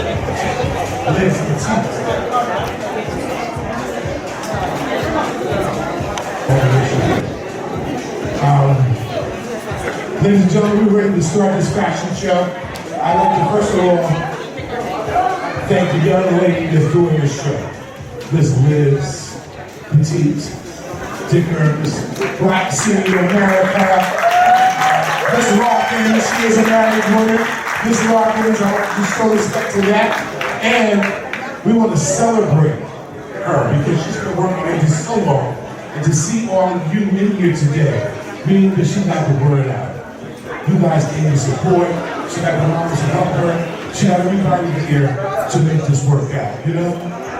Liz Petite. Ladies and gentlemen, we're ready to start this fashion show. I'd like to first of all thank the young lady that's doing this show. This Liz Petite, Dicker, this Black City of America. Miss Larkins, she is a married woman. Miss Larkins, I want to show respect to that. And we want to celebrate her because she's been working into so long. And to see all of you in here today, meaning that she got the word out. You guys gave me support. She got the moms to help her. She got everybody here to make this work out, you know?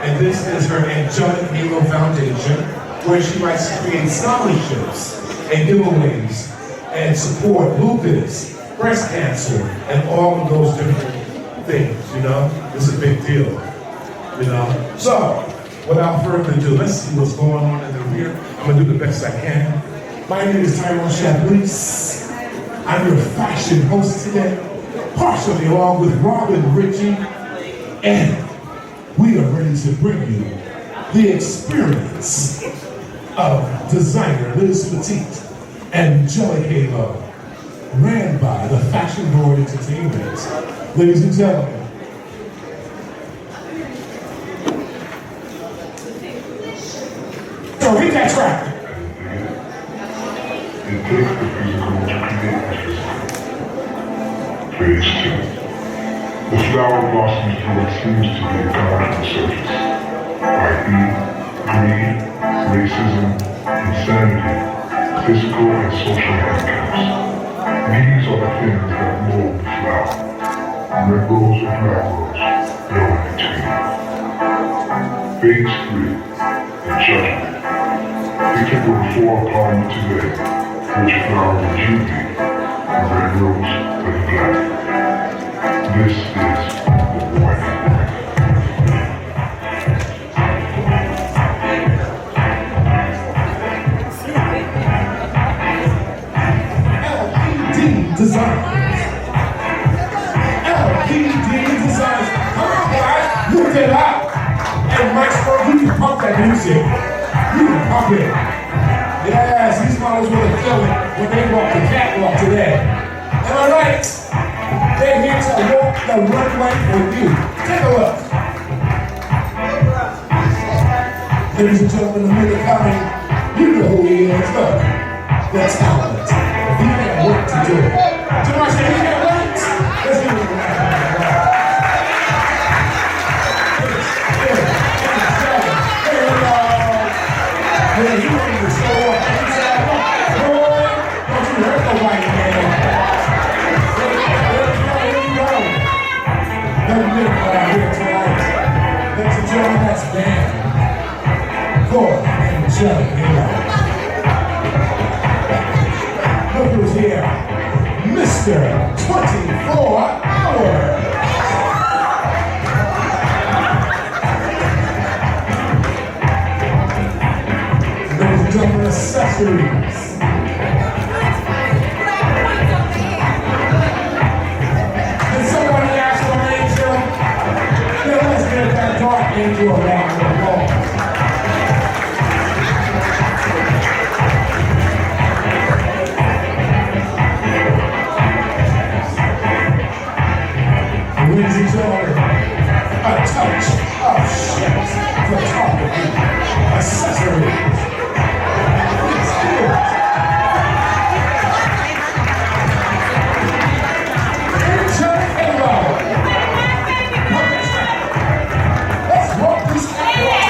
And this is her Angelic Foundation, where she likes to create scholarships and giveaways and support lupus, breast cancer, and all of those different things, you know? It's a big deal, you know? So, without further ado, let's see what's going on in the rear. I'm gonna do the best I can. My name is Tyrone Chablis. I'm your fashion host today, partially along with Robin Ritchie, and we are ready to bring you the experience of designer Liz Petite and Angelic Halo, ran by the Fashion Board Entertainment. Ladies and gentlemen, so hit that track. It takes the physical to create the Phase 2. The flower blossoms through what seems to be a constant surface, i.e., greed, racism, insanity, physical and social handicaps. These are the things that mold the flower. Red rose or black rose, no in between. Phase 3, the judgment. If it were for a parliament today, which flower would you be? The red rose or the black? This is the warning. LPD Designs. LPD Designs. Come on, guys, look it up. And Mike Spur, you can pump that music. You can pump it. Yes, these models will kill it when they walk the catwalk today. Am I right? They're here to walk the runway for you. Take a look. Ladies and gentlemen, the minute coming, you know who he is. Look, the talent. He can't wait to do it. Too much that he can't wait. Let's do it. Yeah, you ready to show up? Boy, don't you hurt nobody, man. Here we go. Let me live out here tonight. Let's enjoy the next band. For Angelic, look who's here. Mr. 24 Hours. Double accessories. Did somebody ask for an angel? Yeah, let's get that dark angel around the wall. Ladies and gentlemen, a touch of chef's photography, accessories. Let's walk this catwalk.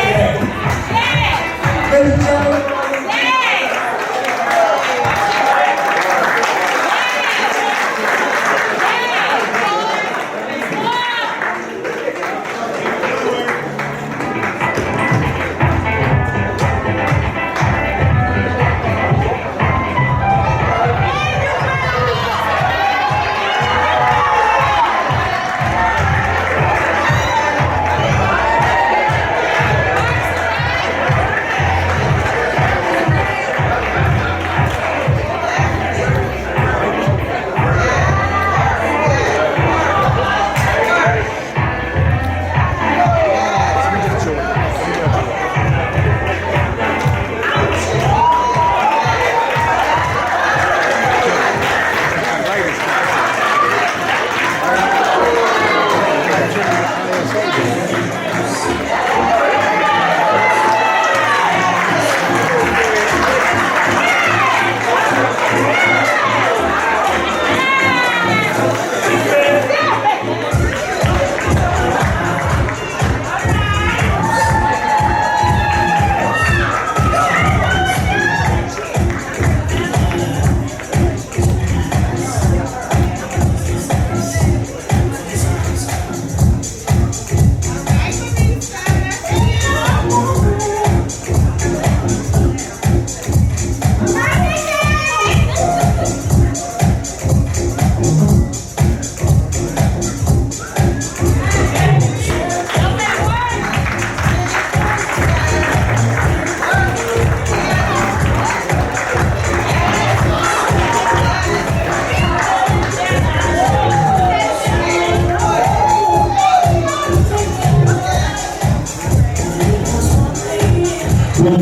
1, 2.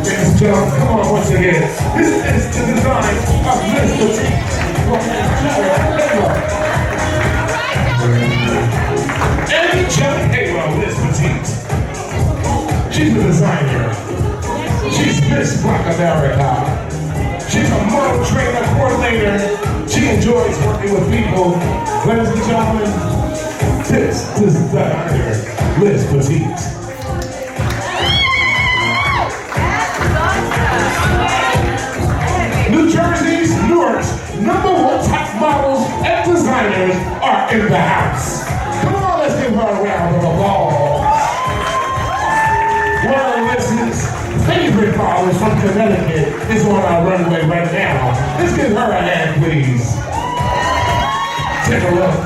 Ladies and gentlemen, come on once again. This is the design of Mr. T. Angelic Halo, Miss Petite. She's a designer. She's Miss Black America. She's a model trainer coordinator. She enjoys working with people. Ladies and gentlemen, this is the designer, Miss Petite. New Jersey's, Newark's #1 top models and designers are in the house. Come on, let's give her a round of applause. One of Liz's favorite models from Connecticut is on our runway right now. Let's give her a hand, please. Take a look.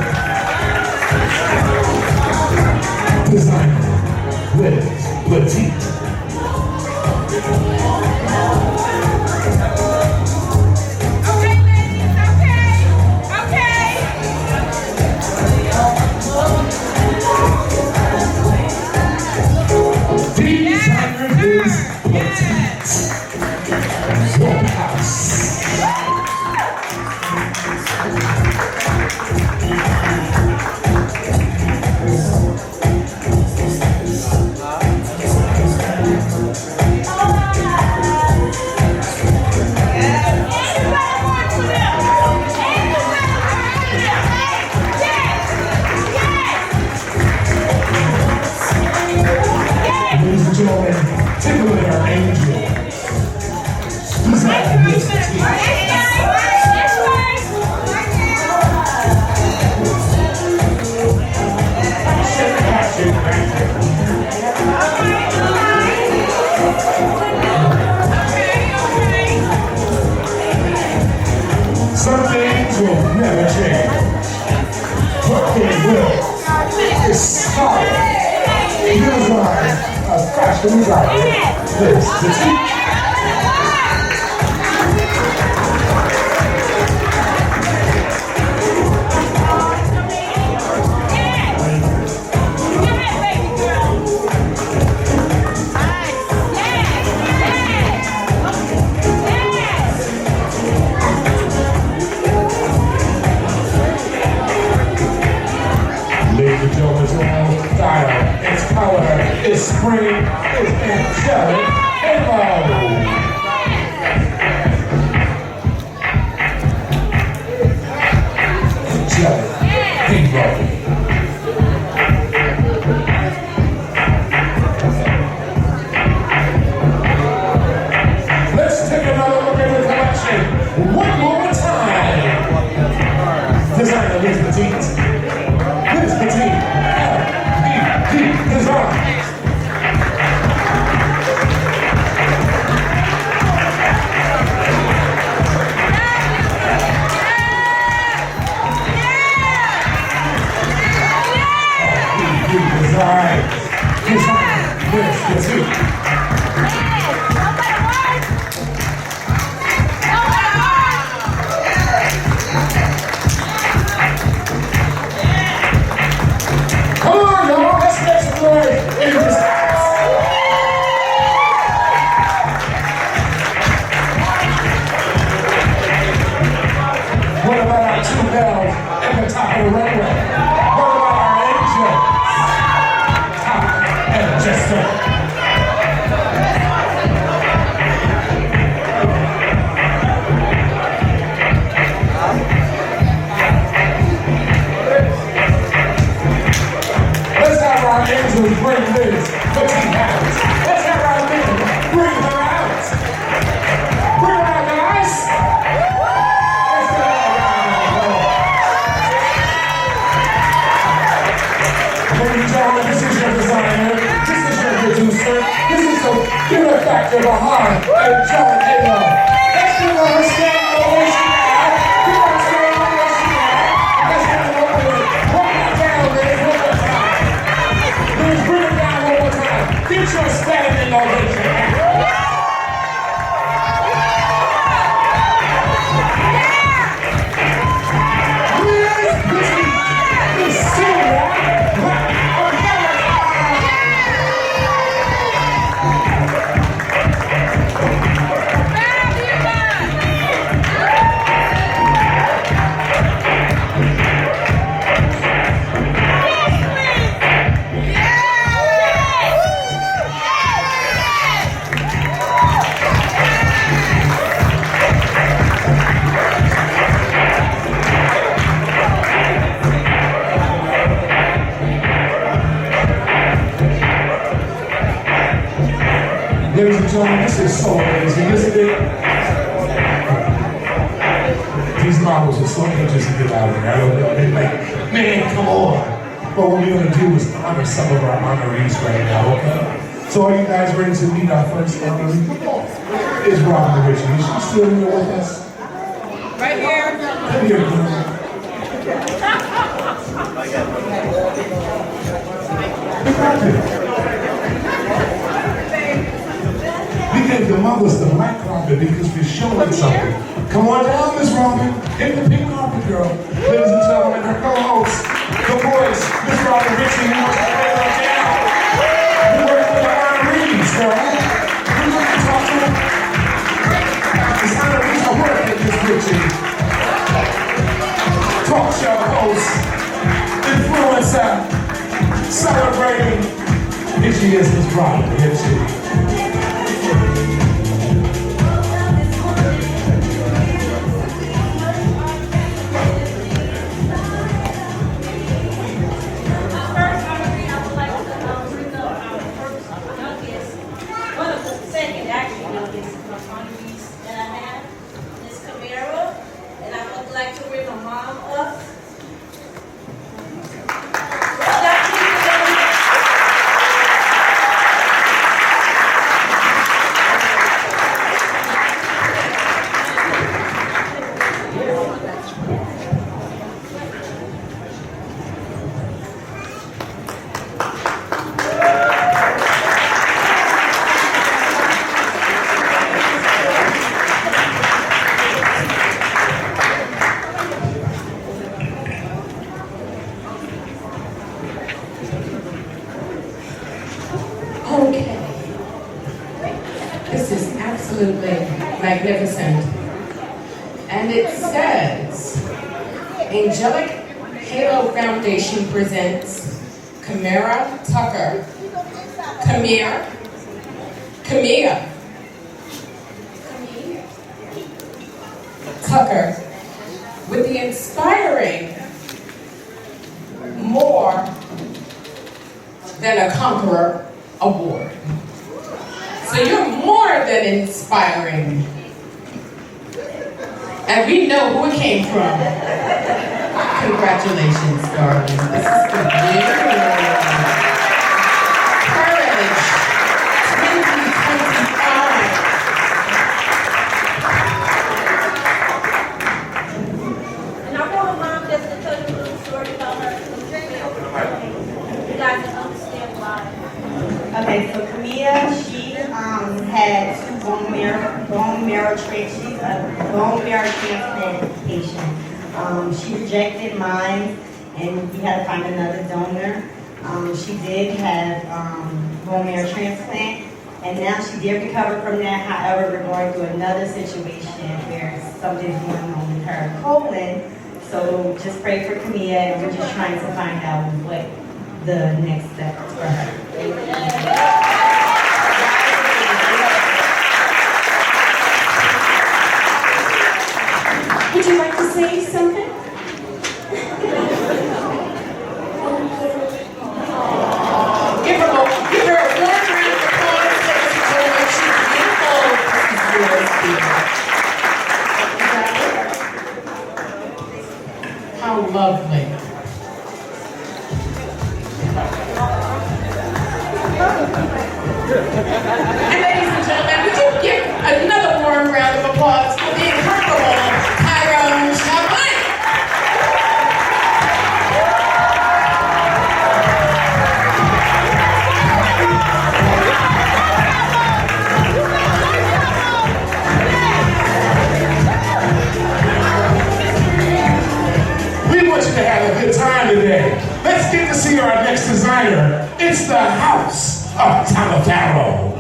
Designer, Liz Petite. Take a look at our angel. Some things will never change. What they will is solid. Here's why. Fashion designer, Liz Petite. Ladies and gentlemen, it's all style, it's color, it's spring, it's angelic. Hello! Angelic. Hello. Let's take another look at the collection one more time. Designer Liz Petite. Liz Petite. L-P-P Design. Let's have our angels bring Liz what she has. Let's have our men bring her out. Bring her out, guys. Let's get her out. Ladies and gentlemen, this is your designer. This is your producer. This is the benefactor behind Angelic Halo. Let's give her a stand ovation now. Give her a stand ovation now. Let's get it over with. Walk that down, Liz. One more time. Liz, bring it down one more time. Get your standing ovation now. Liz, this singer. Ladies and gentlemen, this is so amazing, isn't it? These models are so anxious to get out of here. I don't know. They're like, man, come on. But what we're going to do is honor some of our honorees right now, okay? So are you guys ready to meet our first honoree? Where is Robin Richie? Is she still here with us? Right here. Come here, girl. We gave the mothers the white carpet because we're showing something. Come on down, Miss Robin. Hit the pink carpet, girl. Ladies and gentlemen, her co-host, the voice, Miss Robin Richie, who wants to bring her down. We work with the honorees, girl. We want to talk to them. It's honorees are working, Miss Richie. Talk show host, influencer, celebrating. Here she is, Miss Robin. Here she is. Okay. This is absolutely magnificent. And it says, Angelic Halo Foundation presents Camilla Tucker. Camilla Tucker with the inspiring More Than a Conqueror Award. So you're more than inspiring. And we know who it came from. Congratulations, darling. This is for you. Courage 2025. And I want Mom just to tell you a little story about her. You guys can understand why. Okay, so Camilla, she had two bone marrow transplant patient. She rejected mine, and we had to find another donor. She did have bone marrow transplant, and now she did recover from that. However, we're going through another situation where something's going on with her colon. So just pray for Camilla, and we're just trying to find out what the next step is for her. would you like to say something? Give her a warm round of applause, ladies and gentlemen. She's beautiful. How lovely. And ladies and gentlemen, would you give another warm round of applause for the incredible Tyrone Chabot? We want you to have a good time today. Let's get to see our next designer. It's the House of Talafaro.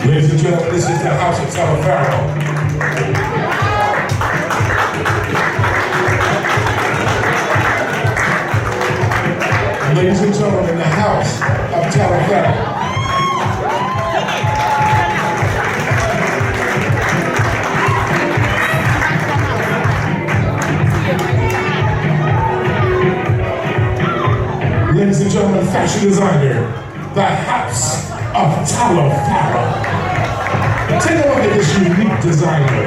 Ladies and gentlemen, this is the House of Talafaro. Ladies and gentlemen, the House of Talafaro. Ladies and gentlemen, fashion designer, the House of Talafaro. Take a look at this unique designer.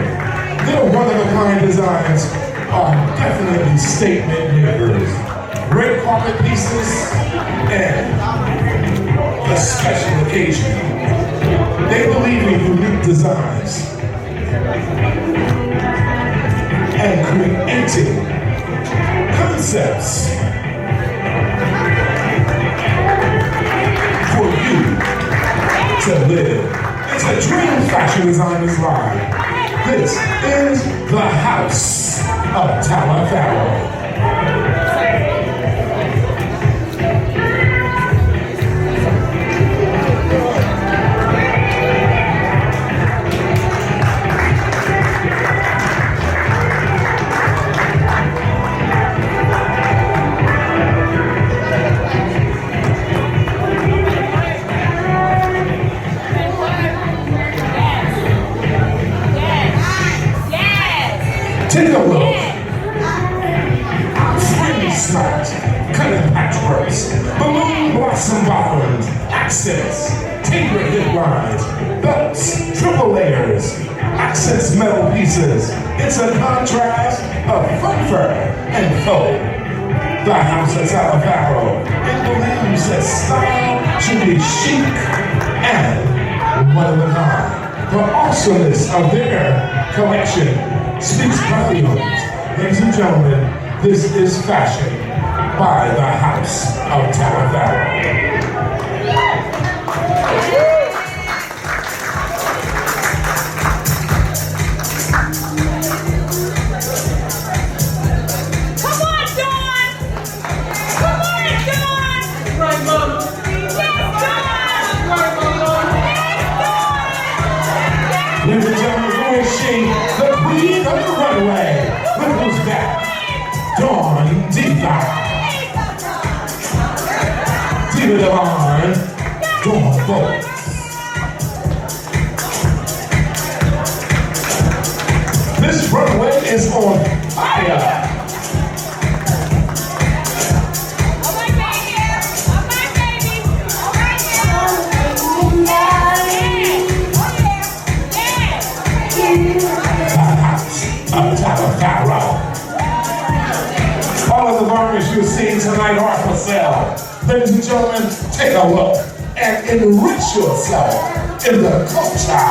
Their one-of-a-kind designs are definitely statement makers. Red carpet pieces and a special occasion. They believe in unique designs and creating concepts for you to live. It's a dream fashion designer's life. This is the House of Talafaro. Take a look. Fringe slides, cutting patchworks, balloon blossom bottoms, accents, tapered hip lines, belts, triple layers, accents metal pieces. It's a contrast of fun fur and faux. The House of Talafaro. It believes that style should be chic and one of a kind. The awesomeness of their collection speaks volumes. Ladies and gentlemen, this is fashion by the House of Talafaro. Come on, Dawn! Come on, Dawn! Right, Mama. Yes, Dawn! Right, Mama. Ladies and gentlemen, who is she? The queen of the runway. Look who's back. Dawn Diva. Diva Divine. Dawn Bolt. This runway is on fire. All right, baby. All right, baby. All right, The House of Talafaro. All of the garments you're seeing tonight are for sale. Ladies and gentlemen, take a look and enrich yourself in the culture.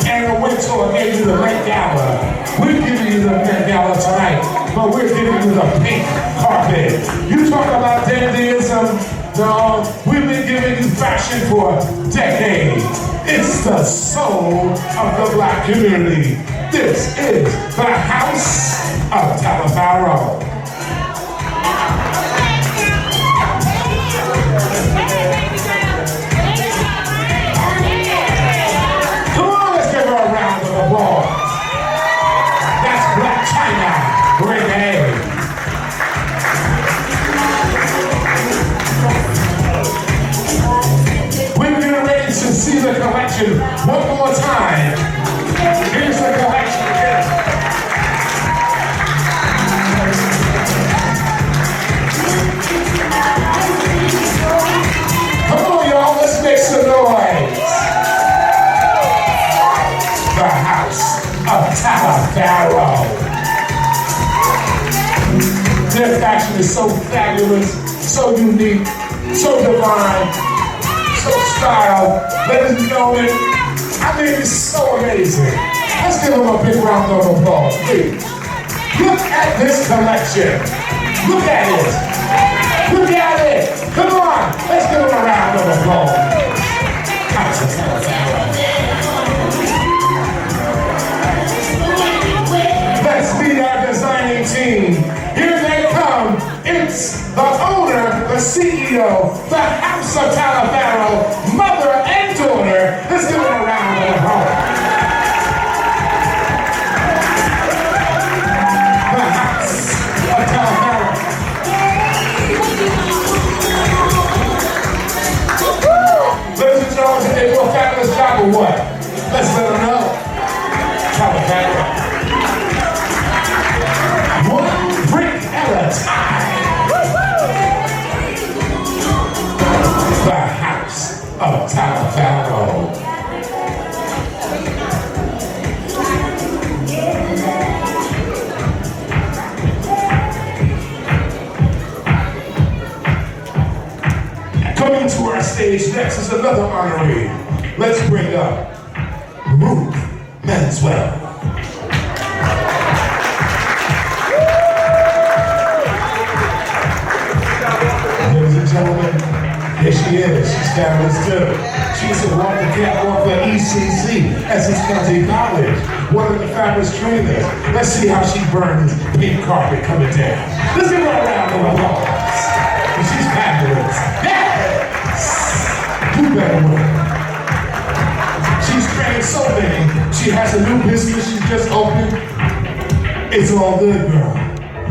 And a winter gave you the Met Gala. We're giving you the Met Gala tonight, but we're giving you the pink carpet. You talk about dandyism? No, we've been giving you fashion for decades. It's the soul of the black community. This is the House of Talafaro. Talabarro. Their fashion is so fabulous, so unique, so divine, so styled. Ladies and gentlemen, I mean, it's so amazing. Let's give them a big round of applause, please. Look at this collection. Look at it. Look at it. Come on, let's give them a round of applause. Let's meet our designing team. Here they come. It's the owner, the CEO, the House of Talabarro, mother and daughter. Let's give them a round of applause. The House of Talabarro. Ladies and gentlemen, did they do a fabulous job or what? Let's let them know. Talabarro. One brick at a time. The House of Talabarro. Coming to our stage next is another honoree. Let's bring up Ruth Manswell. Ladies and gentlemen, here she is. She's fabulous too. She used to walk the catwalk for ECC, Essex County College. One of the fabulous trainers. Let's see how she burns pink carpet coming down. Let's give her a round of applause. She's fabulous. Yes! You better win. She's trained so many. She has a new business she just opened. It's all good, girl.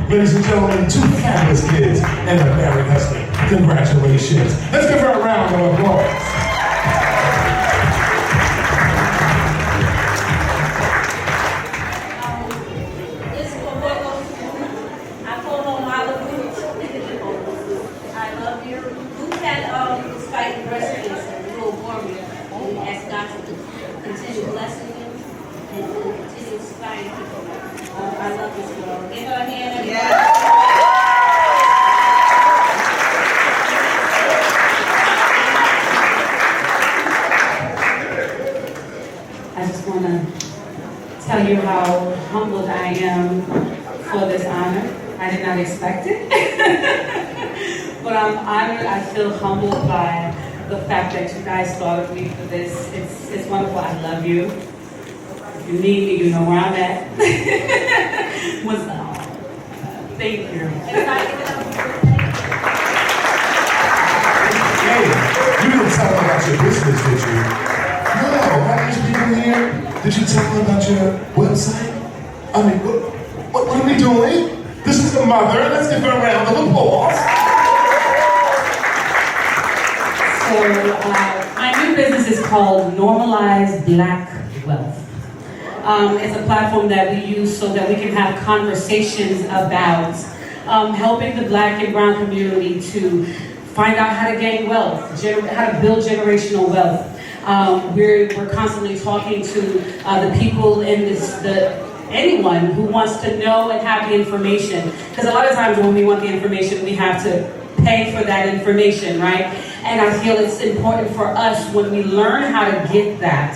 Ladies and gentlemen, 2 fabulous kids and a married husband. Congratulations. Let's give her a round of applause. This is what I told on my Ruth. I love you. Ruth had was fighting breast cancer, a little warrior. And we asked God to continue blessing you and continue inspiring people. I love this girl. Give her a hand. Everybody. I just want to tell you how humbled I am for this honor. I did not expect it, but I'm honored. I feel humbled by the fact that you guys thought of me for this. It's wonderful. I love you. If you need me, you know where I'm at. Thank you. Hey, you didn't tell them about your business, did you? No, all these people here, did you tell them about your website? I mean, what are we doing? This is the mother. Let's give her a round of applause. So, my new business is called Normalized Black Wealth. It's a platform that we use so that we can have conversations about helping the Black and Brown community to find out how to gain wealth, how to build generational wealth. We're constantly talking to the people in anyone who wants to know and have the information. Because a lot of times when we want the information, we have to pay for that information, right? And I feel it's important for us when we learn how to get that,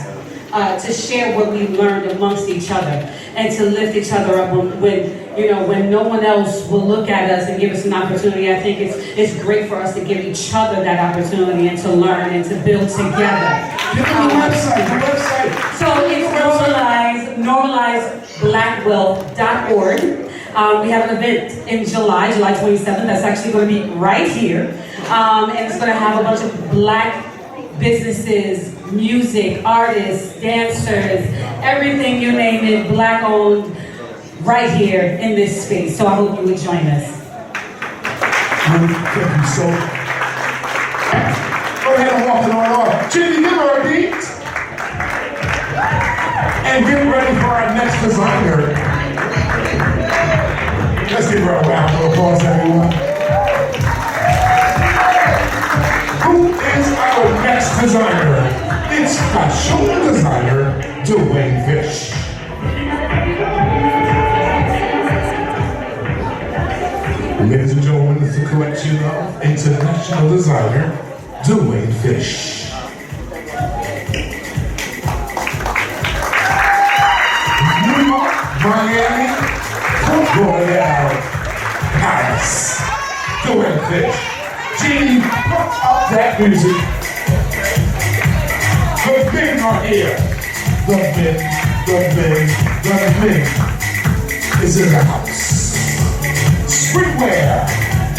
to share what we learned amongst each other and to lift each other up when no one else will look at us and give us an opportunity. I think it's great for us to give each other that opportunity and to learn and to build together. Give them the website. So it's normalizedblackwealth.org. We have an event in July 27th. That's actually going to be right here. And it's going to have a bunch of Black businesses, music, artists, dancers, everything you name it, Black owned, right here in this space. So I hope you would join us. Thank you so much. Go ahead and walk it on off. Jimmy, give her a beat. And get ready for our next designer. Let's give her a round of applause, everyone. Who is our next designer? It's fashion designer, Dwayne Fish. to let you know, international designer, Dwayne Fish. New York, Miami, Royale, Paris, Dwayne Fish. Genie, pump up that music. The men are here. The men is in the house. Streetwear,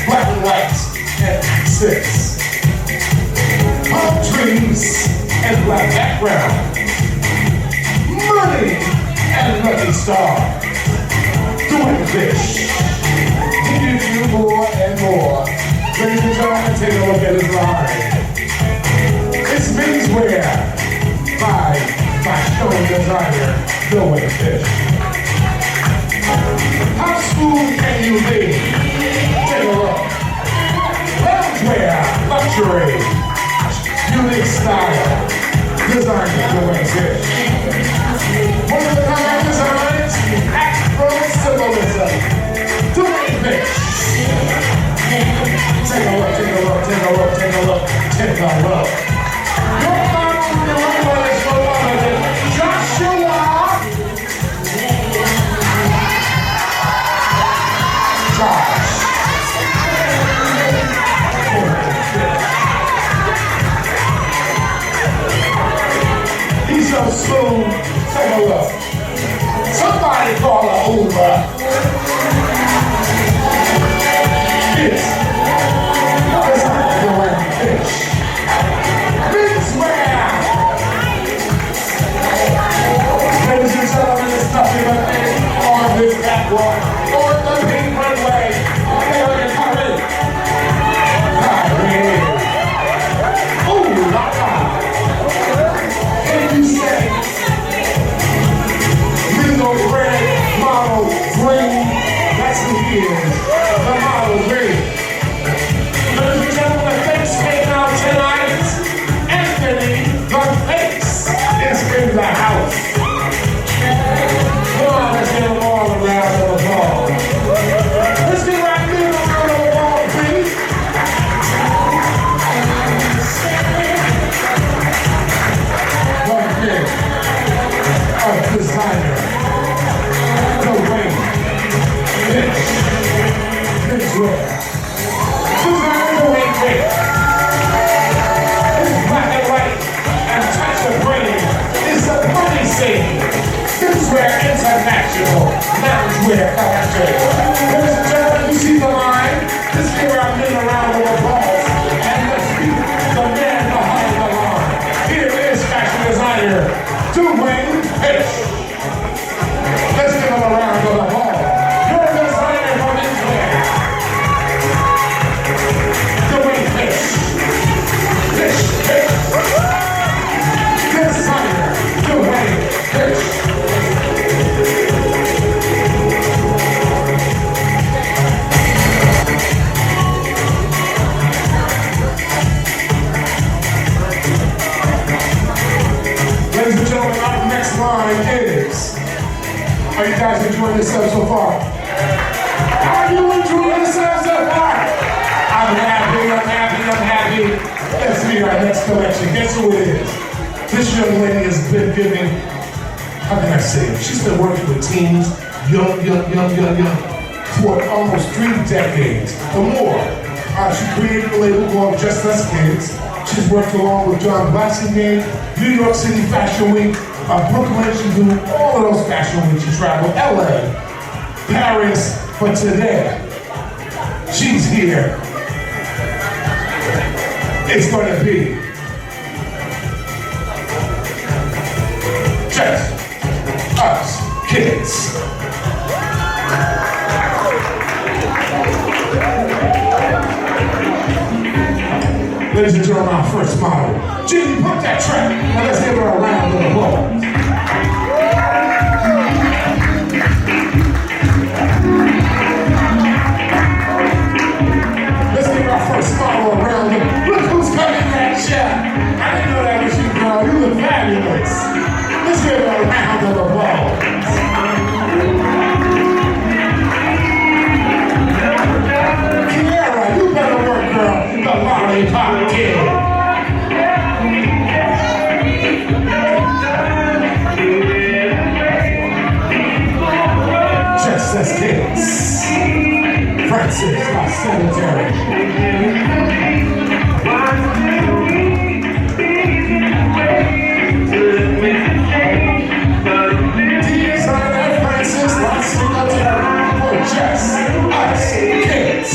black and white, and accents. Palm trees and black background. Money and Lucky Star. Dwayne Fish. He gives you more and more. Ladies and gentlemen, take a look at his line. It's menswear by fashion designer Dwayne Fish. How smooth can you be? Take a look. Loungewear, luxury, unique style, designer Dwayne Fish. One of the kind designs, Afro symbolism, Dwayne Fish. Take a look, take a look, take a look, take a look, take a look. Your final runway is no other than Joshua. Josh. He's so smooth. Take a look. Somebody call an Uber. This is Dwayne Fish. Menswear. Ladies and gentlemen, it's nothing but things on this catwalk, on the pink runway. They are coming. Ooh, la la. Can you say Lilo red model green? That's who he is. The model green. Ladies and gentlemen, the face came out tonight. Anthony, the face, is in the house. Come on, let's get them all around the ball. Let's get right there around the ball, please. One thing, a designer, Dwayne Fish, menswear. Designer Dwayne Fish. It's black and white and touch of green. It's a money scene. Menswear international, loungewear collection. Ladies and gentlemen, you see the line? Let's give our men a round of applause and let's meet the man behind the line. Here is fashion designer Dwayne Fish. Let's give him a round of applause. You're a designer for menswear. Dwayne Fish. Fish. Designer Dwayne Fish. Ladies and gentlemen, our next line is, are you guys enjoying yourselves so far? Are you enjoying yourselves so far? I'm happy. Let's meet our next collection. Guess who it is? This young lady has been giving, how can I say it? She's been working with teens, young, for almost 3 decades or more. She created a label called Just Us Kids. She's worked along with John Blasingame, New York City Fashion Week, Brooklyn. She do all of those fashion weeks. She traveled LA, Paris, but today, she's here. It's going to be Just Us Kids. Ladies and gentlemen, our first model. Jimmy, pump that track, and let's give her a round of applause. Let's give our first model a round of, look who's coming at ya. I didn't know that was you, girl. You look fabulous. Let's give her a round of applause. Kiara, you just as kids. Francis, our secretary. Designer Francis, our secretary for just us kids.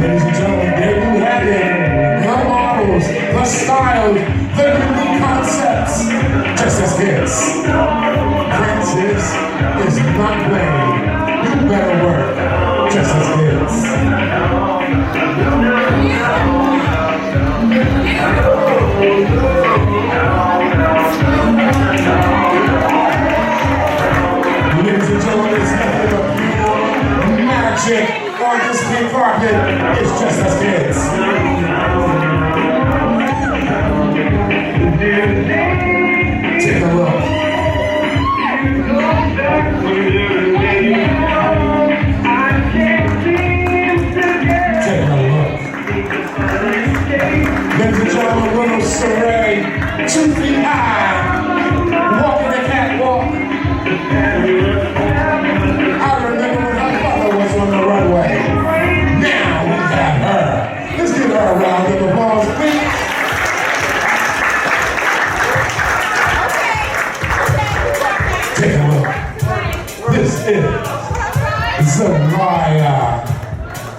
Ladies and gentlemen, there you have it. The models, the styles, the new concepts, just as kids. Francis is not playing. You better work, just as kids. Ladies and gentlemen, it's nothing but pure magic on this pink carpet. It's just as kids. Take a look. Take a look. Ladies and gentlemen, little Saray, 2 feet high, walking the catwalk. I remember when her father was on the runway. Now we got her. Let's give her a round of applause, please. Take a look. This is Zariah,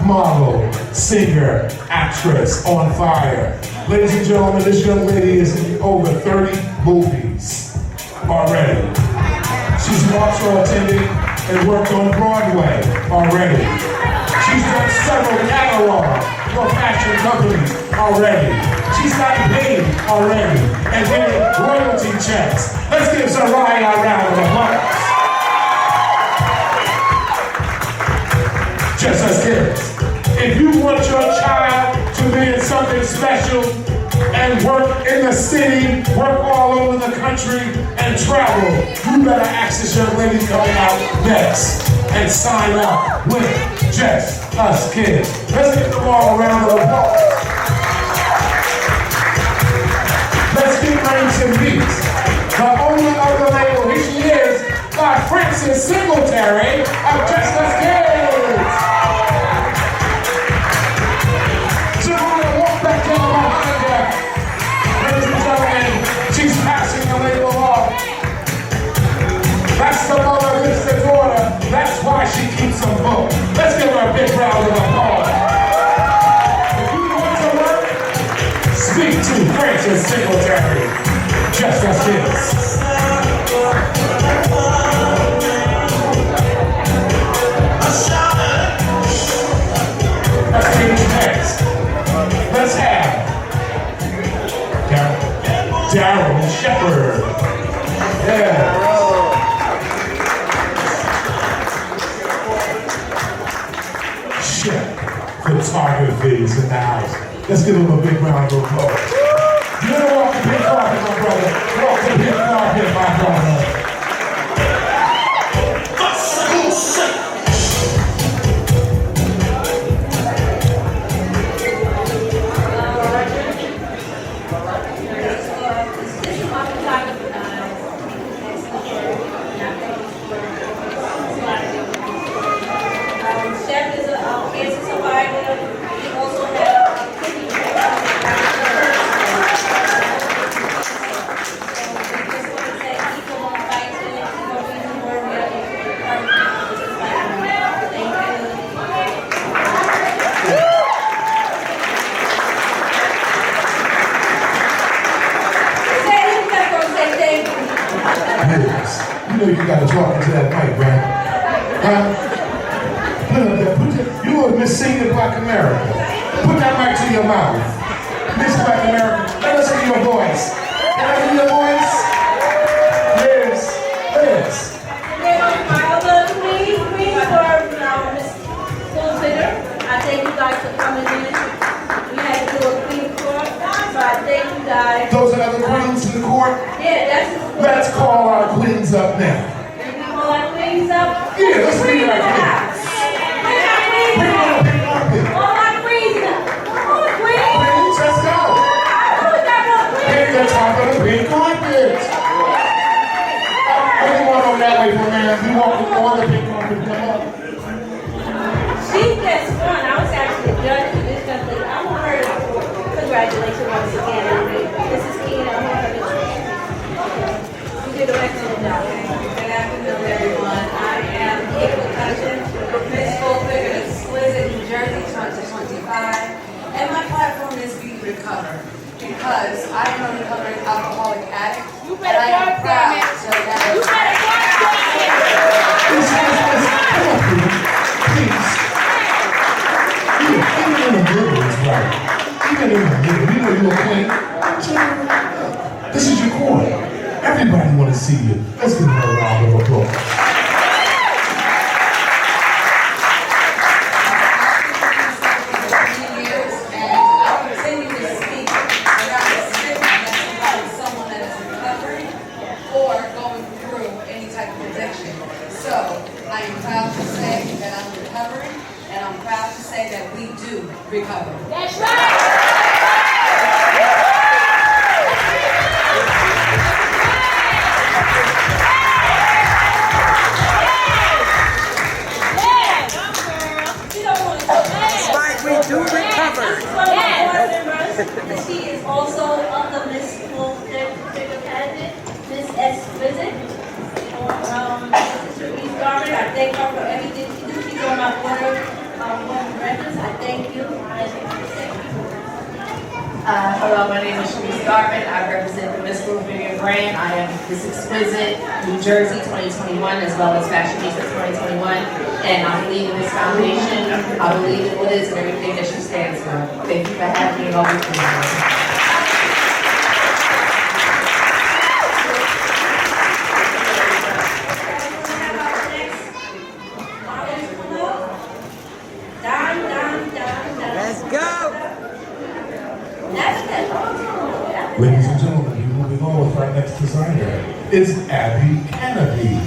model, singer, actress on fire. Ladies and gentlemen, this young lady is in over 30 movies already. She's also attended and worked on Broadway already. She's done several catalogs for fashion companies already. She's gotten paid already and getting royalty checks. Let's give Zariah a round of applause. Just as kids. If you want your child to be in something special and work in the city, work all over the country, and travel, you better ask this young lady coming out next and sign up with Just Us Kids. Let's give them all a round of applause. Let's give names and beats. The owner of the label, here she is, by Francis Singletary of Just Us Kids. Jamaica, walk back down behind her. Ladies and gentlemen, she's passing the label off. That's the mother, this the daughter. That's why she keeps them both. Let's give her a big round of applause. If you want to work, speak to Francis Singletary. Just Us Kids. Let's get next. Let's have Daryl Shepard. Yeah. Chef photography is in the house. Let's give him a big round of applause. You don't walk the big carpet, my brother. Walk the big carpet, my brother. Chef is a cancer survivor. He also had kidney You know you gotta talk into that mic, right? You are Miss Senior Black America. Put that mic to your mouth. Miss Black America, let us hear your voice. Can I hear your voice? Liz. My other queen for Miss Consider. I thank you guys for coming in. We had to do a queen court, so I thank you you guys. Those are other queens in the court. Yeah, that's. Let's call our queens up now. All our queens up. Yeah, let's meet our queens. Bring our queens Bring on up. the big carpet. All our queens up. Come on, queens. Queens, let's go. We got more queens. Hit the top of the big carpet. Anyone on that way from there? You walking on the big carpet, come up. She gets fun. I was actually a judge for this young lady. I want her to congratulations once again. This is Keena. I want her to. You did an excellent job. Good afternoon, everyone. I am April Cushion, Miss Full Figure Exquisite New Jersey 2025, and my platform is Be Recover because I am a recovering alcoholic addict, and I am proud to You better work on it. Please. Even in the middle is right. Even in the middle, you know you're a queen. This is your court. Everybody want to see you. Let's give her a round of applause. years, and I'll continue to speak around the stigma that surrounds someone that is recovering or going through any type of addiction. So I am proud to say that I'm recovering, and I'm proud to say that we do recover. That's right. We do recover. She is also on the Miss Full Figure pageant, Miss Exquisite. Sister East Garment, I thank her for everything she does. She's on my board of records. I thank you. Hello, my name is Sharice Garvin. I represent the Miss Full Figure brand. I am Miss Exquisite New Jersey 2021 as well as Fashionista 2021. And I believe in this foundation. I believe in what it is and everything that she stands for. Thank you for having me and always being here. Let's go. Ladies and gentlemen, we're moving on with our next designer. It's Abby Canopy.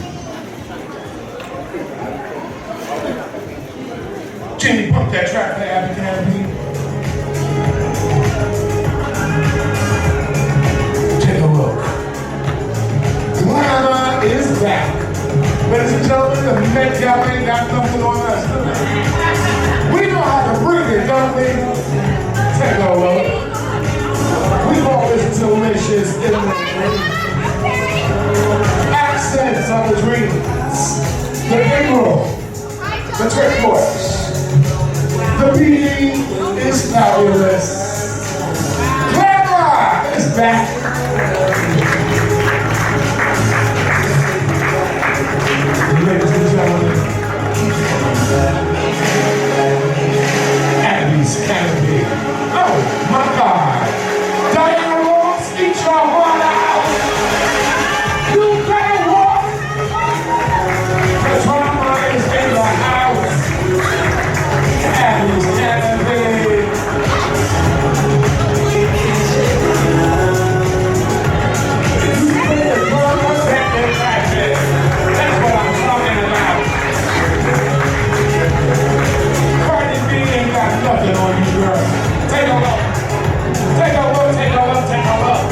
Jimmy, pump that track for Abby Canopy. Take a look. Glamour is back. Ladies and gentlemen, the Met Gala ain't got nothing on us. We know how to bring it, don't we? Take a look. We call this delicious in the dream. Accents on the dreams. The emerald. The turquoise. The beauty is fabulous. Glamour is back. Ladies and gentlemen, Abby's Canopy. Oh my God. Diana Ross, eat your heart out. You better walk. The drama is in the house. Abby's Canopy. You put the drama back in practice. That's what I'm talking about. Cardi B ain't got nothing on you, girl. Take a look. Take a look, take a look, take a look.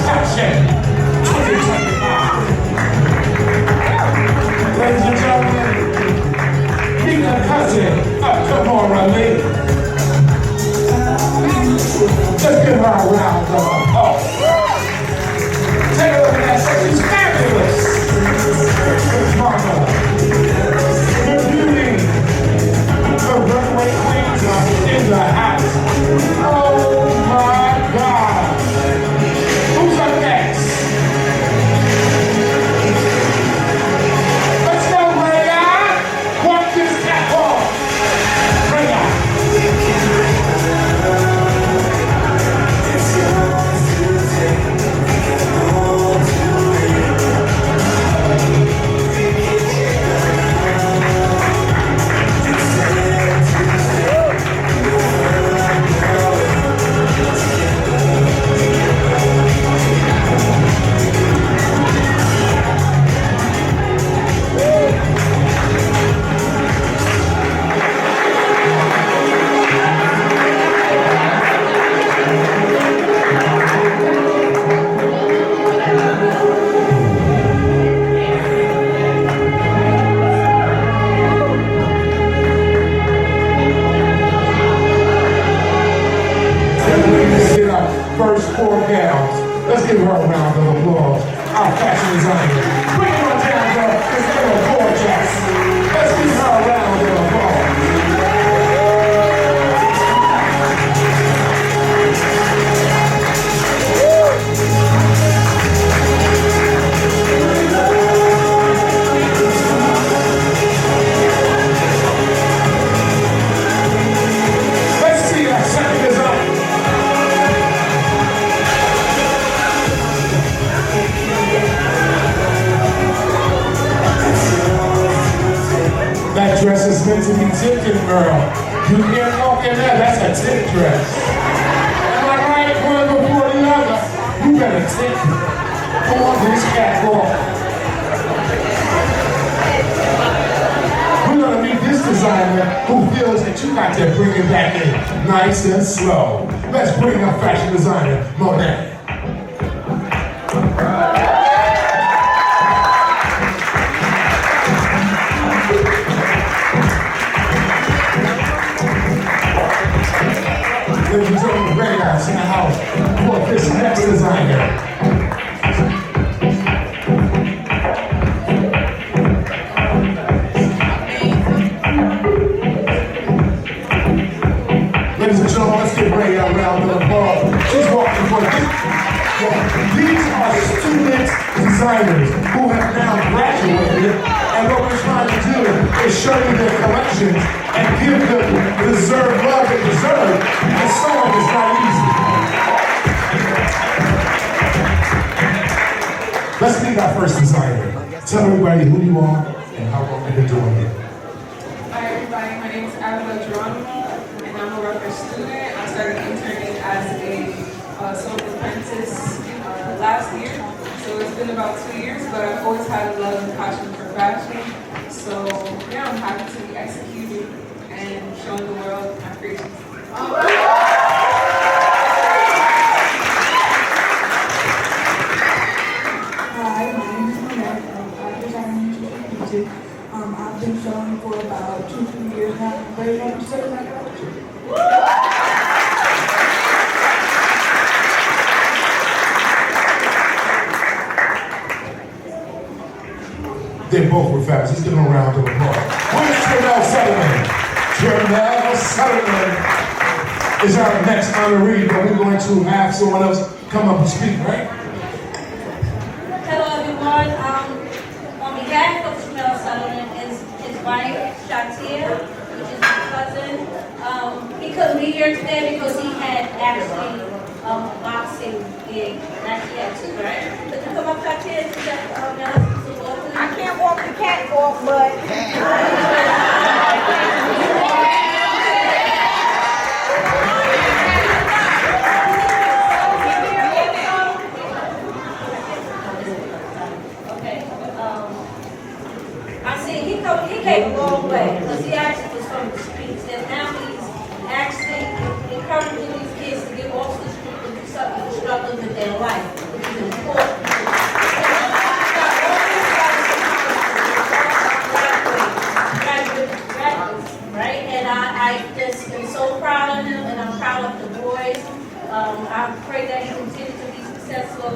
Action 2025. Ladies and gentlemen, meet the cousin of Tamora Lee. Let's give her a round of applause. Take a look at that, she's fabulous. The drama, the beauty, the runway queens are in the house. Oh my God. Who's up next? Let's go, Raya. Walk this cat off. Raya. first 4 gowns. Let's give her a round of applause. Our fashion designer. Bring it on down, girl. It's Emma Gorgeous. Let's give her a round of applause. Let's see that second design. That dress is meant to be tipped, girl. You can't walk in there, that's a tip dress. Am I right? One before the other. You better tip on this catwalk. We're gonna meet this designer who feels that you got to bring it back in nice and slow. Let's bring up fashion designer, Monet. Ladies and gentlemen, radars in the house for this next designer. Ladies and gentlemen, let's give Ray a round of applause. She's walking for this. These are student designers who have now graduated, and what we're trying to do is show you their collections and give them the deserved love they deserve. And sewing is not easy. Let's meet our first designer. Tell everybody who you are and how long you've been doing it. Hi everybody, my name is Abigail Geronimo, and I'm a Rutgers student. I started interning as a sewing apprentice last year, so it's been about 2 years, but I've always had a love and passion for fashion. So yeah, I'm happy to be executing and showing the world my creations. Hi, my name is Monet. I'm designing music. I've been sewing for about 2-3 years now. I'm very happy to say that. They both were fabulous. Let's give them a round of applause. Where's Janelle Sutherland? Janelle Sutherland is our next honoree, but we're going to have someone else come up and speak, right? Hello everyone. On behalf of Janelle Sutherland and his wife, Shatia, which is my cousin, he couldn't be here today because he had actually a boxing gig. Actually had 2, right? Could you come up, Shatia? I can't walk the catwalk, but I see he came a long way because he actually was from the streets, and now he's actually encouraging these kids to get off the street and do something to struggle with their life, which is important. Right? And I just am so proud of him, and I'm proud of the boys. I pray that he continues to be successful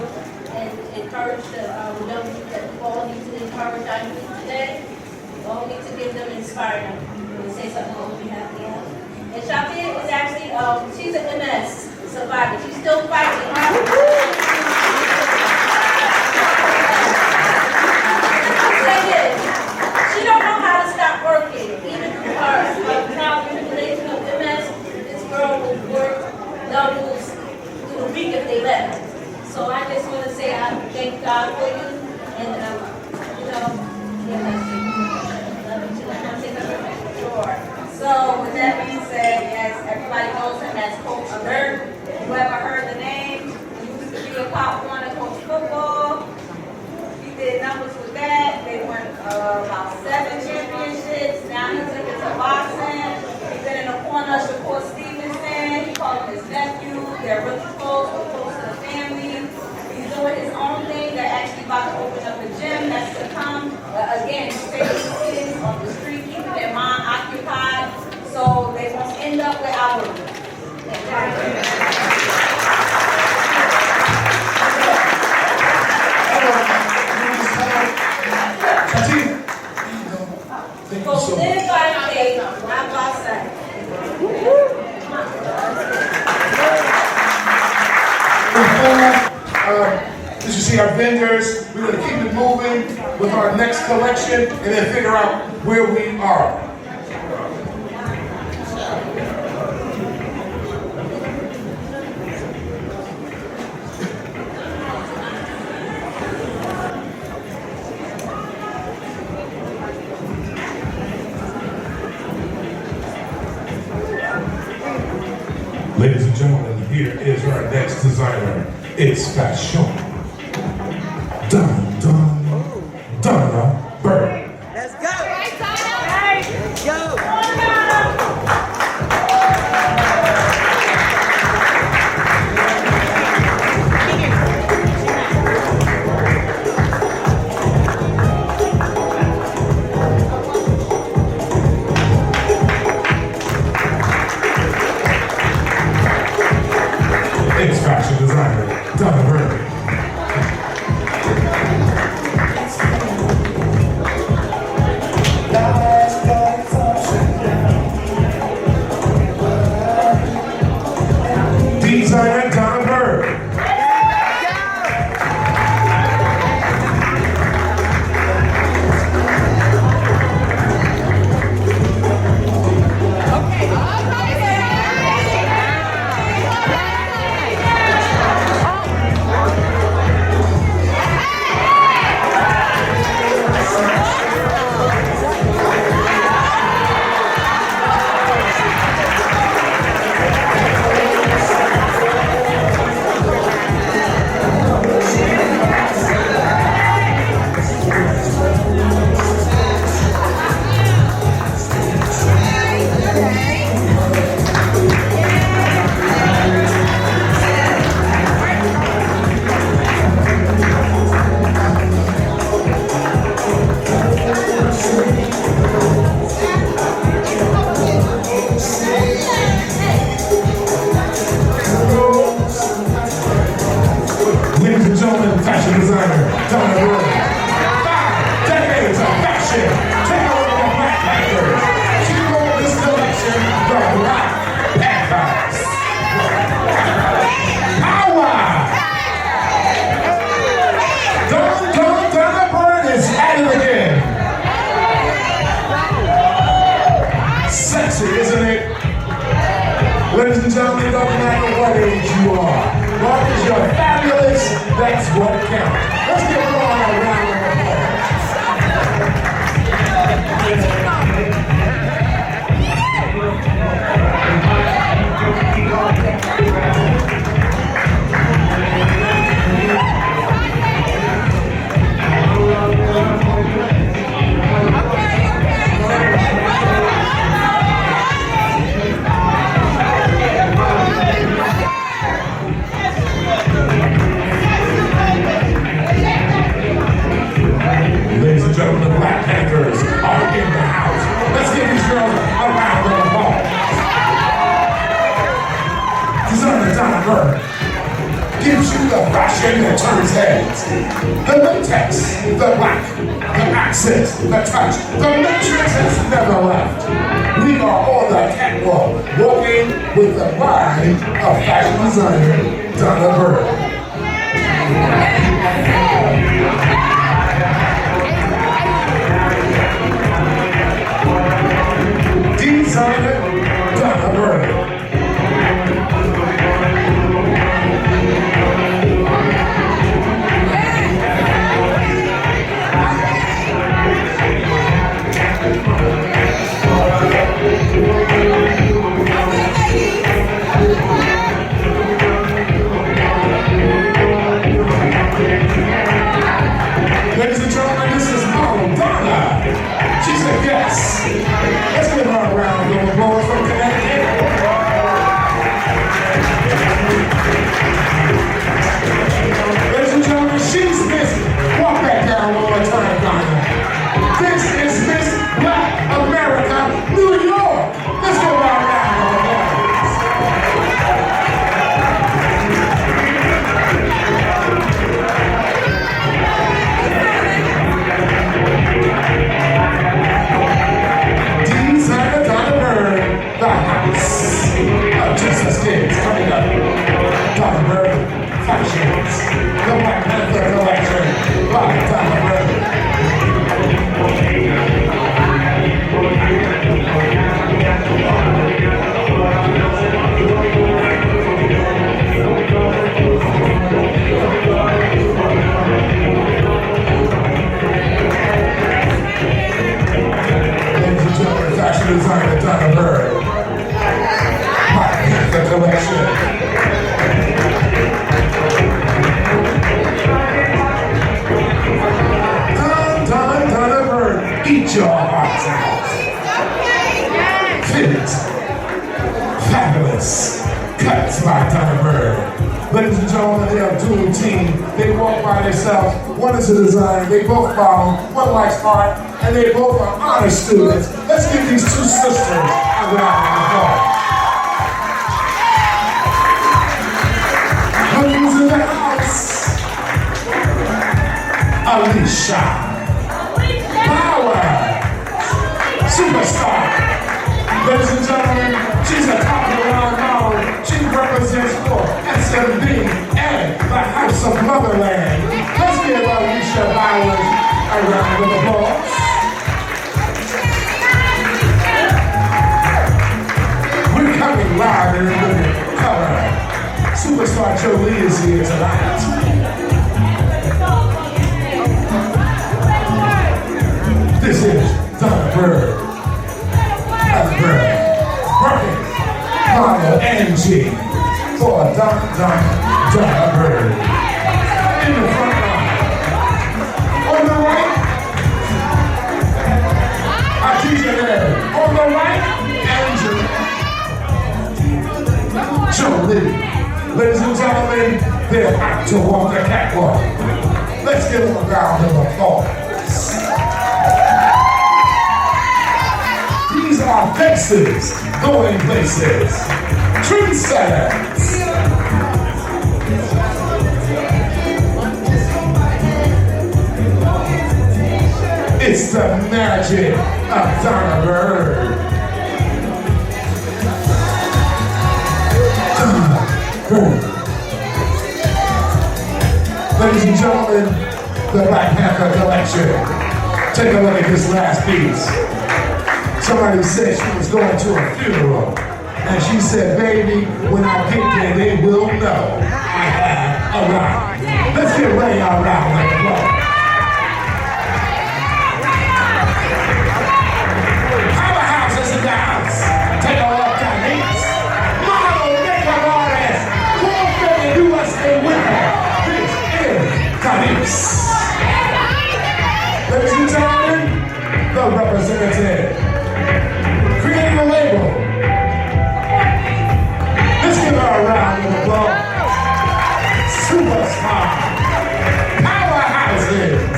and encourage the young people that we all need to encourage our youth today. We all need to give them, inspire them. And say something on behalf of them. And Shatia is actually, she's an MS survivor. She's still fighting. She don't know how to stop working. Even through her trial manipulation of MS, this girl will work doubles through the week if they let her. So I just want to say I thank God for you, and Sure. So with that being said, as everybody knows him as Coach Alert, you ever heard the name? He used to be a Pop Warner coach football. He did numbers with that. They won about 7 championships. Now he took it to boxing. He's been in the corner of Shakur Stevenson. He called him his nephew. They're really close. We're close to the family. He's doing his own thing. They're actually about to open up a gym that's to come. But again, stay with kids on the street, keeping their mind occupied so they won't end up with our As you see our vendors, we're going to keep it moving with our next collection and then figure out where we are. Ladies and gentlemen, here is our next designer. It's fashion. Donna Bird. Let's go. Let's go. It's fashion designer, Donna Bird. Designer Donna Bird. Ladies and gentlemen, fashion designer, Donna Bird. 5 decades of fashion. Take over the Black Panthers. She wrote this collection, the Black Panthers. Power! Donna Bird is at it again. Sexy, isn't it? Ladies and gentlemen, it doesn't matter what age you are. As long as you're fabulous, that's what counts. Let's give her all a round of Ladies and gentlemen, the Black Panthers are in the house. Let's give these girls a round of applause. Designer Donna Bird gives you the fashion that turns heads. The latex, the black, the accents, the touch, the matrix has never left. We are on the catwalk, walking with the bride of fashion designer Donna Bird. Designer Donna Bird. they're a dual team. They walk by themselves. One is a designer. They both follow. One likes art, and they both are honor students. Let's give these two sisters a round of applause. Who's in the house? Alicia. Power. Superstar. Ladies and gentlemen, she's a top of the line model. She represents for SMB and the House of Motherland. Let's give Alicia Bowers a round of applause. We're coming live in living color. Superstar Jolie is here tonight. This is Donna Bird. Donna Bird. Working. Model Angie for Donna Bird. In the front line. On the right, our DJ there. On the right, Angelic. Jolie. Ladies and gentlemen, they're out to walk the catwalk. Let's give them a round of applause. These are faces going places. Trendsetters. It's the magic of Donna Bird. Donna Bird. Ladies and gentlemen, the Black Panther collection. Take a look at this last piece. Somebody said she was going to a funeral. And she said, baby, when I get there, they will know I have arrived. Let's get ready our round of applause. Powerhouse is in the house. Take a look at these. Model makeup artist. Full figure USA winner. This is Khalees. Ladies and gentlemen, the representative. Creating a label. Let's give her a round of applause. Superstar. Powerhouses.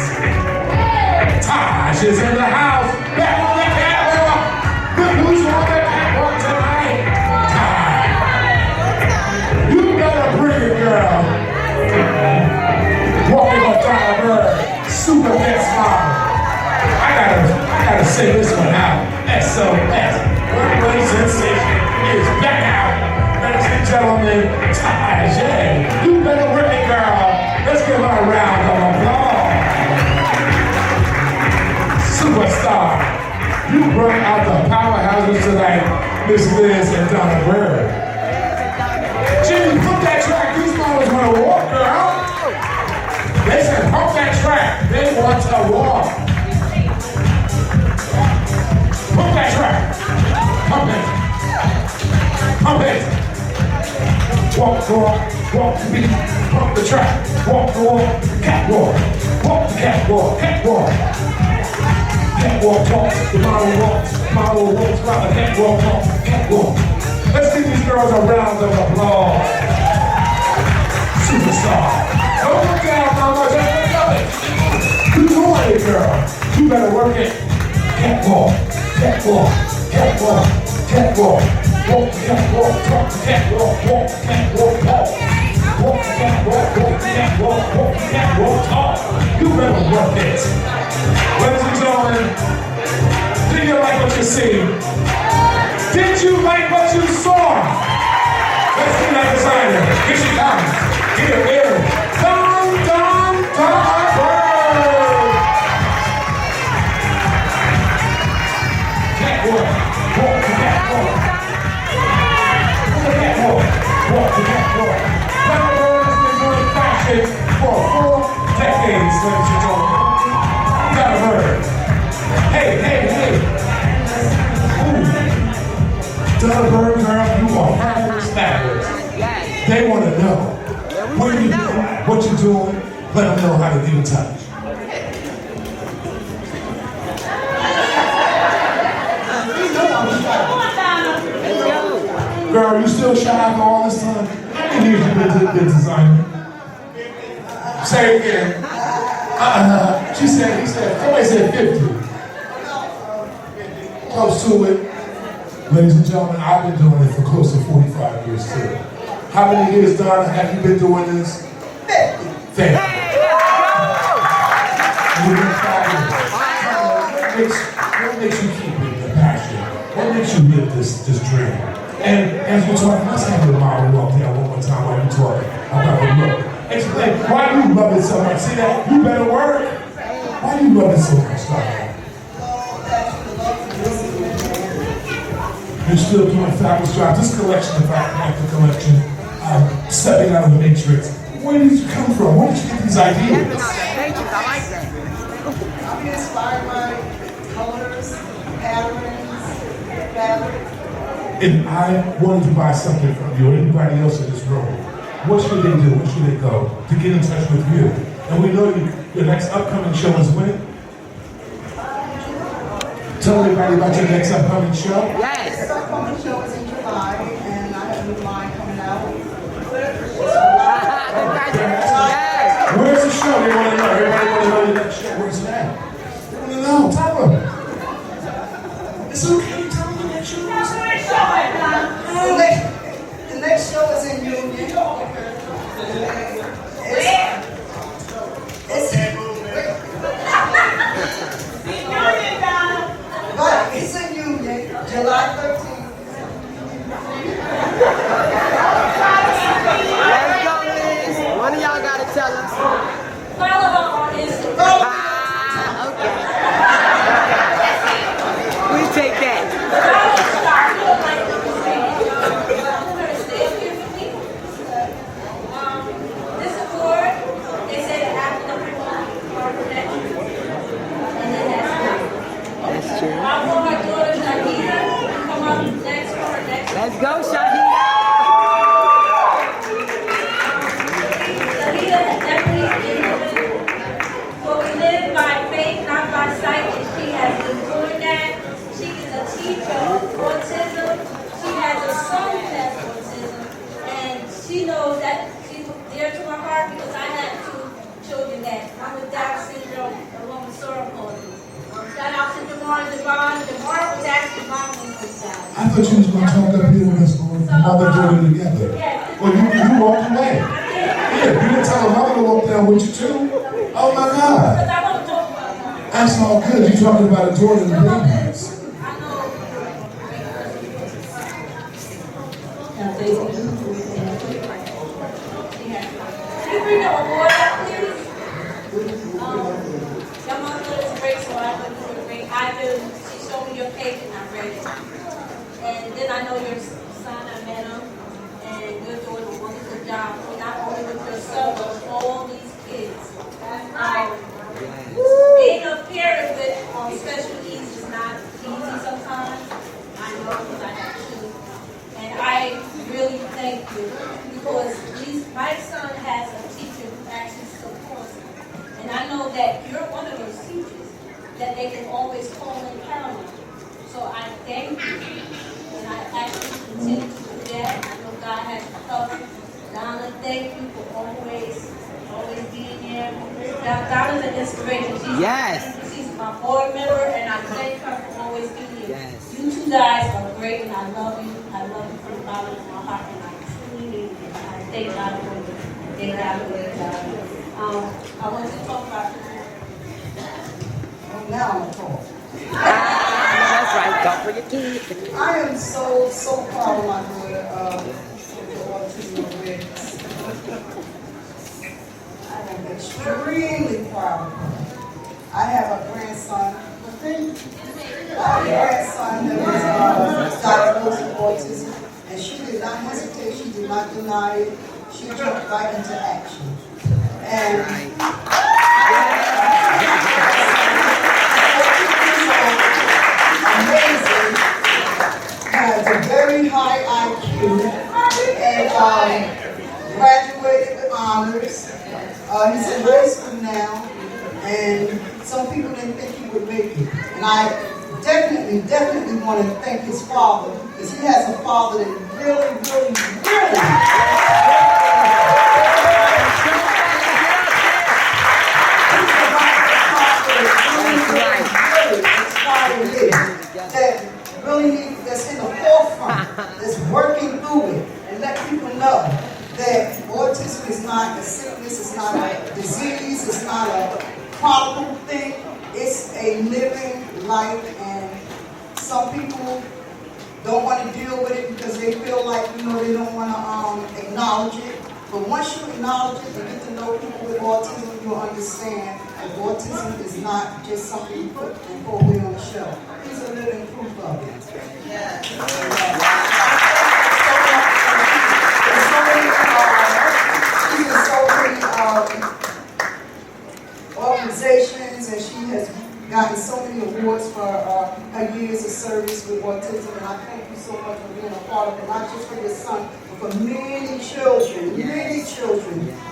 Taj is in the house. Back on the catwalk. Look who's on the catwalk tonight. Taj. You better bring it, girl. Walking on Donna Bird. Super best model. I gotta say this one out. SOS. One-way sensation is back out. Ladies and gentlemen, Taj, you better work it, girl. Let's give her a round of applause. Superstar, you brought out the powerhouses tonight, Miss Liz and Donna Bird. Jimmy, pump that track. These models want to walk, girl. They said pump that track. They want to walk. Pump that track. Pump it. Pump it. Walk the walk, walk the beat, pump the track, walk the walk, catwalk, walk the catwalk, catwalk. Catwalk talk, the model walks while the catwalk talk, catwalk. Let's give these girls a round of applause. Superstar. Don't look down, mama, just look up it. You doing it, girl. You better work it. Catwalk, catwalk, catwalk, catwalk. Walk the catwalk, talk the catwalk, walk the catwalk, talk. Walk the catwalk, walk the catwalk, walk the catwalk, talk. You better work it. Ladies and gentlemen, did you like what you see? Did you like what you saw? Let's see that designer. Here she comes. Here. Donna Bird. Catwalk, walk the catwalk. Walk the catwalk. Donna Bird has been doing fashion for 4 decades, ladies and gentlemen. Donna Bird. Hey. Ooh. Donna Bird, girl, you are fabulous. They want to know where you doing, what you doing. Let them know how to get in touch. Girl, you still shy after all this time? How many years you been designing? Say it again. She said, he said, somebody said 50. Close to it. Ladies and gentlemen, I've been doing it for close to 45 years too. How many years, Donna, have you been doing this? 50. Thank you. You've been 5 years. What makes you keep it, the passion? What makes you live this dream? And as we're talking, let's have your mom walk down one more time while you're talking about the look. Explain why you love it so much. See that? You better work. Why do you love it so much, Donna? You're still doing a fabulous job. This collection, in fact, like the collection, stepping out of the matrix. Where did you come from? Where did you get these ideas? Matrix, I like that. I'm inspired by colors, patterns, fabric. If I wanted to buy something from you or anybody else in this room, what should they do? Where should they go to get in touch with you? And we know your next upcoming show is when? Tell everybody about your next upcoming show. Yes. The upcoming show is in July, and I have a new line coming out. Where's the show? They want to know. Everybody want to know your next show. Where's it at? They want to know. Tell them. It's okay. Tell them the next show. The next show is in Union. But it's in Union, July 13th. Let's go, Liz. One of y'all gotta tell us. Follow her on Instagram. Okay. We take that. This award, they say that after the production, and then That's true. I want my daughter Shahida to come up next for her next. Let's go, Shahida. Shahida has definitely been but we live by faith, not by sight, and she has been doing that. She is a teacher of autism. She has a son who has autism, and she knows that she's dear to my heart because I have 2 children that one with Down syndrome and one with cerebral palsy. Shout out to Demar and Devon. Demar was actually my one with Down. I thought you was going to talk up here with us, mother and daughter together. Well, you walked away. Yeah, you didn't tell her mother to walk down with you too? Oh my God. That's all good. You're talking about a daughter and babies. Can you bring the award up, please? Your mother is great, so I wouldn't do it great. I do. She showed me your page and I read it. And then I know your son, I met him, and you're doing a wonderful job. Not only with your son, but with all these kids. Being a parent with special needs is not easy sometimes. I know because I have 2. And I really thank you because my son has a teacher who actually supports him. And I know that you're one of those teachers that they can always call and count on. So I thank you. And I actually continue to do that. I know God has covered. Donna, thank you for always being there. Donna's an inspiration. She's my board member, and I thank her for always being here. Yes. You 2 guys are great, and I love you. I love you from the bottom of my heart, and I truly mean it. And I thank God for you. Thank God for you. I want to talk about Now I'm talking. That's right. Don't forget to. I am so proud of my daughter with the autism awareness. I am extremely proud of her. I have a grandson. I have a grandson that was diagnosed with autism, and she did not hesitate. She did not deny it. She jumped right into action. And amazing, has a very high IQ, and graduated with honors. He's in high school now, and some people didn't think he would make it. And I definitely want to thank his father, because he has a father that really autism is not a sickness, it's not a disease, it's not a chronic thing. It's a living life, and some people don't want to deal with it because they feel like, they don't want to acknowledge it. But once you acknowledge it and get to know people with autism, you'll understand that autism is not just something you put and throw away on the shelf. He's a living proof of it. Yes. She's in so many organizations, and she has gotten so many awards for her years of service with autism, and I thank you so much for being a part of it, not just for your son, but for many children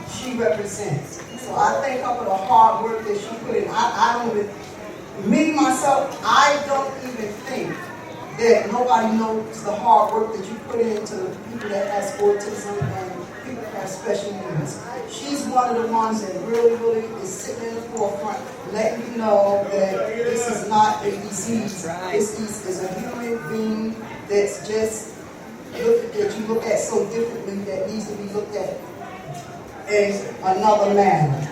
she represents. So I thank her for the hard work that she put in. I don't even, me, myself, I don't even think that nobody knows the hard work that you put into people that has autism and people that have special needs. She's one of the ones that really is sitting in the forefront, letting you know that this is not a disease. This is a human being that's just that you look at so differently, that needs to be looked at as another manner.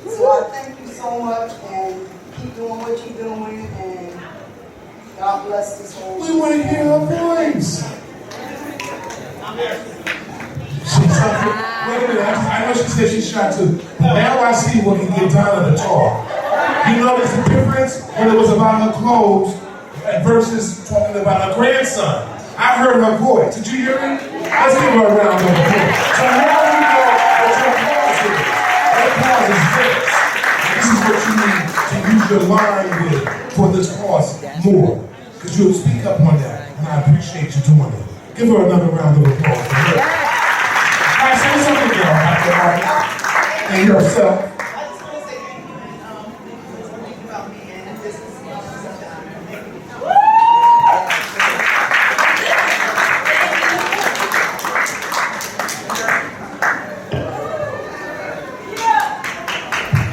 So I thank you so much, and keep doing what you're doing, and God bless this whole. We want to hear her voice. Wait a minute, I know she said she's shy too. Now I see what can get done to talk. You notice the difference when it was about her clothes versus talking about her grandson. I heard her voice. Did you hear me? Let's give her a round of applause. So now we know what your cause is. Your cause is this. This is what you need to use your mind with for this cause more. Because you'll speak up on that, and I appreciate you doing it. Give her another round of applause. All right, say something, girl, after all. And yourself. I just want to say thank you, and for thinking about me, and this is such an honor. Thank you.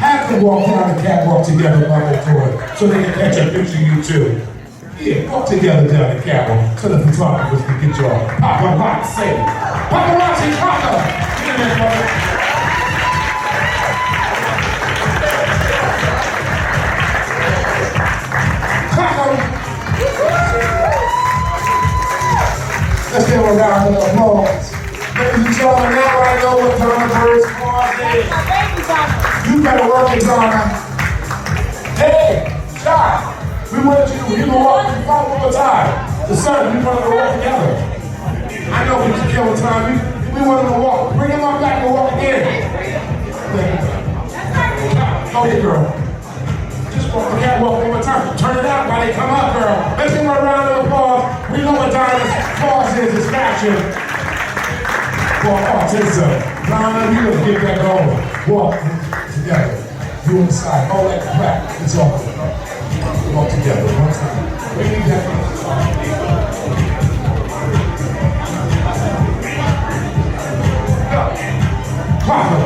Have them walk down the catwalk together, Mother Toy, so they can catch a picture of you too. Yeah, walk together down the catwalk so the photographers can get y'all paparazzi. Paparazzi, papa! Get in there, brother. Let's give a round of applause. Ladies and gentlemen, now I know what Donna Bird's cause is. You better work it, Donna. Hey, Shy, we wanted you to walk the front one more time. The son, we wanted to walk together. I know we was killing time. We wanted to walk. Bring him up back and walk again. Go ahead, girl. Just walk the catwalk one more time. Turn it out while they come up, girl. Let's give her a round of applause. We know what Donna's cause is fashion. For autism. Donna, you gotta get that going. Walk together. You on the side. Hold that clap. It's all good. Walk together. One time. We need that. Go. Clap her.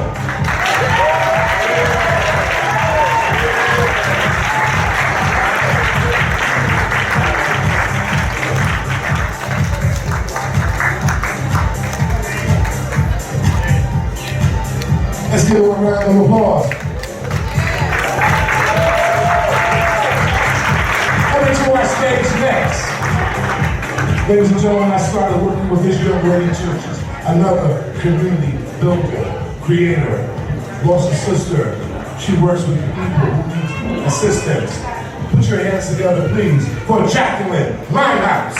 Let's give her a round of applause. Coming to our stage next. Ladies and gentlemen, I started working with this young lady churches, another community builder, creator, lost a sister. She works with people who need assistance. Put your hands together, please, for Jacqueline Limehouse.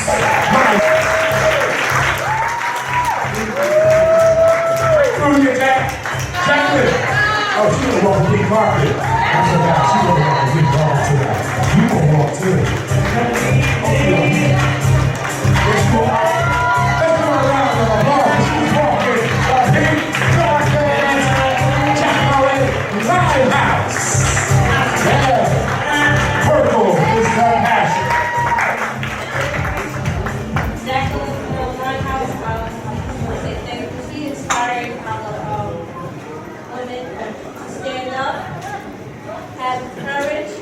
Through your Jack. Jacqueline! Oh, she gonna walk the big carpet. I forgot, she gonna walk the big carpet tonight. You gonna walk too. Let's go. Let's go around the applause. She's walking. Big Jacqueline Limehouse. Yeah. Purple is her passion. Jacqueline Limehouse, I want to say thank you. She inspired our women to stand up, have courage,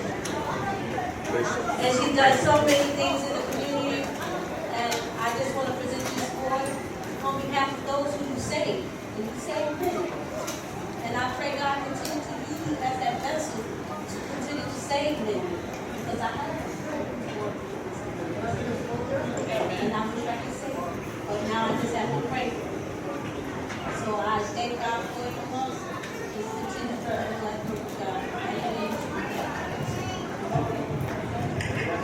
and she's done so many things in the community. And I just want to present this award on behalf of those who you saved. And you save men. And I pray God continue to use you as that vessel to continue to save men. Because I have a prayer before. And I wish I could say it. But now I just have to pray. So I thank God for you. Just continue to pray like God.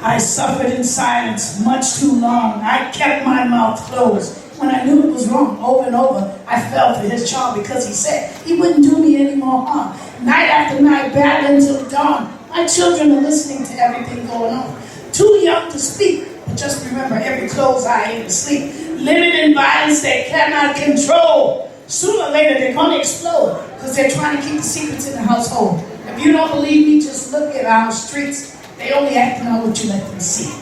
I suffered in silence much too long. I kept my mouth closed. When I knew it was wrong, over and over, I fell for his charm because he said he wouldn't do me any more harm. Night after night, battling till dawn. My children are listening to everything going on. Too young to speak, but just remember every closed eye ain't asleep. Living in violence they cannot control. Sooner or later, they're going to explode because they're trying to keep the secrets in the household. If you don't believe me, just look at our streets. They only act on what you let them see.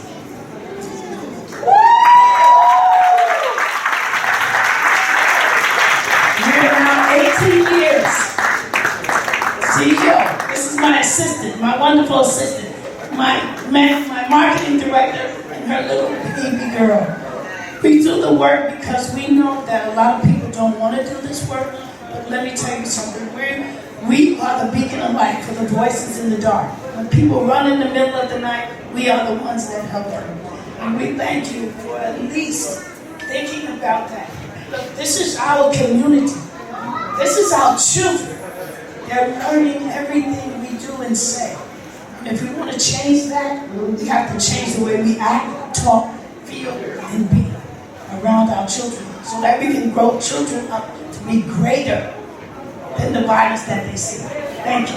We're now 18 years. CEO, this is my assistant, my wonderful assistant, my marketing director, and her little baby girl. We do the work because we know that a lot of people don't want to do this work. But let me tell you something. We are the beacon of light for the voices in the dark. When people run in the middle of the night, we are the ones that help them. And we thank you for at least thinking about that. Look, this is our community. This is our children. They're learning everything we do and say. And if we want to change that, we have to change the way we act, talk, feel, and be around our children so that we can grow children up to be greater than the violence that they see. Thank you.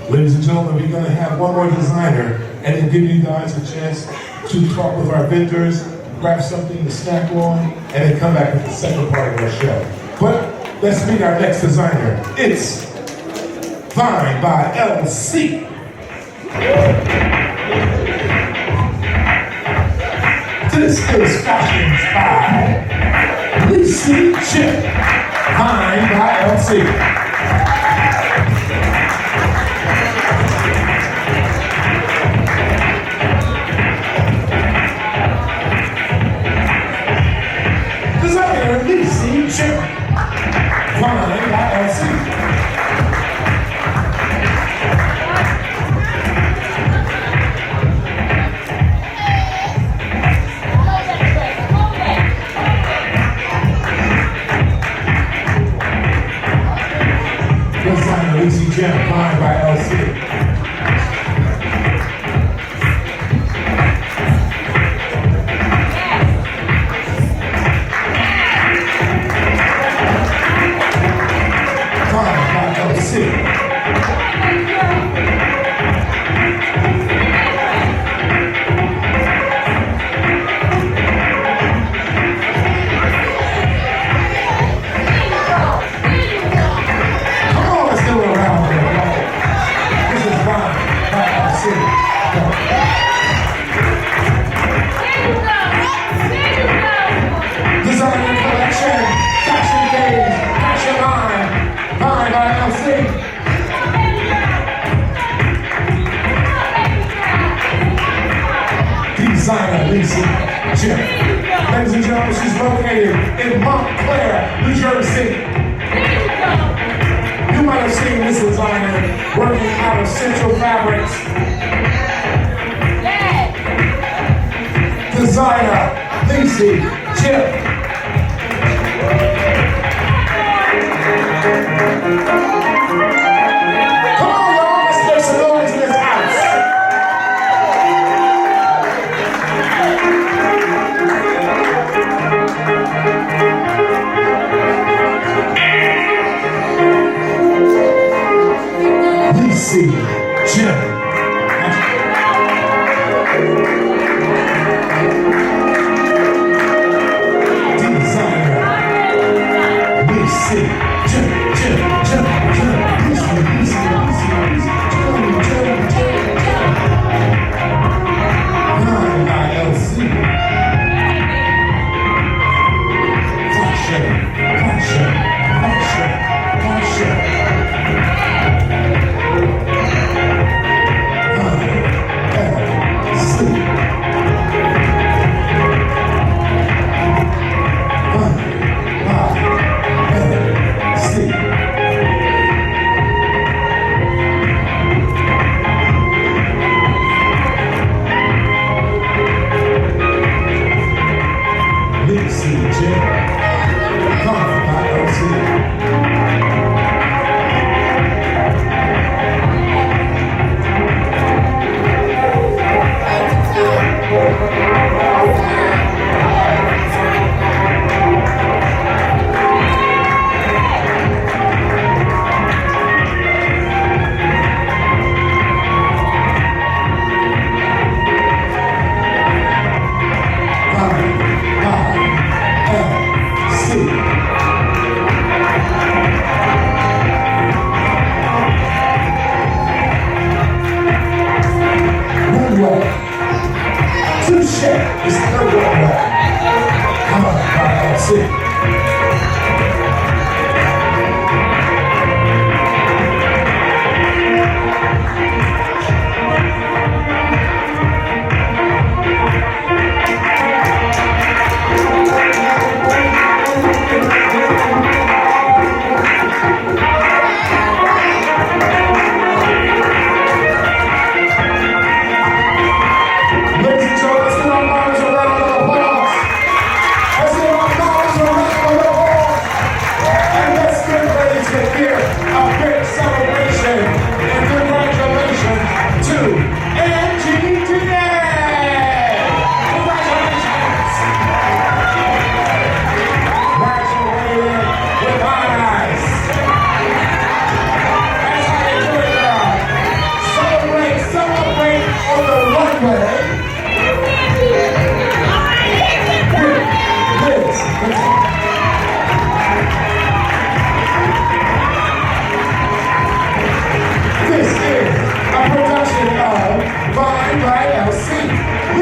Ladies and gentlemen, we're going to have one more designer and then give you guys a chance to talk with our vendors, grab something to snack on, and then come back with the second part of our show. But let's meet our next designer. It's Fine by LC. This is Fashions by Lisa Chip. Fine by LC. Designer Lisa Chip. Fine by LC. Easy Jam, Fine by LC. Fine by LC. Designer collection, fashion days, fashion line, Fine by LC. Designer Lisa Chip. Ladies and gentlemen, she's located in Montclair, New Jersey. You might have seen this designer working out of Central Fabrics. Designer Lisa Chip. Come on, y'all, let's make some noise in this house. Lisa Chip.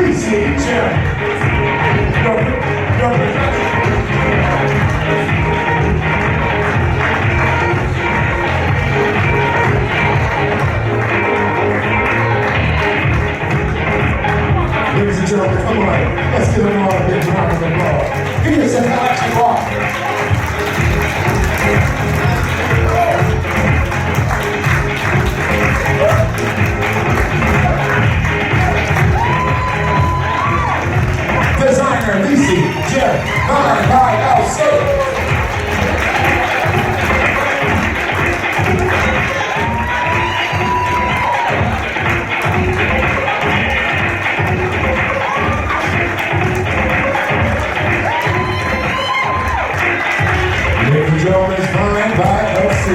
Lacey Jim. Ladies and gentlemen, come on. Let's give them all a big round of applause. Give yourself an action walk. Designer Lacey Jim, Fine by LC. Ladies and gentlemen, Fine by LC.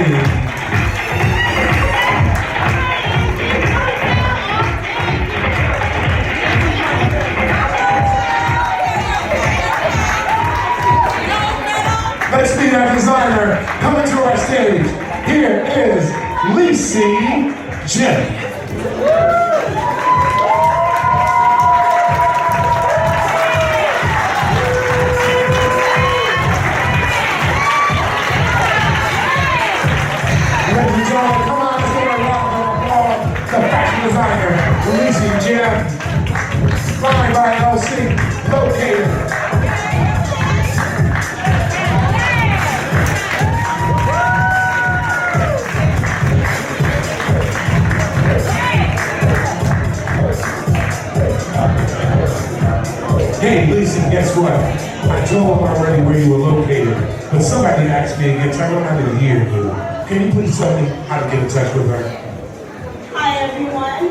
Let's meet our designer coming to our stage. Here is Lacey Jim. Ladies and gentlemen, come on, let's give a round of applause to fashion designer Lacey Jim. Fine by LC, located. Hey, Lacey, guess what? I told them already where you were located, but somebody asked me again, so I don't have to hear you. Can you please tell me how to get in touch with her? Hi, everyone.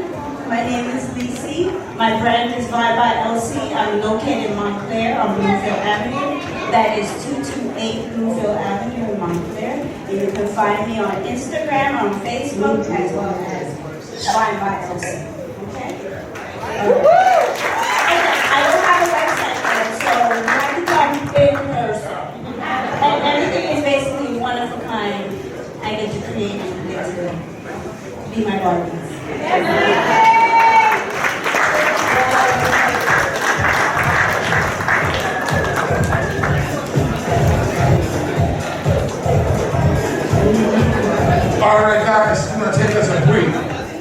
My name is Lacey. My brand is Vibe by LC. I'm located in Montclair on Bluefield Avenue. That is 228 Bluefield Avenue in Montclair. And you can find me on Instagram, on Facebook, as well as Vibe by LC. Okay? I don't have a website yet, so you have to come in person. And everything is basically one of a kind. I get to create and get to be my Barbies. All right, guys, I'm gonna take us a brief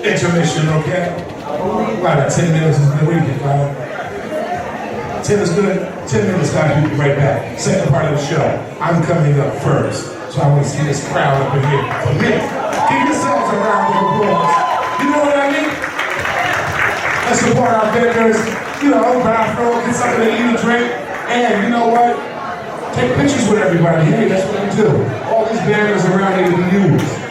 intermission, okay? About 10 minutes is the weekend, right? 10 is good. 10 minutes, guys, we'll be right back. Second part of the show. I'm coming up first, so I want to see this crowd up in here. For me, give yourselves a round of applause. You know what I mean? Let's support our vendors. You know, buy a throw, get something to eat and drink, and you know what? Take pictures with everybody. Hey, that's what we do. All these banners around here to be used.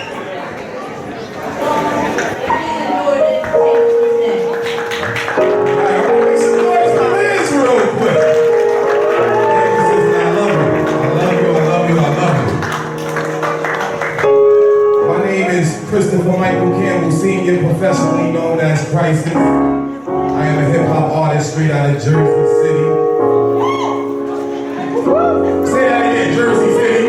Christopher Michael Campbell, Sr., professionally known as Crisis. I am a hip-hop artist straight out of Jersey City. Say that again, Jersey City.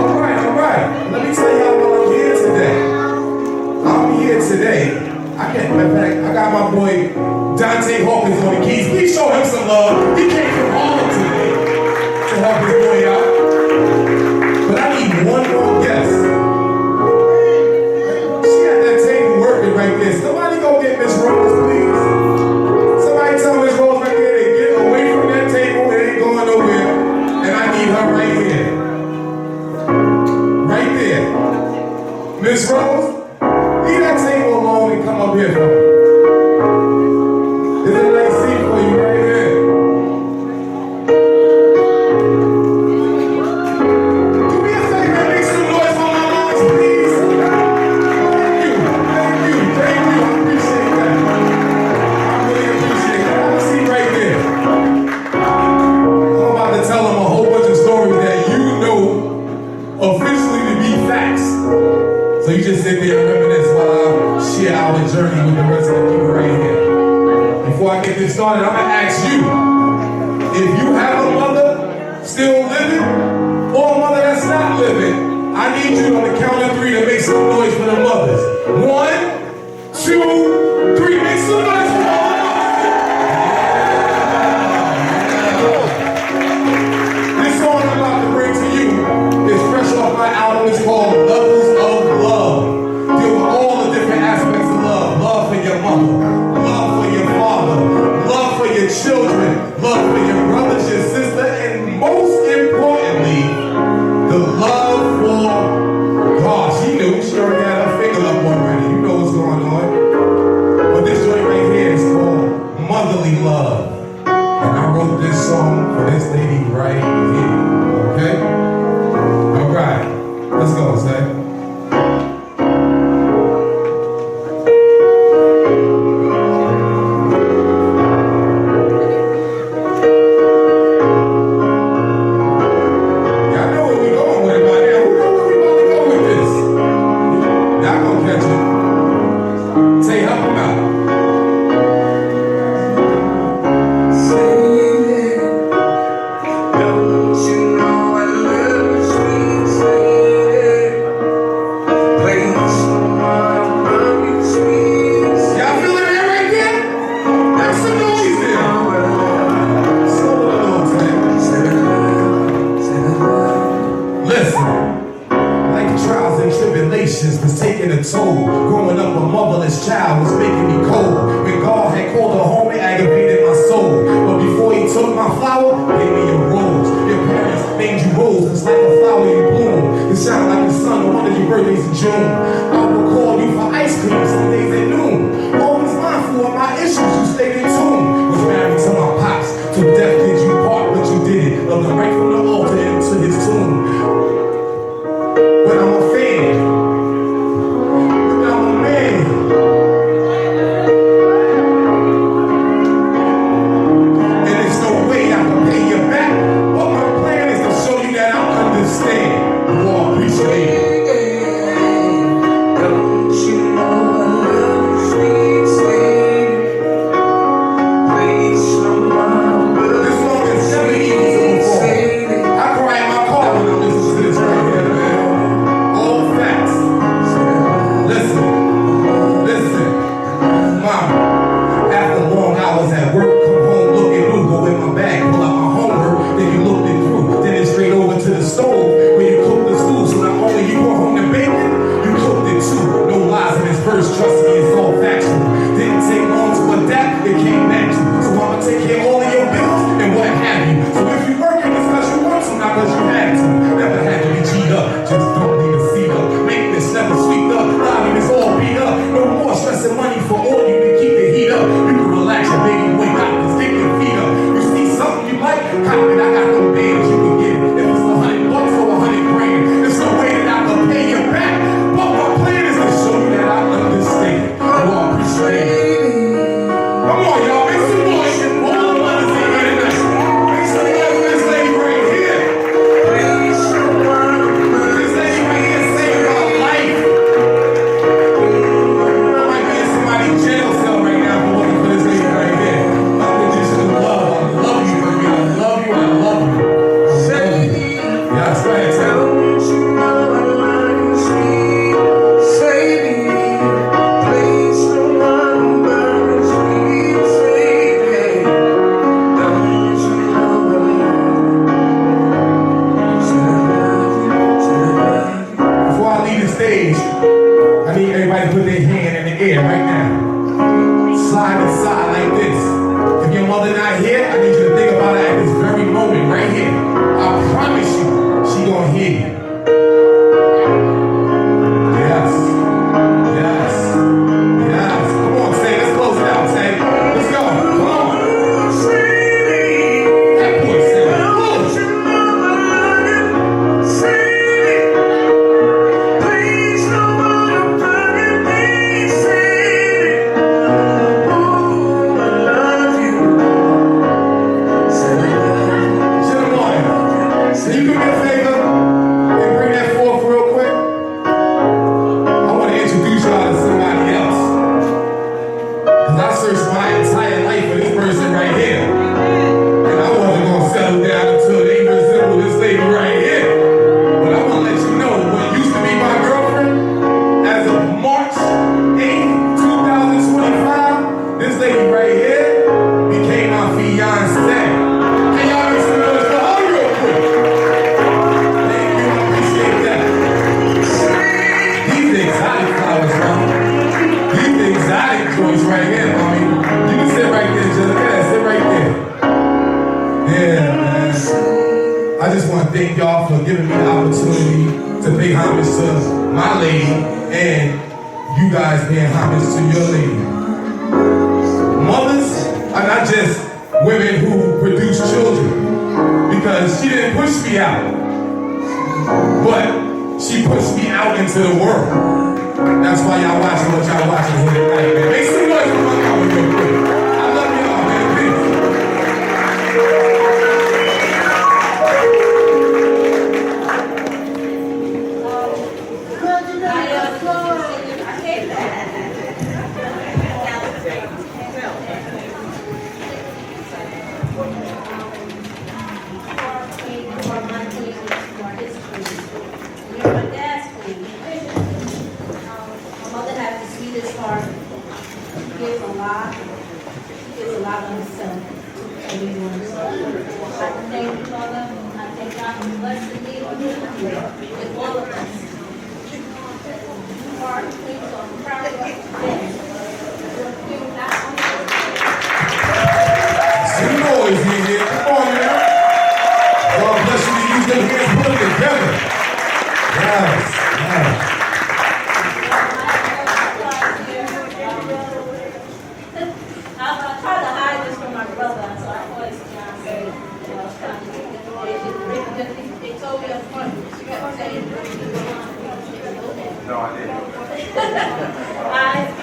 All right. Let me tell y'all why I'm here today. I'm here today. I got my boy Dante Hawkins on the keys. Please show him some love. He came from Harlem today to help his boy out. But I need one more guest. She at that table working right there. Somebody go get Miss Rose, please. Somebody tell Miss Rose right there to get away from that table. It ain't going nowhere. And I need her right here. Right there. Miss Rose, leave that table alone and come up here for me. There's a nice seat for you right here. So you just sit there and reminisce while I share our journey with the rest of the people right here. Before I get this started, I'm gonna ask you, if you have a mother still living, or a mother that's not living, I need you on the count of 3 to make some noise for the mothers. 1, love for your brothers, your sister, and most importantly, the love for God. She knew. She already had her finger up already. You know what's going on. But this joint right here is called Motherly Love. And I wrote this song for this lady right here. Okay? All right. Let's go, Zay. Was taking a toll. Growing up a motherless child was making me cold. When God had called her home, it aggravated my soul. But before he took my flower, gave me a rose. Your parents named you Rose, it's like a flower you bloom. You sound like the sun on one of your birthdays in June. I will call you for ice cream some days at noon. Always mindful of my issues, you stayed in tune. Was married to my pops, till death did you part, but you did it. Loved him right from the altar into his tomb. But I'm a fan. to thank y'all for giving me the opportunity to pay homage to my lady and you guys paying homage to your lady. Mothers are not just women who produce children, because she didn't push me out, but she pushed me out into the world. That's why y'all watching what y'all watching here tonight, man. Make some noise for my mama real quick. I love y'all, man. Peace.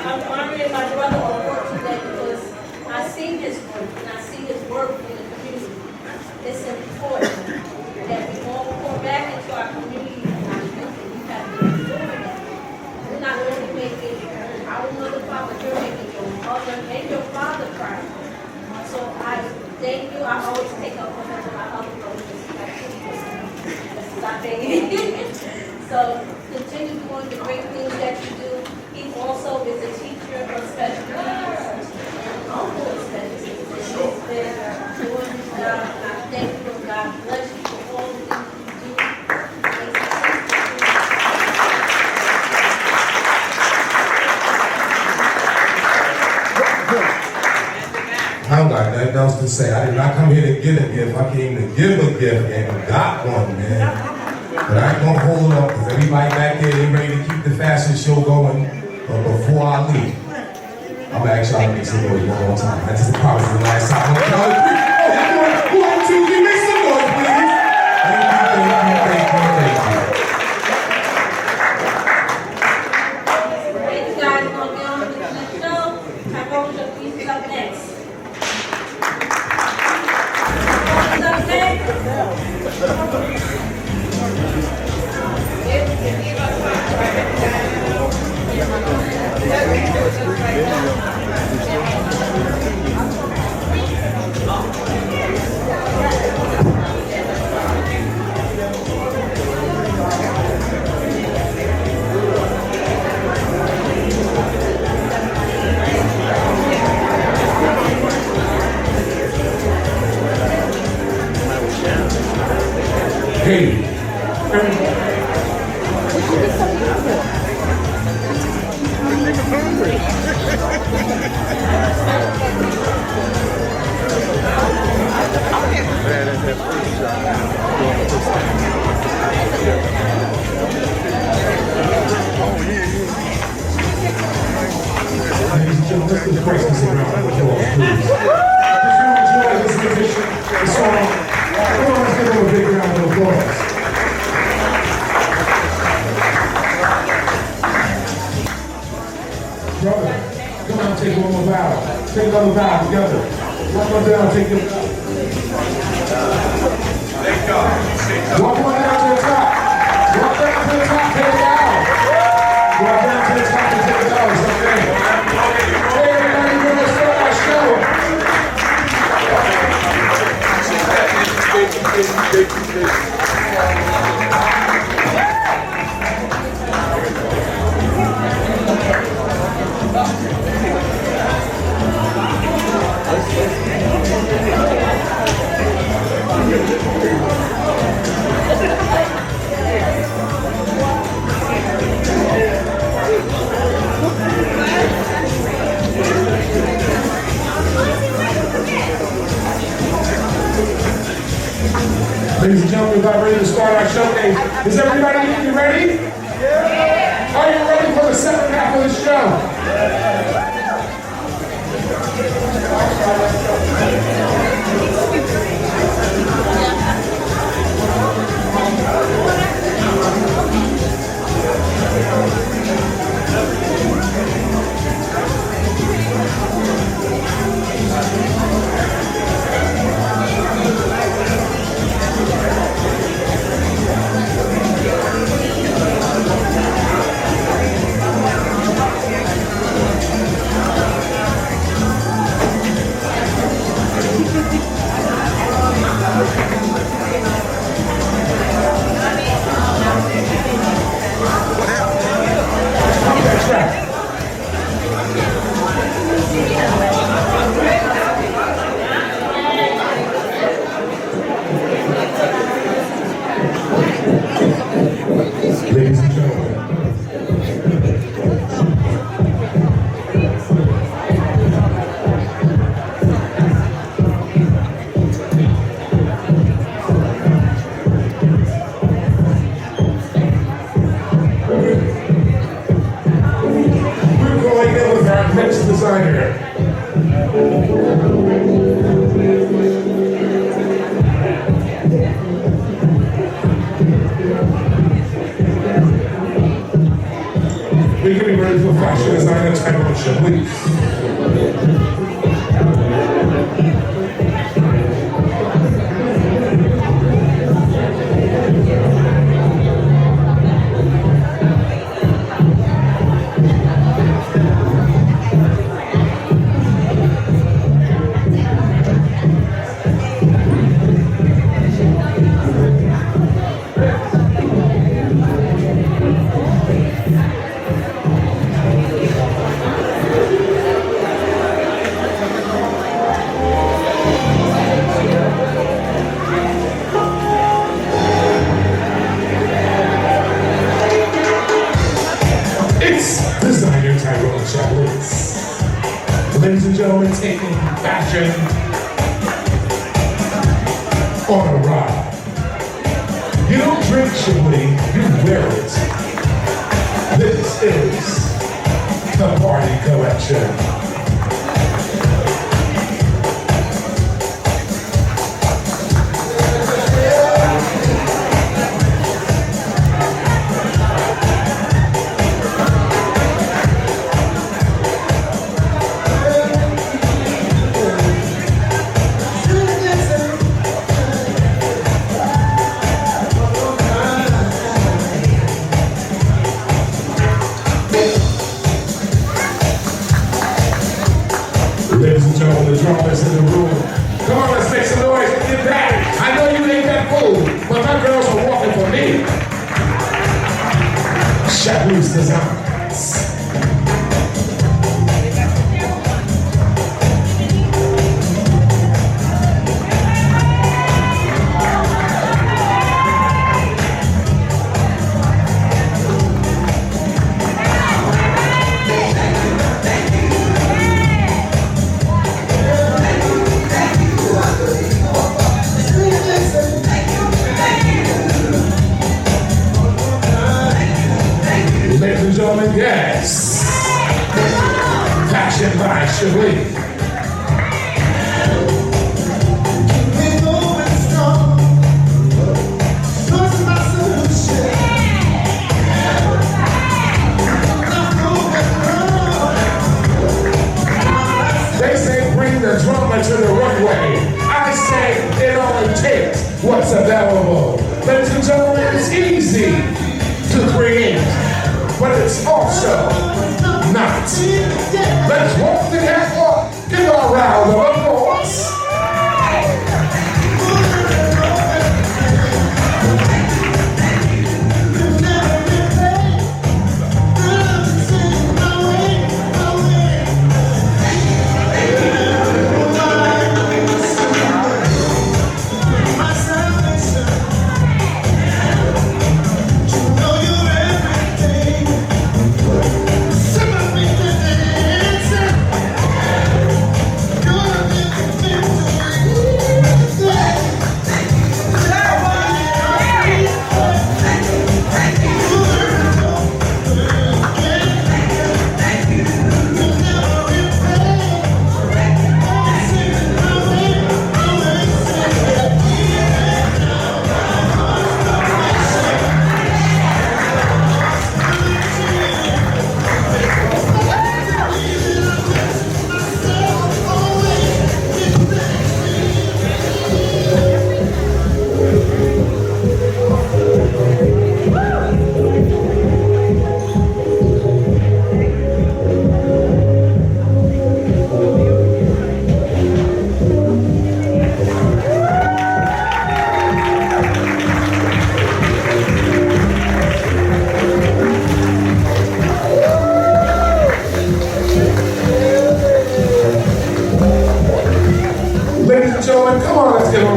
I'm honoring my brother on work today because I see his work and I see his work in the community. It's important that we all pour back into our community and our youth, and you have been doing that. You're not only making our mother proud, but you're making your mother and your father proud. So I thank you. I always take up for my other brothers. This is our baby. So continue doing the great things that you do. He also is a teacher of special needs and uncle of special needs. He's been doing his job, and I thank you, and God bless you for all the things you do. I don't got nothing else to say. I did not come here to get a gift. I came to give a gift and got one, man. But I ain't gonna hold it up because everybody back there, they ready to keep the fashion show going. But before I leave, I'm gonna ask y'all to make some noise one more time. I just promised the last time. Who on Tuesday? Make some noise, please. Thank you. Thank you guys for getting on to the next show. Tyrone Showpiece is up next. Tyrone is up next. Hey. Ladies and gentlemen, let's give Christmas a round of applause, please. Just enjoy this rendition, the song. Come on, let's give him a big round of applause. Brother, come on, take one more bow. Take another bow together. Walk on down, take your bow. Thank God. Walk on down to the top. Walk down to the top, take it down. Walk down to the top and take it down. It's okay. Hey, everybody, we're going to start our show. Ladies and gentlemen, we're about ready to start our showcase. Is everybody ready? Yeah. Are you ready for the second half of the show? Ladies and gentlemen, we're going in with our next designer. We're getting ready for fashion designer Tyrone, please. Designer Tyrone Chapels. Ladies and gentlemen, taking fashion on a ride. You don't drink Chablis, you wear it. This is the Party Collection. Ladies and gentlemen, the drummers in the room. Come on, let's make some noise. Get back. I know you ain't that fool, but my girls are walking for me. Chablis Designs. Ladies and gentlemen, yes. Fashion by Chablis. They say bring the drummer to the runway. I say it only takes what's available. Ladies and gentlemen, it's easy to create, but it's also not. Let's walk the catwalk. Give a round of applause.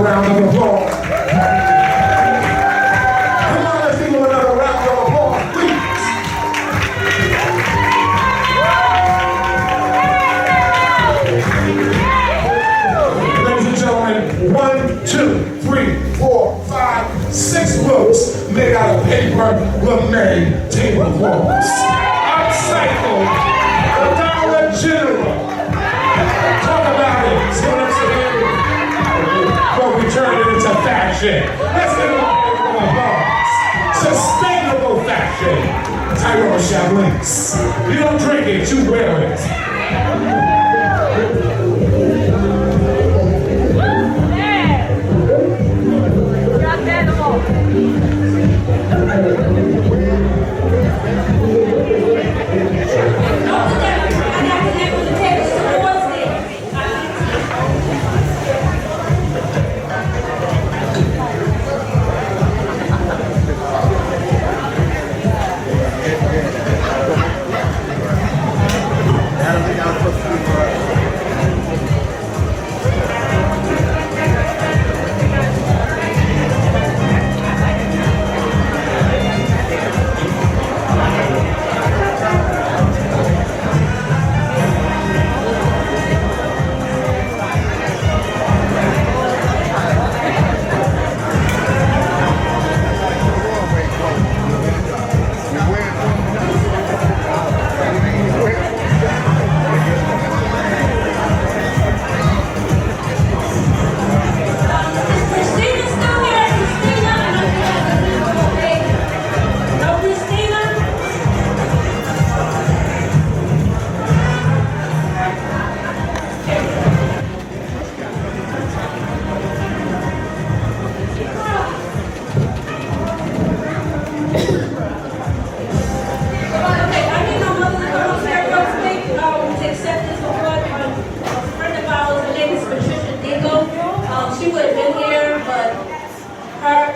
round of applause. Come on, let's give him another round of applause, please. Ladies and gentlemen, 1, 2, 3, 4, 5, 6 books made out of paper were made tablecloths. Upcycled, Dollar General. Talk about it. See what I'm saying? But we turned it into fashion. Let's give it a applause. Sustainable fashion. Tyrone Chablis. You don't drink it, you wear it.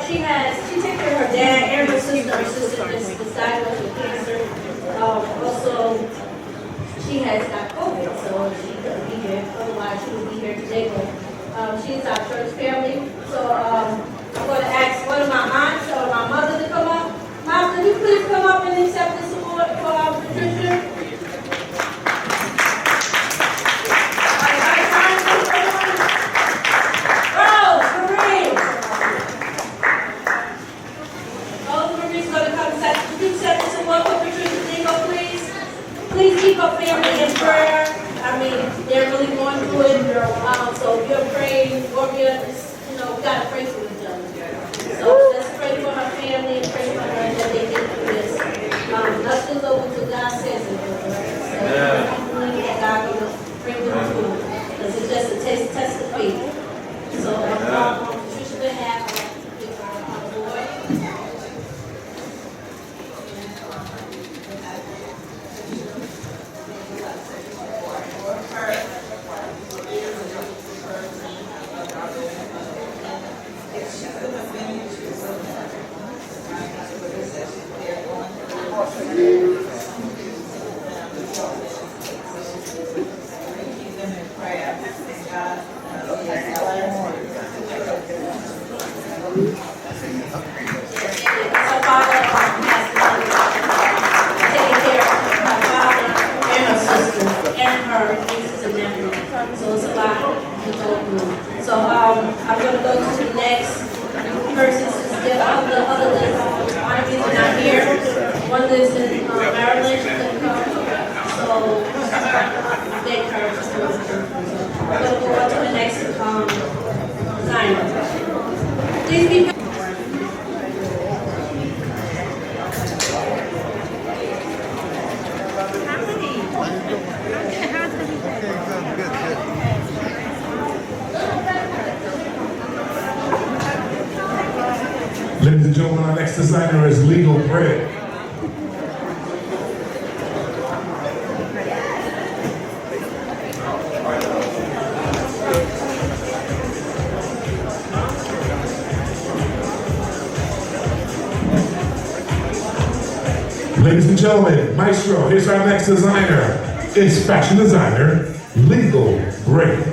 She takes care of her dad and her sister. Her sister is diagnosed with cancer. Also, she has got COVID, so she couldn't be here. Otherwise, she would be here today. But she's our church family. So I'm going to ask one of my aunts or my mother to come up. Mom, could you please come up and accept this award for our Patricia? Please keep our family in prayer. I mean, they're really going through it. So if you're praying, warrior, we gotta pray for each other. So let's pray for her family and pray for her that they get through this. Nothing's over till God says it. So I'm believing that God will bring them through. Because it's just a test of faith. So on Patricia's behalf, I'd like to give her an award. So I'm going to go to the next person. The other honorees are not here. One lives in Maryland. She couldn't come. So they encourage us to go. I'm going to go on to the next designer. Please be Ladies and gentlemen, our next designer is Legal Bread. Ladies and gentlemen, Maestro, here's our next designer. It's fashion designer, Legal Bread.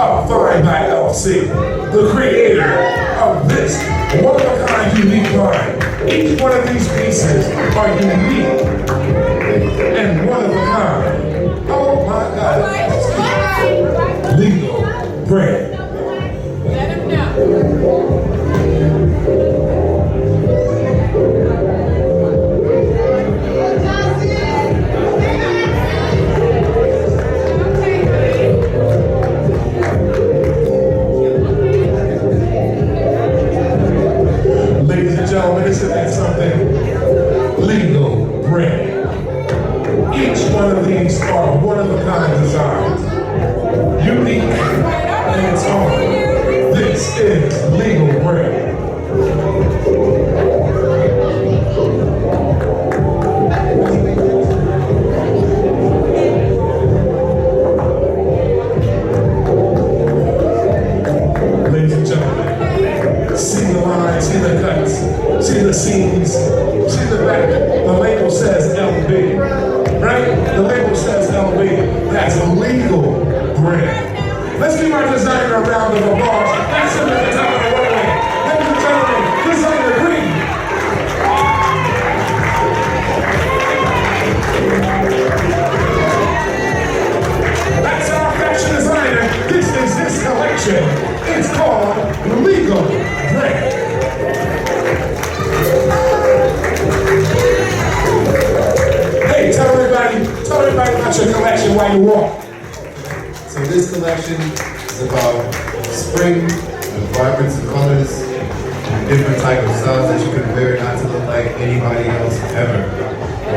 of Fine by LC, the creator of this one-of-a-kind unique line. Each one of these pieces are unique and one-of-a-kind. Oh my God. Legal brand. Let him know. Ladies and gentlemen, isn't that something? Legal brand. Each one of these are one-of-a-kind designs. Unique in its own. This is legal brand. Ladies and gentlemen, see the lines, see the cuts, see the seams, see the back. The label says LB, right? The label says LB. That's a legal brand. Let's give our designer a round of applause. That's him at the top of the runway. Ladies and gentlemen, designer Green. That's our fashion designer. This is his collection. It's called Legal Brand. Hey, tell everybody about your collection while you walk. So this collection is about spring, with vibrance and colors, and different type of styles that you can wear not to look like anybody else ever.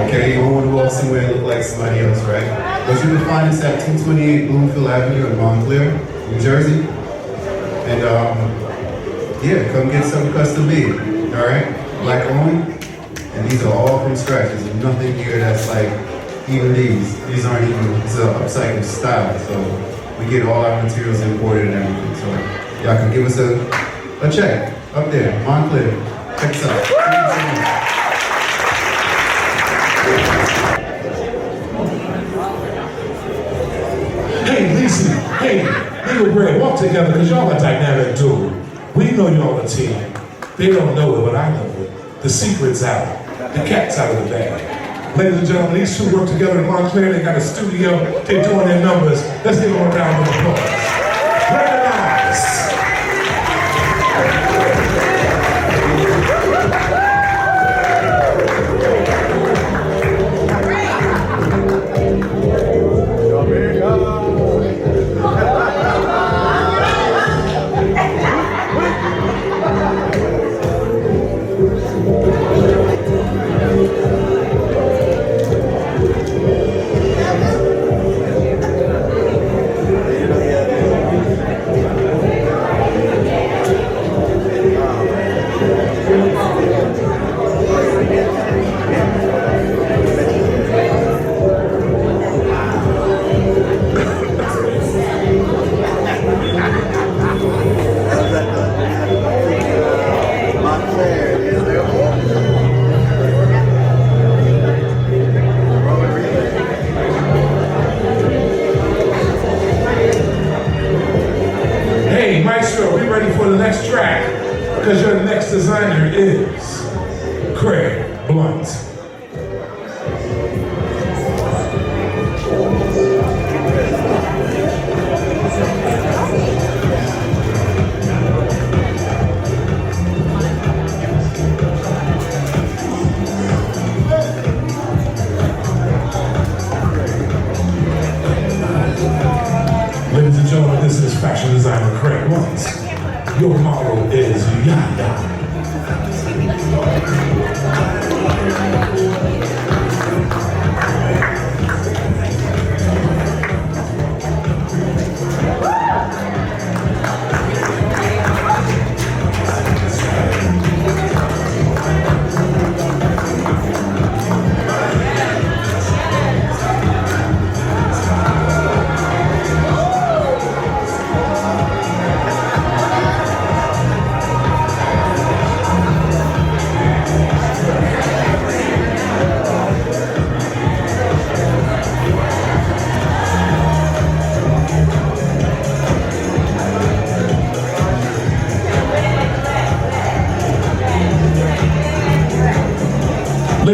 Okay, you don't want to walk somewhere and look like somebody else, right? But you can find us at 228 Bloomfield Avenue in Montclair, New Jersey. And yeah, come get some custom made, all right? Black owned, and these are all from scratch. There's nothing here that's like even these. These aren't even, it's an upcycled style. So we get all our materials imported and everything. So y'all can give us a check up there, Montclair. Check us out. Thank you so much. Hey, Lisa, hey, Legal Brand, walk together because y'all are dynamic dude. We know y'all a team. They don't know it, but I know it. The secret's out. The cat's out of the bag. Ladies and gentlemen, these two work together in Montclair. They got a studio. They're doing their numbers. Let's give them a round of applause. Recognize. Hey, Maestro, we ready for the next track because your next designer is Craig Blunt. Ladies and gentlemen, this is fashion designer Craig Blunt. Your model is Yaya.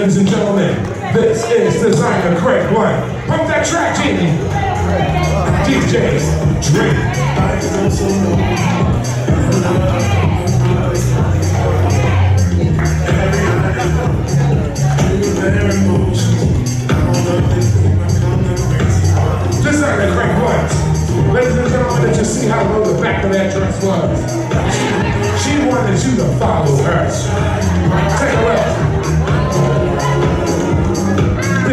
Ladies and gentlemen, this is designer Craig Blunt. Pump that track, Genie. DJs, Drake. Designer Craig Blunt. Ladies and gentlemen, did you see how low the back of that dress was? She wanted you to follow her. Take a look.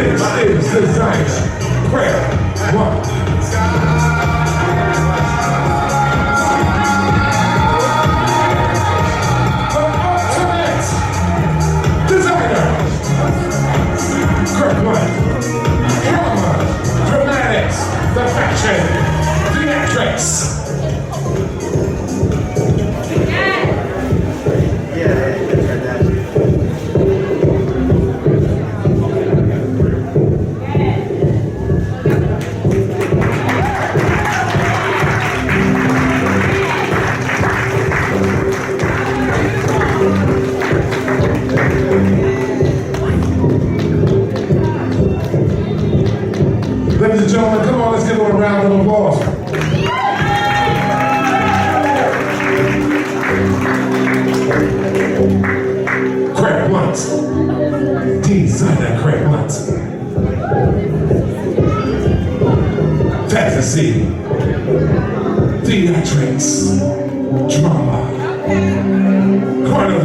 This is designer Craig Blunt. The ultimate designer Craig Blunt. Drama, dramatics, the fashion, theatrics. Ladies and gentlemen, come on, let's give them a round of applause. Craig Blunt. Designer Craig Blunt. Fantasy. Theatrics. Drama. Carnival.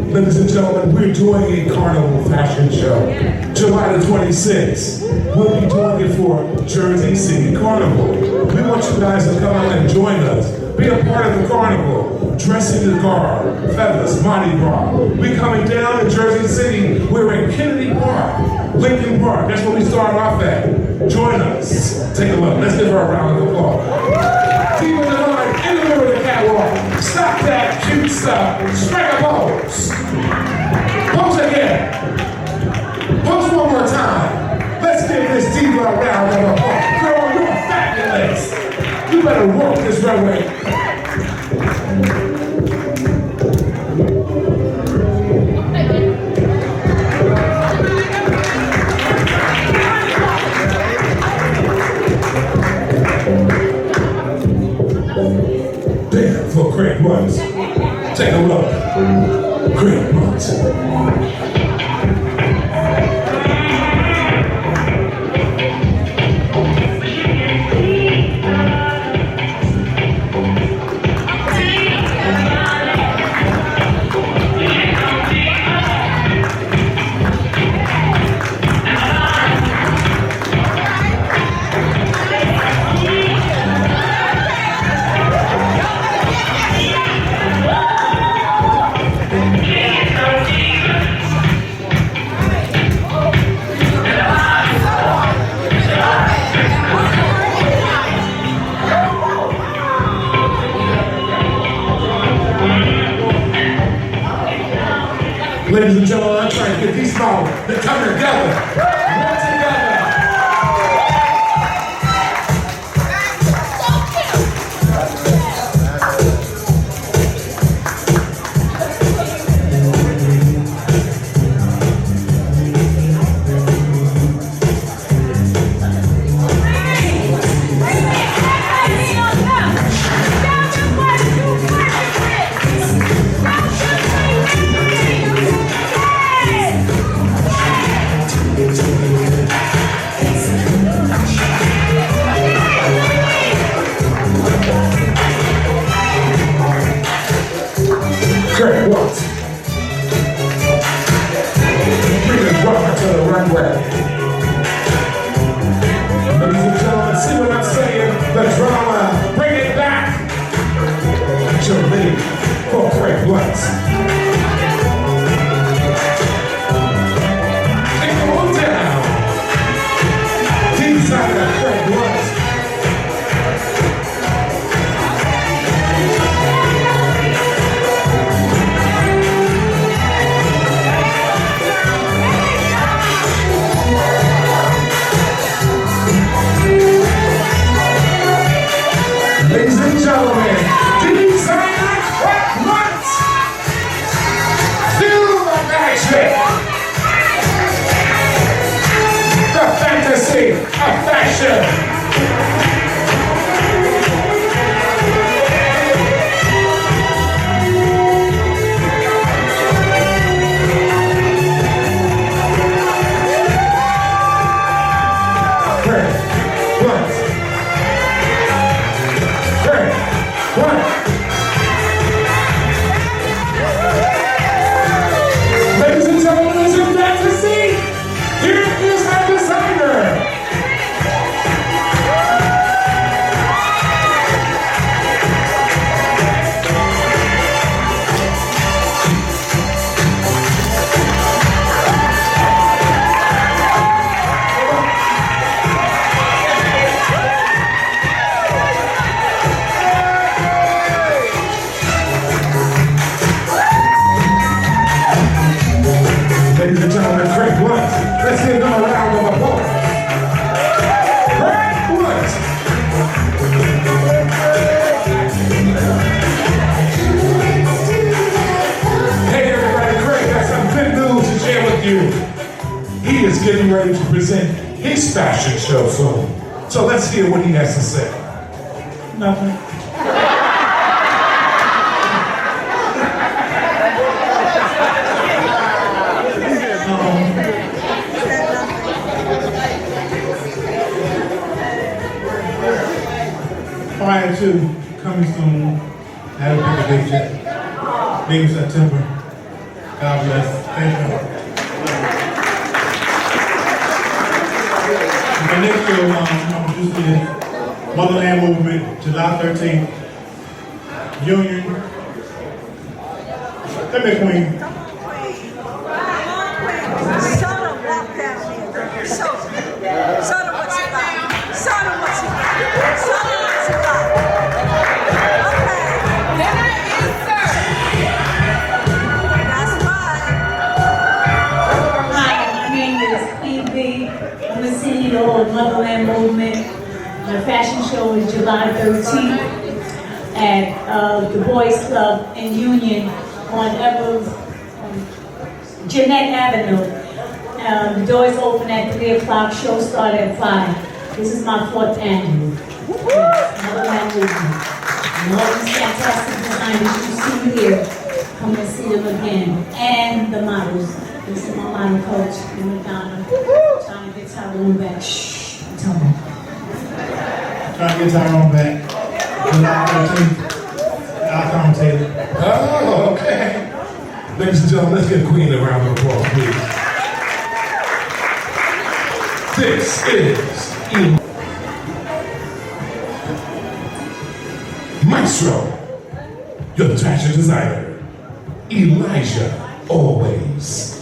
Ladies and gentlemen, we're doing a carnival fashion show. July the 26th. We'll be doing it for Jersey City Carnival. We want you guys to come out and join us. Be a part of the carnival. Dress in the garb, feathers, Mardi Gras. We're coming down in Jersey City. We're in Kennedy Park, Lincoln Park. That's where we start off at. Join us. Take a look. Let's give her a round of applause. Keep in the line, in the middle of the catwalk. Stop that cute stuff. Strike a pose. Pose again. Pose one more time. Let's give this diva a round of applause. Girl, you're fabulous. You better walk this runway. There for Craig Blunt. Take a look. Craig Blunt. Ladies and gentlemen, I'm trying to get these models to come together. Work together. getting ready to present his fashion show soon. So let's hear what he has to say. Nothing. Prior to coming soon, I had a big check. Big September. God bless. Thank you. My next show, I'm producing is Motherland Movement, July 13th. Union. Come here, Queen. I'm the CEO of Motherland Movement. My fashion show is July 13th at the Boys Club in Union on Jeanette Avenue. The doors open at 3 o'clock, show started at 5. This is my 4th annual. Motherland Movement. And all these fantastic designers you see here, come and see them again. And the models. This is my model coach, Madonna. Trying to get Tyrone back. Shh, tell me. Trying to get Tyrone back. July 13th. I'll commentate it. Oh, okay. Ladies and gentlemen, let's give Queen a round of applause, please. This is Maestro, you're the fashion designer. Elijah, always.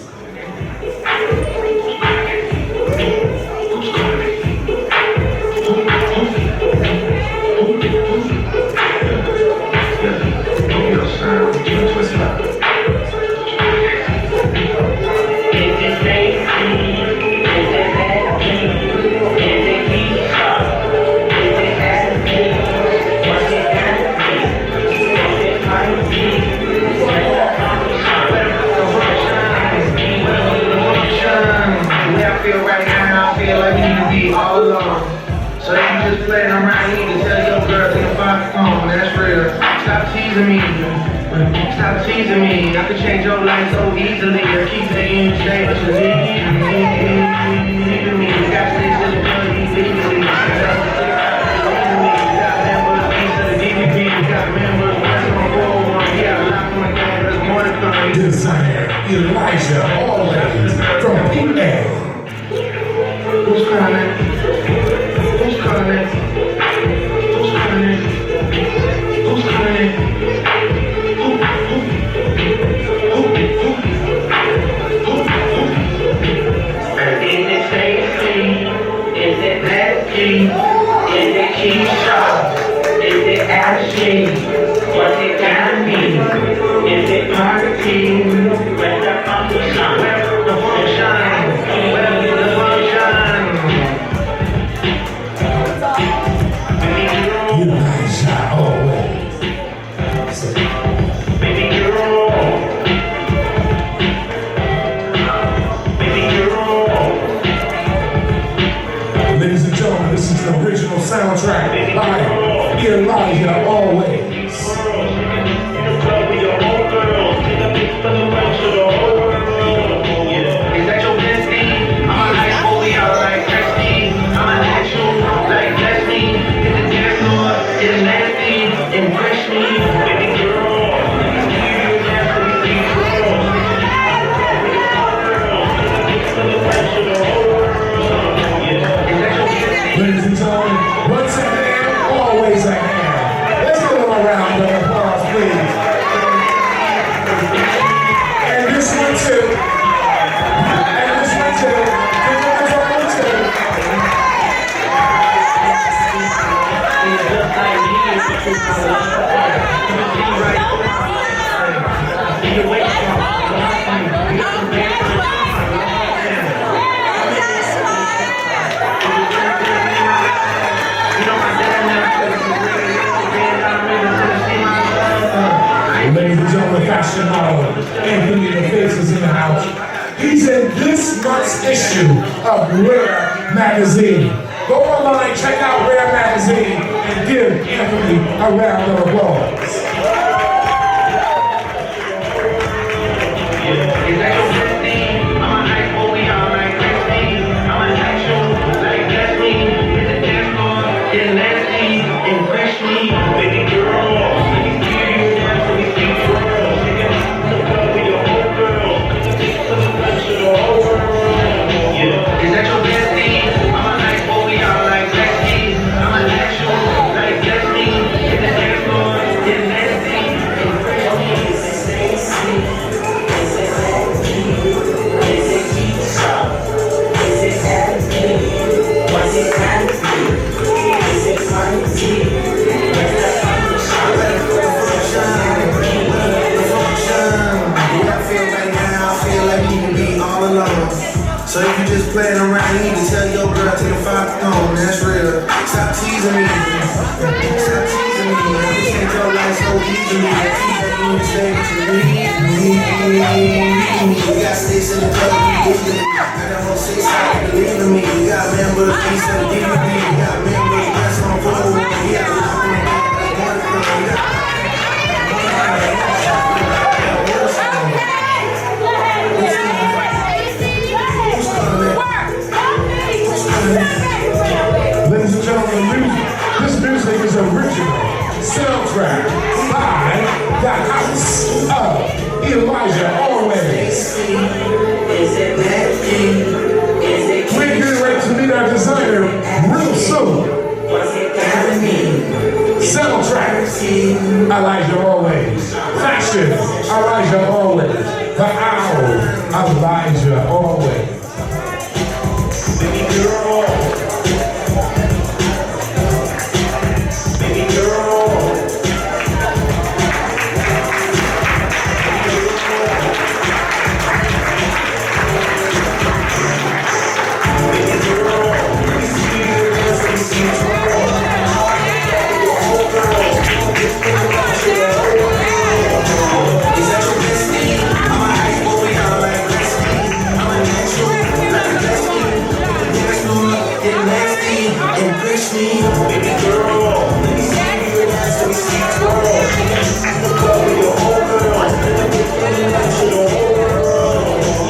Stop teasing me. I could change your life so easily. I keep saying you stay, but you need me. You got sticks in the blood illegally. You got members, piece of the DVP. You got members, what's on 401. You got a lot on the game, there's more to come. Designer Elijah, always from PA. Who's calling? Who's calling? Who's calling? Who's calling? Is it Leslie? Is it Keisha? Is it Ashley? What's it gonna be? Is it party? Where's the function? Where's the function? Where's the function? Elijah, always. Baby girl. Baby girl. Ladies and gentlemen, this is the original soundtrack by Elijah, always. Is that your bestie? I'm a nice boy, I like Christy. I'm a natural, like Leslie. Is it dance or is it nasty? Impress me, baby girl. Ladies and gentlemen, once a hand, always a hand. Let's give them a round of applause, please. And this one too. And this one too. And this one too. Ladies and gentlemen, fashion model Anthony the Face is in the house. He's in this month's issue of Rare Magazine. Go online, check out Rare Magazine, and give Anthony a round of applause. So if you just playing around, you need to tell your girl to the fuck home. That's real. Stop teasing me. Stop teasing me. You can't your life so easily. You say to me. We got sticks in the club. I got more 6 hours believe in me. We got members, piece of the DVD. We got members, rest on phone. We got Ladies and gentlemen, this music is original soundtrack by the House of Elijah Always. We're getting ready to meet our designer real soon. Soundtrack, Elijah Always. Fashion, Elijah Always. The Owl, Elijah Always. Baby girl.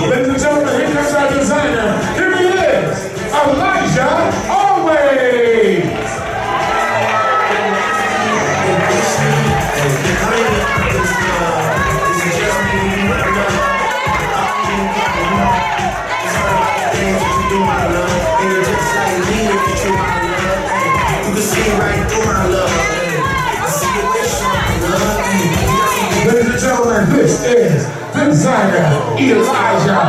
Ladies and gentlemen, here comes our designer. Here he is, Elijah Always. Ladies and gentlemen, this is designer Elijah.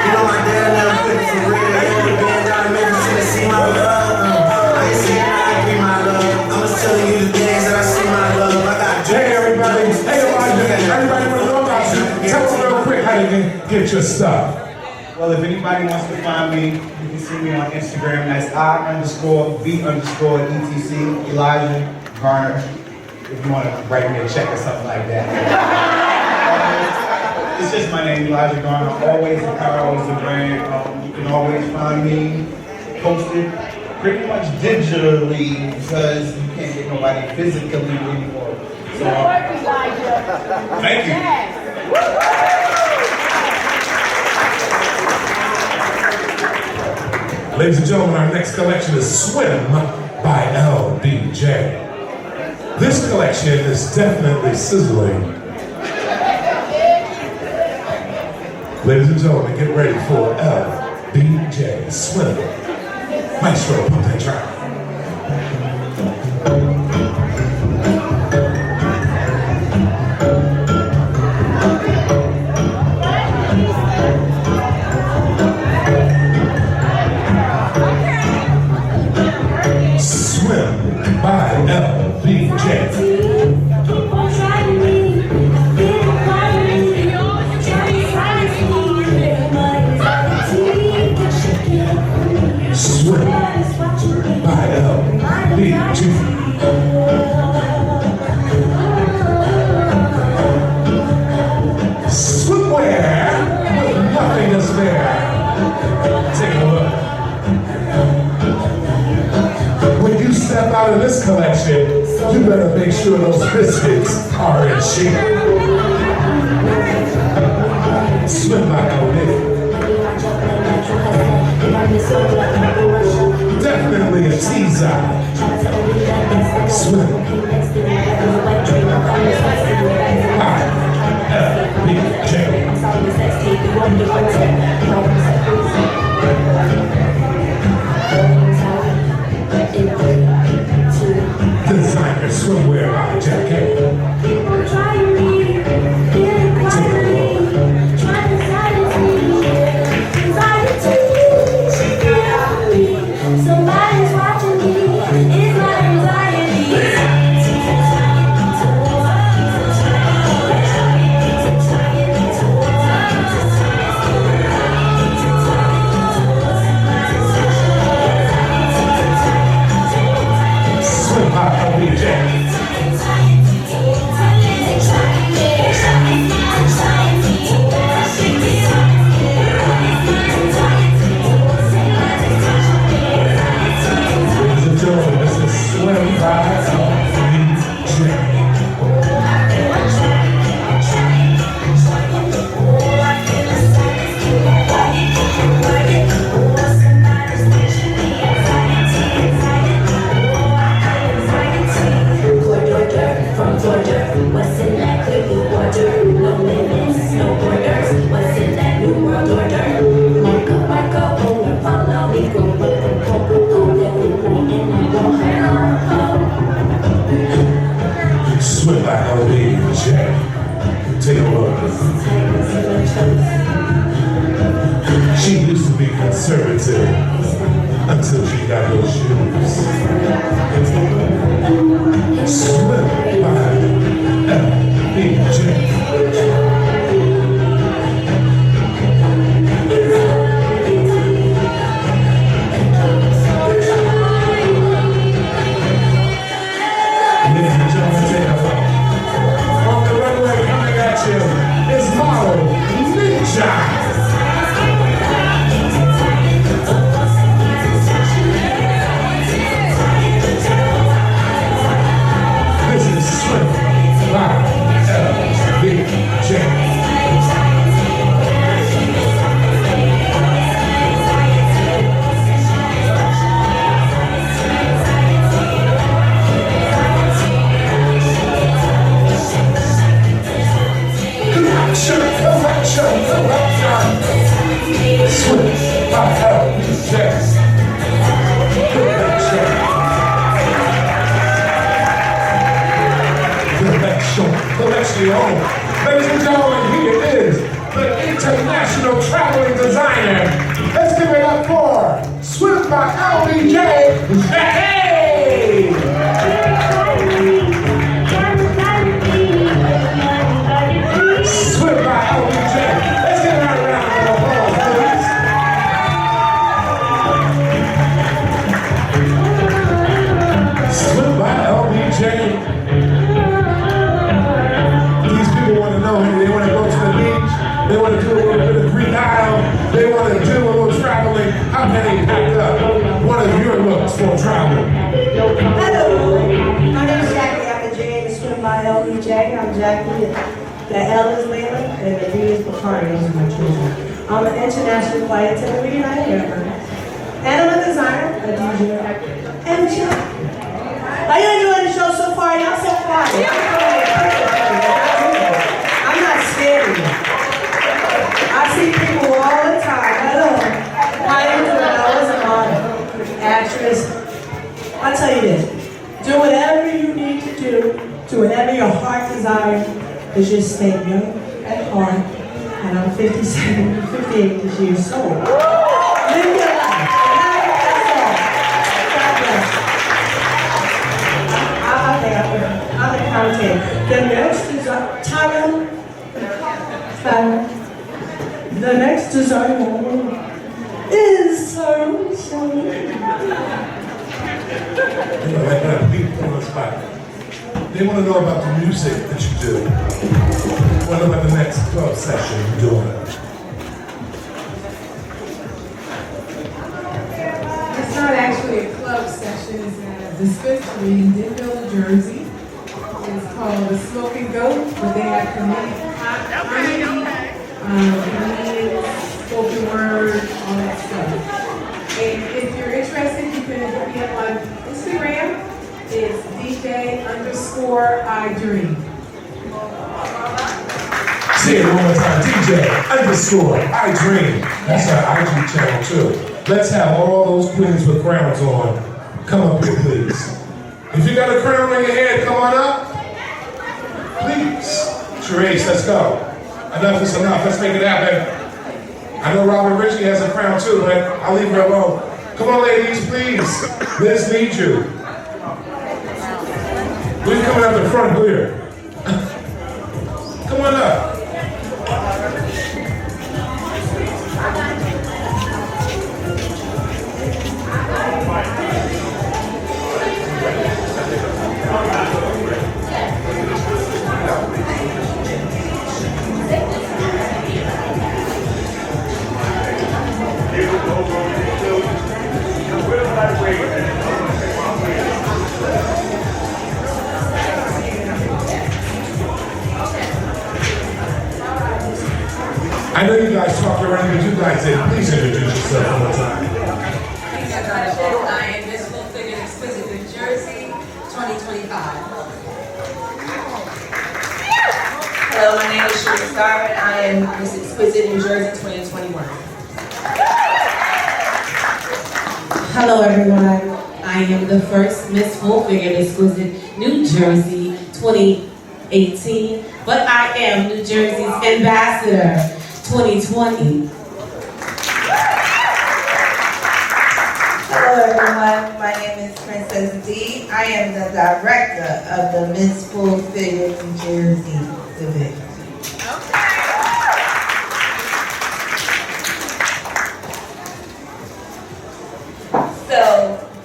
You know my dad never put for real. Every band down in Memphis, Tennessee, my love. I ain't saying I agree, my love. I'm just telling you the things that I see, my love. I got Hey everybody, hey Elijah, everybody want to know about you. Tell us real quick how you can get your stuff. Well, if anybody wants to find me, you can see me on Instagram. That's I_B_ETC, Elijah Garner. If you want to write me a check or something like that. It's just my name, Elijah Garner. Always the power, always the brand. You can always find me posted pretty much digitally because you can't get nobody physically anymore. So, thank you. Ladies and gentlemen, our next collection is Swim by LBJ. This collection is definitely sizzling. Ladies and gentlemen, get ready for LBJ Swim. Maestro, pump that track. Swim by LBJ. Swim by LBJ. Swimwear with nothing to spare. step out of this collection, you better make sure those biscuits are in shape. Swim like a whale. Definitely a teaser. Swim. Designer swimwear by Jacket. Somebody's watching me, it's my anxiety. Swim like a lady in Jack. Take a look. She used to be conservative until she got those shoes. Swim like a lady in Jack. Ladies and gentlemen, here is the international traveling designer. Let's give it up for Swim by LBJ. Hey! Swim by LBJ. Let's give her a round of applause, please. Swim by LBJ. They want to go to the beach, they want to do a little bit of Greek Isle, they want to do a little traveling. How can they pack up one of your looks for travel? Hello, my name is Jackie. I'm the J in the Swim by LBJ. I'm Jackie. The L is Layla and the B is Bacardi. Those are my children. I'm an international flight attendant with United Airlines. And I'm a designer, a DJ, and a chef. Are you enjoying the show so far? Y'all so quiet. I'm not scared of you. I see people all the time. Hello. How you doing? I was a model, actress. I'll tell you this. Do whatever you need to do, to whatever your heart desires, is just stay young at heart. And I'm 57, 58 this year, so live your life. I'm the content. The next is Tyron. The next designer is Tyron. Like that people on the spot. They want to know about the music that you do. What about the next club session you're doing? It's not actually a club session, it's an dispensary in Denville, New Jersey. It's called the Smoking Goat, but they have community, spoken word, all that stuff. And if you're interested, you can hit me up on Instagram. It's DJ_I_Dream. Say it one more time, DJ_I_Dream. That's our IG channel too. Let's have all those queens with crowns on. Come up here, please. If you got a crown on your head, come on up. Please. Therese, let's go. Enough is enough. Let's make it happen. I know Robin Ritchie has a crown too, but I'll leave her alone. Come on, ladies, please. Liz needs you. We're coming out the front here. Come on up. I know you guys talked already, but you guys did. Please introduce yourself one more time. I am Miss Full Figure Exquisite New Jersey 2025. Hello, my name is Shirley Starvin. I am Miss Exquisite New Jersey 2021. Hello everyone, I am the first Miss Full Figure Exquisite New Jersey 2018, but I am New Jersey's Ambassador 2020. Hello everyone, my name is Princess D. I am the director of the Miss Full Figure New Jersey division. So,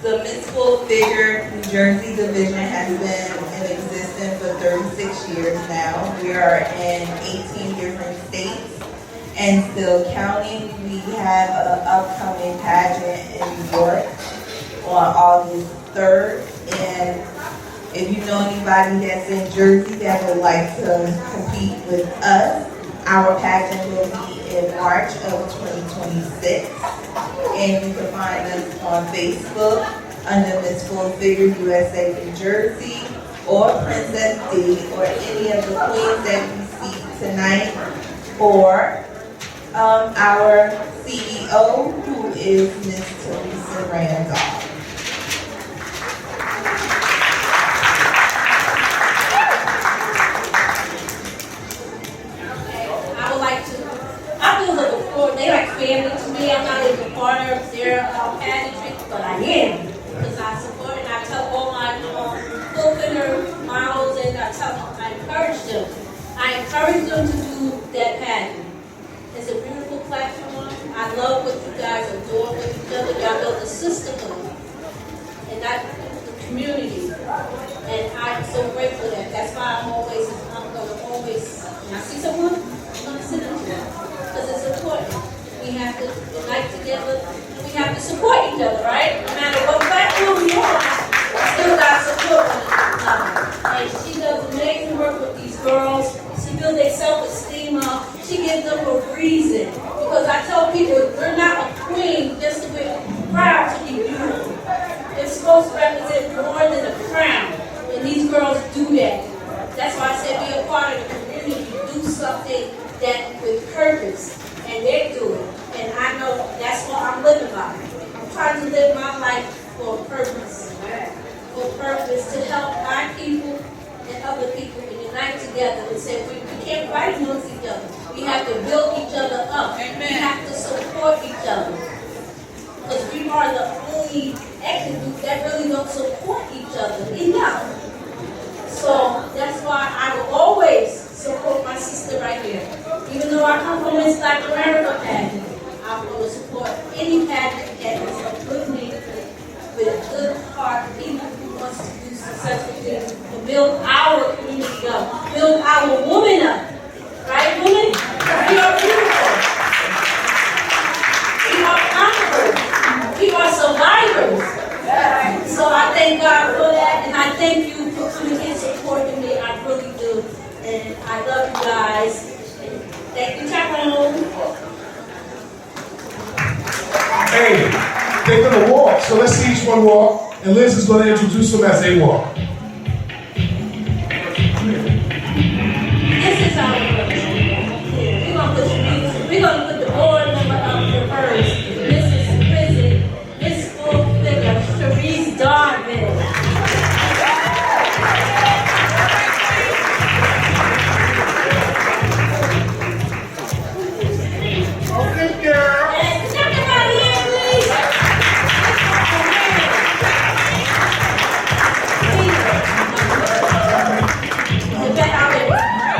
the Miss Full Figure New Jersey division has been in existence for 36 years now. We are in 18 different states and still counting. We have an upcoming pageant in New York on August 3rd. And if you know anybody that's in Jersey that would like to compete with us, our pageant will be in March of 2026. And you can find us on Facebook under Miss Full Figure USA New Jersey or Princess D or any of the queens that you see tonight, or our CEO, who is Miss Teresa Randolph. I would like to, I feel like they like family to me. I'm not even part of their pageantry, but I am. Because I support and I tell all my full figure models and I encourage them. I encourage them to do that pageant. It's a beautiful platform. I love what you guys are doing with each other. Y'all built a system and not the community. And I'm so grateful for that. That's why I'm going to always, when I see someone, I'm going to sit up to them. Because it's important. We have to unite together. We have to support each other, right? No matter what platform you're on, we still got support one another. And she does amazing work with these girls. She builds their self-esteem up. She gives them a reason. Because I tell people, we're not a queen just to be proud to be beautiful. It's supposed to represent more than a crown. And these girls do that. That's why I said be a part of the community. Do something that with purpose. And they do it. And I know that's what I'm living by. I'm trying to live my life for a purpose. For a purpose to help my people and other people and unite together and say we can't fight amongst each other. We have to build each other up. Amen. We have to support each other. Because we are the only ethnic group that really don't support each other enough. So that's why I will always support my sister right here. Even though I come from Miss Black America pageant, I'm going to support any pageant that is a good name with a good heart, people who wants to do successful things, to build our community up, build our women up. Right, women? We are beautiful. We are conquerors. We are survivors. So I thank God Hey, they're gonna walk, so let's see each one walk. And Liz is gonna introduce them as they walk. This is our we're gonna put the board member up here first. Mrs. Prison, Miss Full Figure, Cherise Darvin. Okay, girl. Yes, everybody here, please.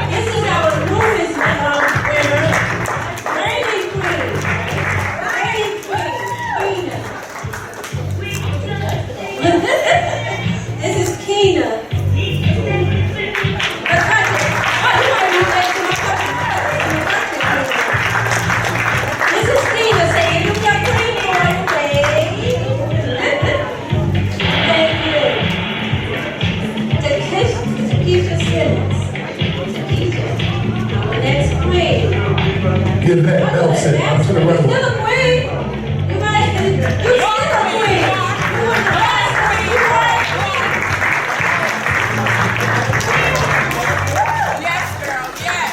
This is our newest winner, reigning queen. Reigning queen, Keena. This is Keena. This is Keena saying, "You got queen for it, babe." Thank you. Takesha Simmons. Our next queen. Give that Nelson. I'm to the You're right. still a queen. You might. You're still a queen. You were the last queen. You right? Yes, girl, yes.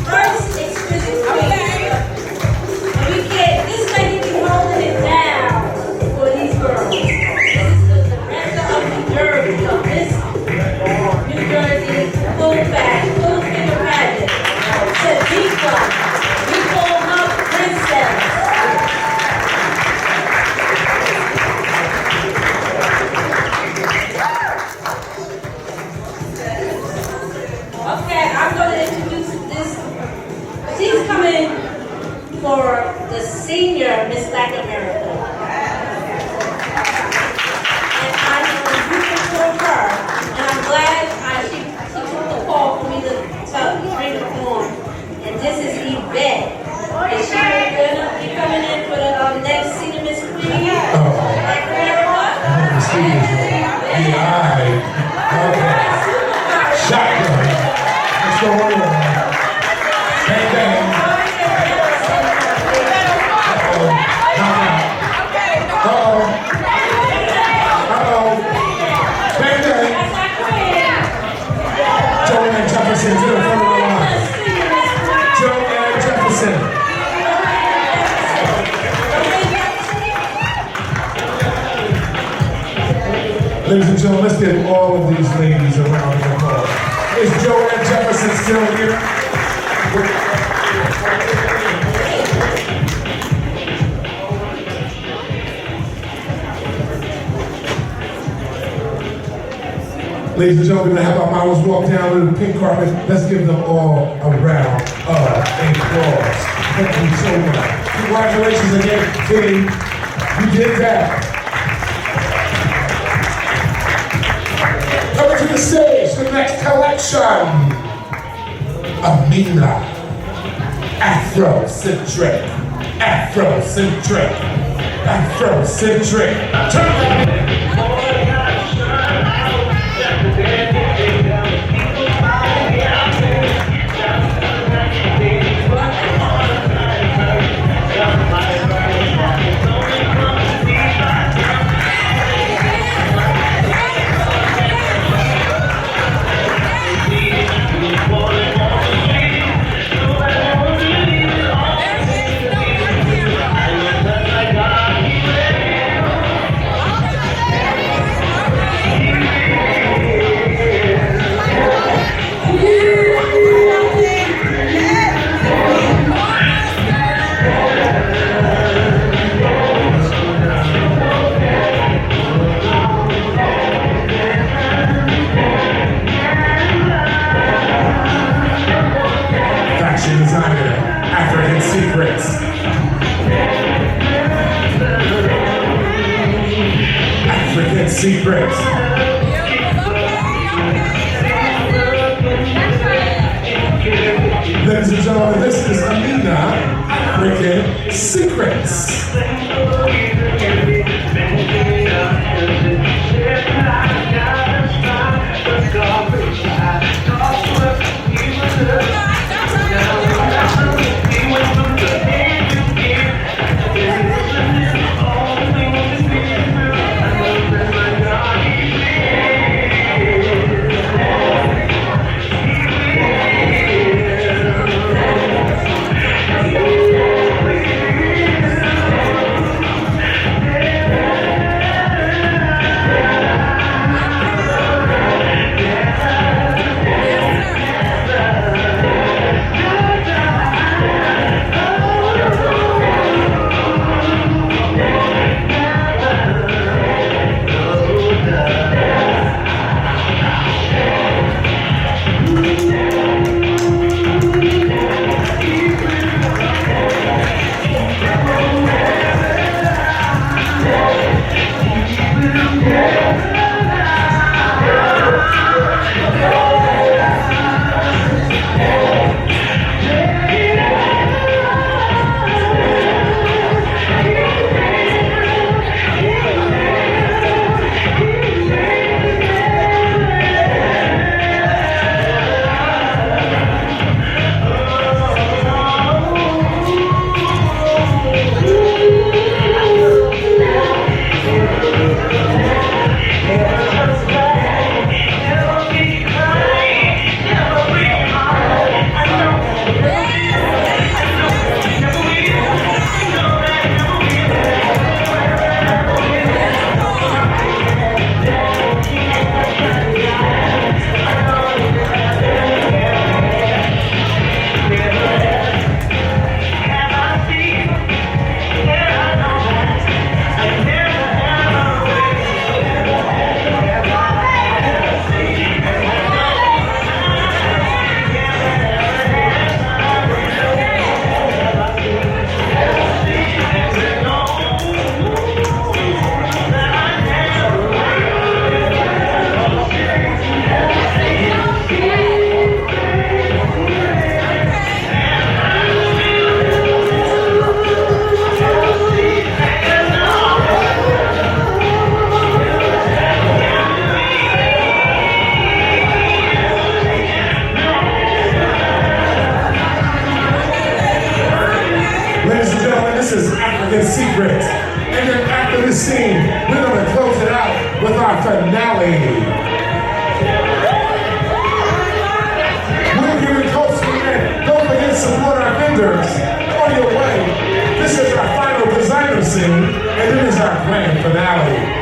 First exquisite queen. And we can't. This lady be holding it down for these girls. This is the director of New Jersey, of this New Jersey full figure pageant. Sadiqa, we call her princess. Okay, I'm going to introduce this. She's coming for the senior Miss Black America. And I am rooting for her. And I'm glad she took the call for me to bring her on. And this is Yvette. And she's going to be coming in for the next senior Miss Queen. Black America. Okay. Shotgun. Let's go on. Bang, bang. Uh-oh. Bang, bang. Joanne Jefferson to the front of the line. Joanne Jefferson. Ladies and gentlemen, let's get all of these ladies around the applause. Is Joanne Jefferson still here? Ladies and gentlemen, we're gonna have our models walk down to the pink carpet. Let's give them all a round of applause. Thank you so much. Congratulations again, team. You did that. Coming to the stage, the next collection. Amina. Afrocentric. Afrocentric. Afrocentric. Turn around. Secrets. Ladies and gentlemen, this is Amina African Secrets. African Secrets. And then after this scene, we're gonna close it out with our finale. We're giving close to the end. Don't forget to support our vendors on your way. This is our final designer scene, and then is our grand finale.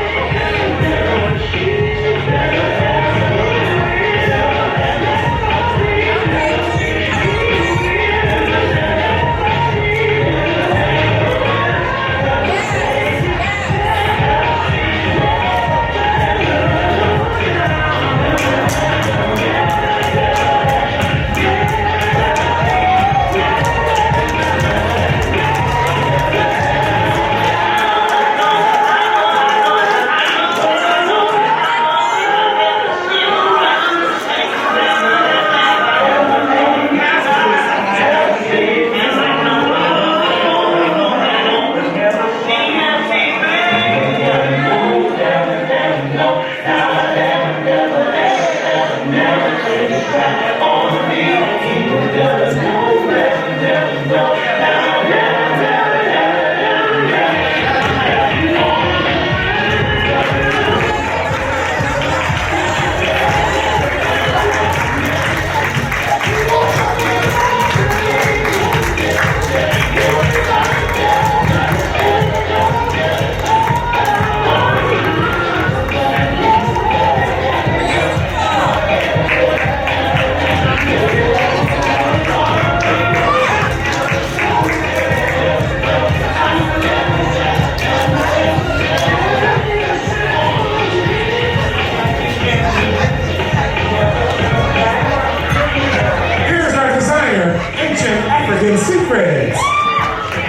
African Secrets,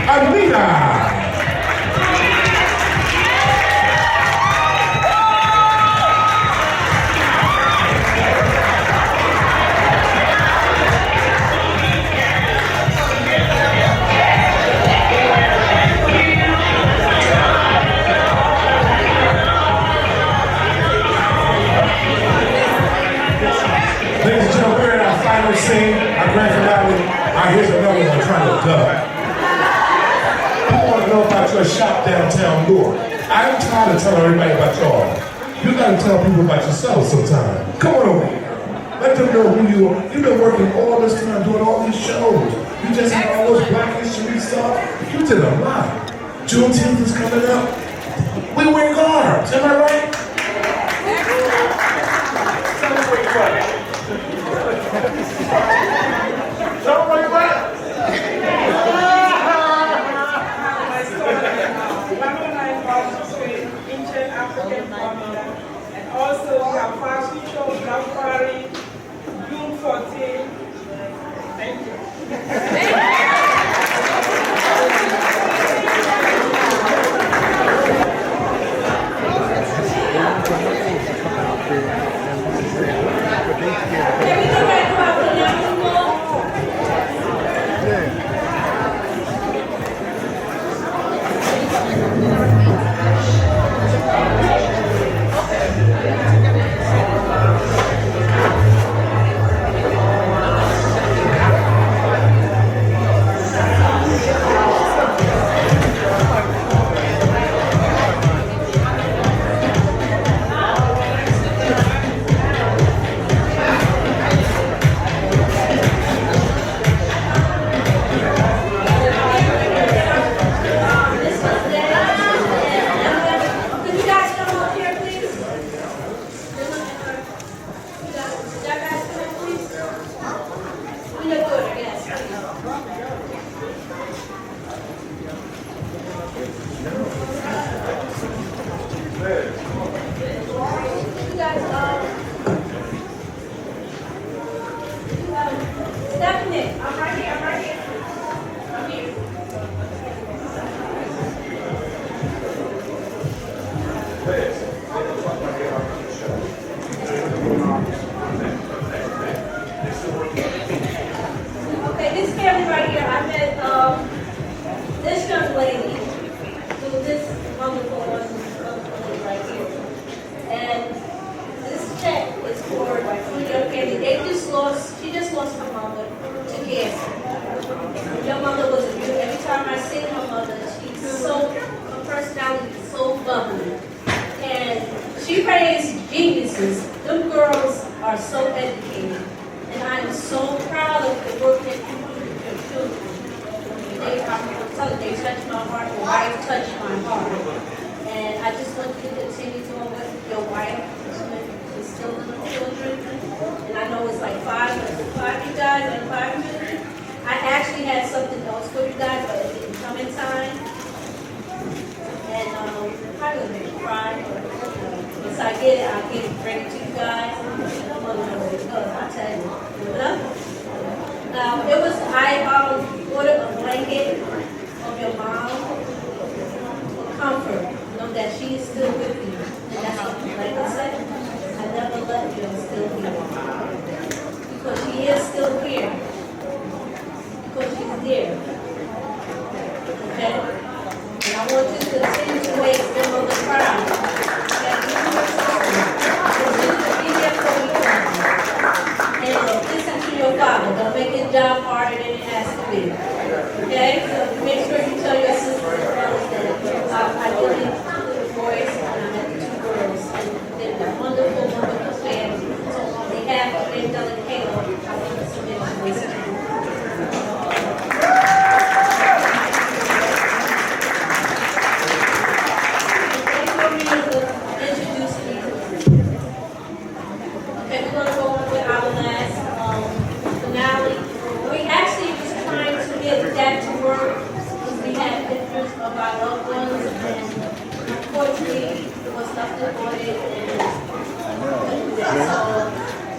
Anita. Ladies and gentlemen, we're in our final scene, our grand finale. Here's another one trying to dub. People want to know about your shop downtown Newark. I'm tired of telling everybody about y'all. You gotta tell people about yourself sometime. Come on over here. Let them know who you are. You've been working all this time doing all these shows. You just had all those Black History stuff. You did a lot. Juneteenth is coming up. We wear garbs, am I right? Somebody right? Ancient African formula, and also we have fashion show, Black Friday, June 14. Thank you. Can we go back to our announcement? touched my heart. And I just want you to continue doing what your wife is still little children. And I know it's like five you guys and 5 children. I actually had something else for you guys, but it didn't come in time. And probably gonna make you cry. Once I get it, I'll bring it to you guys. I'm gonna know what it does. I'll tell you. I ordered a blanket of your mom for comfort. Know that she is still with you. And that's what, like I said, I never left you. I'm still here. Because she is still here. Because she's there. Okay? And I want you to continue to make your mother proud. Okay? Continue to be there for each other. And listen to your father. Don't make his job harder than it has to be. Okay? So make sure you tell your sisters and brothers that I really the boys and I met the 2 girls. And they're a wonderful, wonderful family. So on behalf of Angelic Halo, I want to submit to this.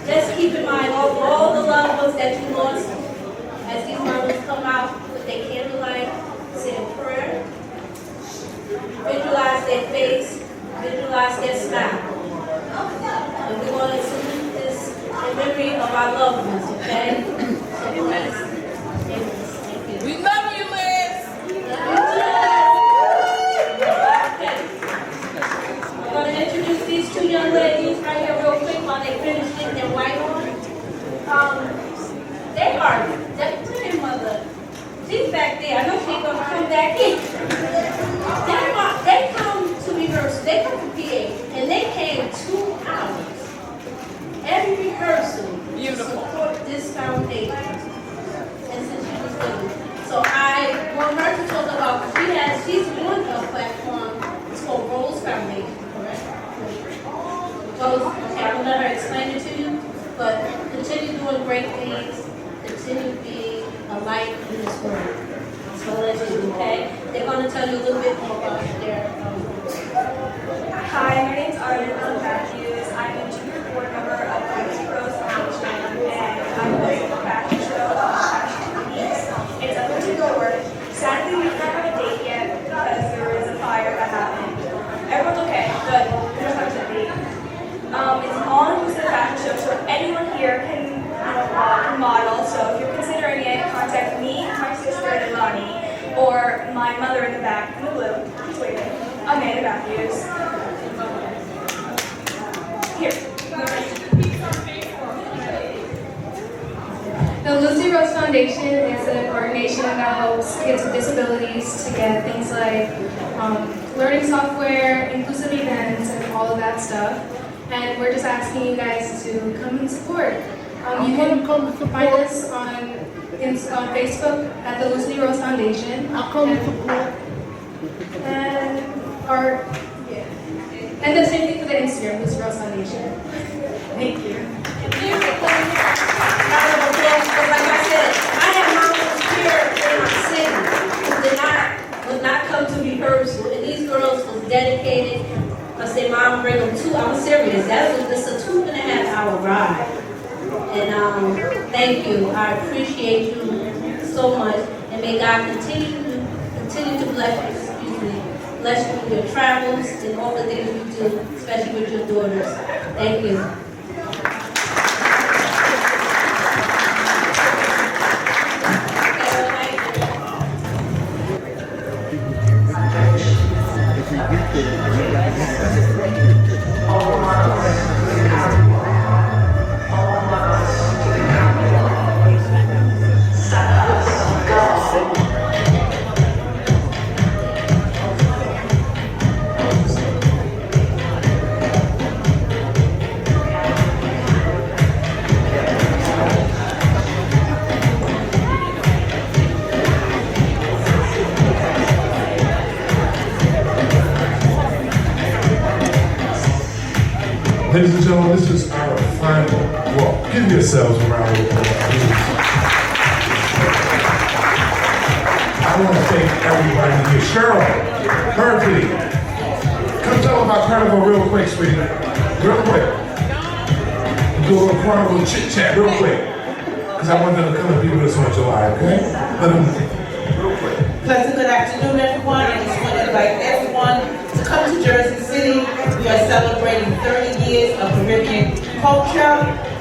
Just keep in mind all the loved ones that you lost as these mothers come out with their candlelight, say a prayer, visualize their face, visualize their smile. And we're going to salute this in memory of our loved ones, okay? So please, We love you, Liz. I'm going to introduce these 2 young ladies right here real quick while they finish getting their white on. They are their grandmother. She's back there. I know she's going to come back in. They come to rehearsal. They come to PA, and they came 2 hours. Every rehearsal to support this foundation. And since she was little. So I want her to talk about, she's doing a platform, it's called Rose Foundation, correct? Rose, okay, I'm gonna let her explain it to you, but continue doing great things, continue being a light in this world. So let's do, okay? They're gonna tell you a little bit more about their Hi, my name's Arlene Matthews. I'm a junior board member of the Rose Foundation, and I'm hosting the fashion show of Fashion Weeks. It's up to the work. Sadly, we don't have a date yet because there was a fire that happened. Everyone's okay, but we don't have a date. It's an all-inclusive fashion show, so anyone here can model. So if you're considering it, contact me, my sister Delani, or my mother in the back in the blue. She's waiting. Amanda Matthews. Here. The Lucy Rose Foundation is an organization that helps kids with disabilities to get things like learning software, inclusive events, and all of that stuff. And we're just asking you guys to come and support. You can find us on Facebook at the Lucy Rose Foundation. And the same thing for the Instagram, Lucy Rose Foundation. Thank you. Round of applause, because like I said, I have moms here in my city who would not come to rehearsal, and these girls was dedicated. I said, Mom, bring them 2. I'm serious. It's a 2.5-hour ride. And thank you. I appreciate you so much, and may God continue to bless you with your travels and all the things you do, especially with your daughters. Thank you. Ladies and gentlemen, this is our final walk. Give yourselves a round of applause, please. I want to thank everybody here. Cheryl, Murphy, come tell them about Carnival real quick, sweetie. Real quick. Do a little Carnival chit chat real quick. Because I want them to come and be with us on July, okay? Let them real quick. Pleasant good afternoon, everyone. I just want to invite everyone to come to Jersey City. We are celebrating 30 years of Caribbean culture,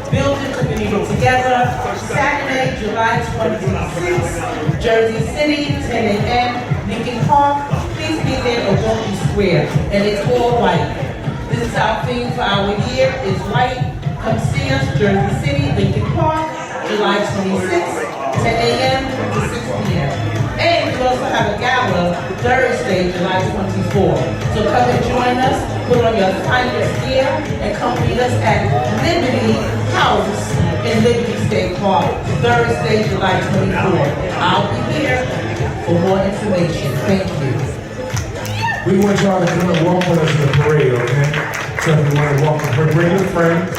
building community together. Saturday, July 26th, Jersey City, 10 a.m., Lincoln Park. Please be there or don't be square. And it's all white. This is our theme for our year, is white. Come see us, Jersey City, Lincoln Park, July 26th, 10 a.m. to 6 p.m. And we also have a gala Thursday, July 24th. So come and join us, put on your finest gear, and come meet us at Liberty House in Liberty State Park, Thursday, July 24th. I'll be here for more information. Thank you. We want y'all to come and walk with us in the parade, okay? So if you want to walk the parade, bring your friends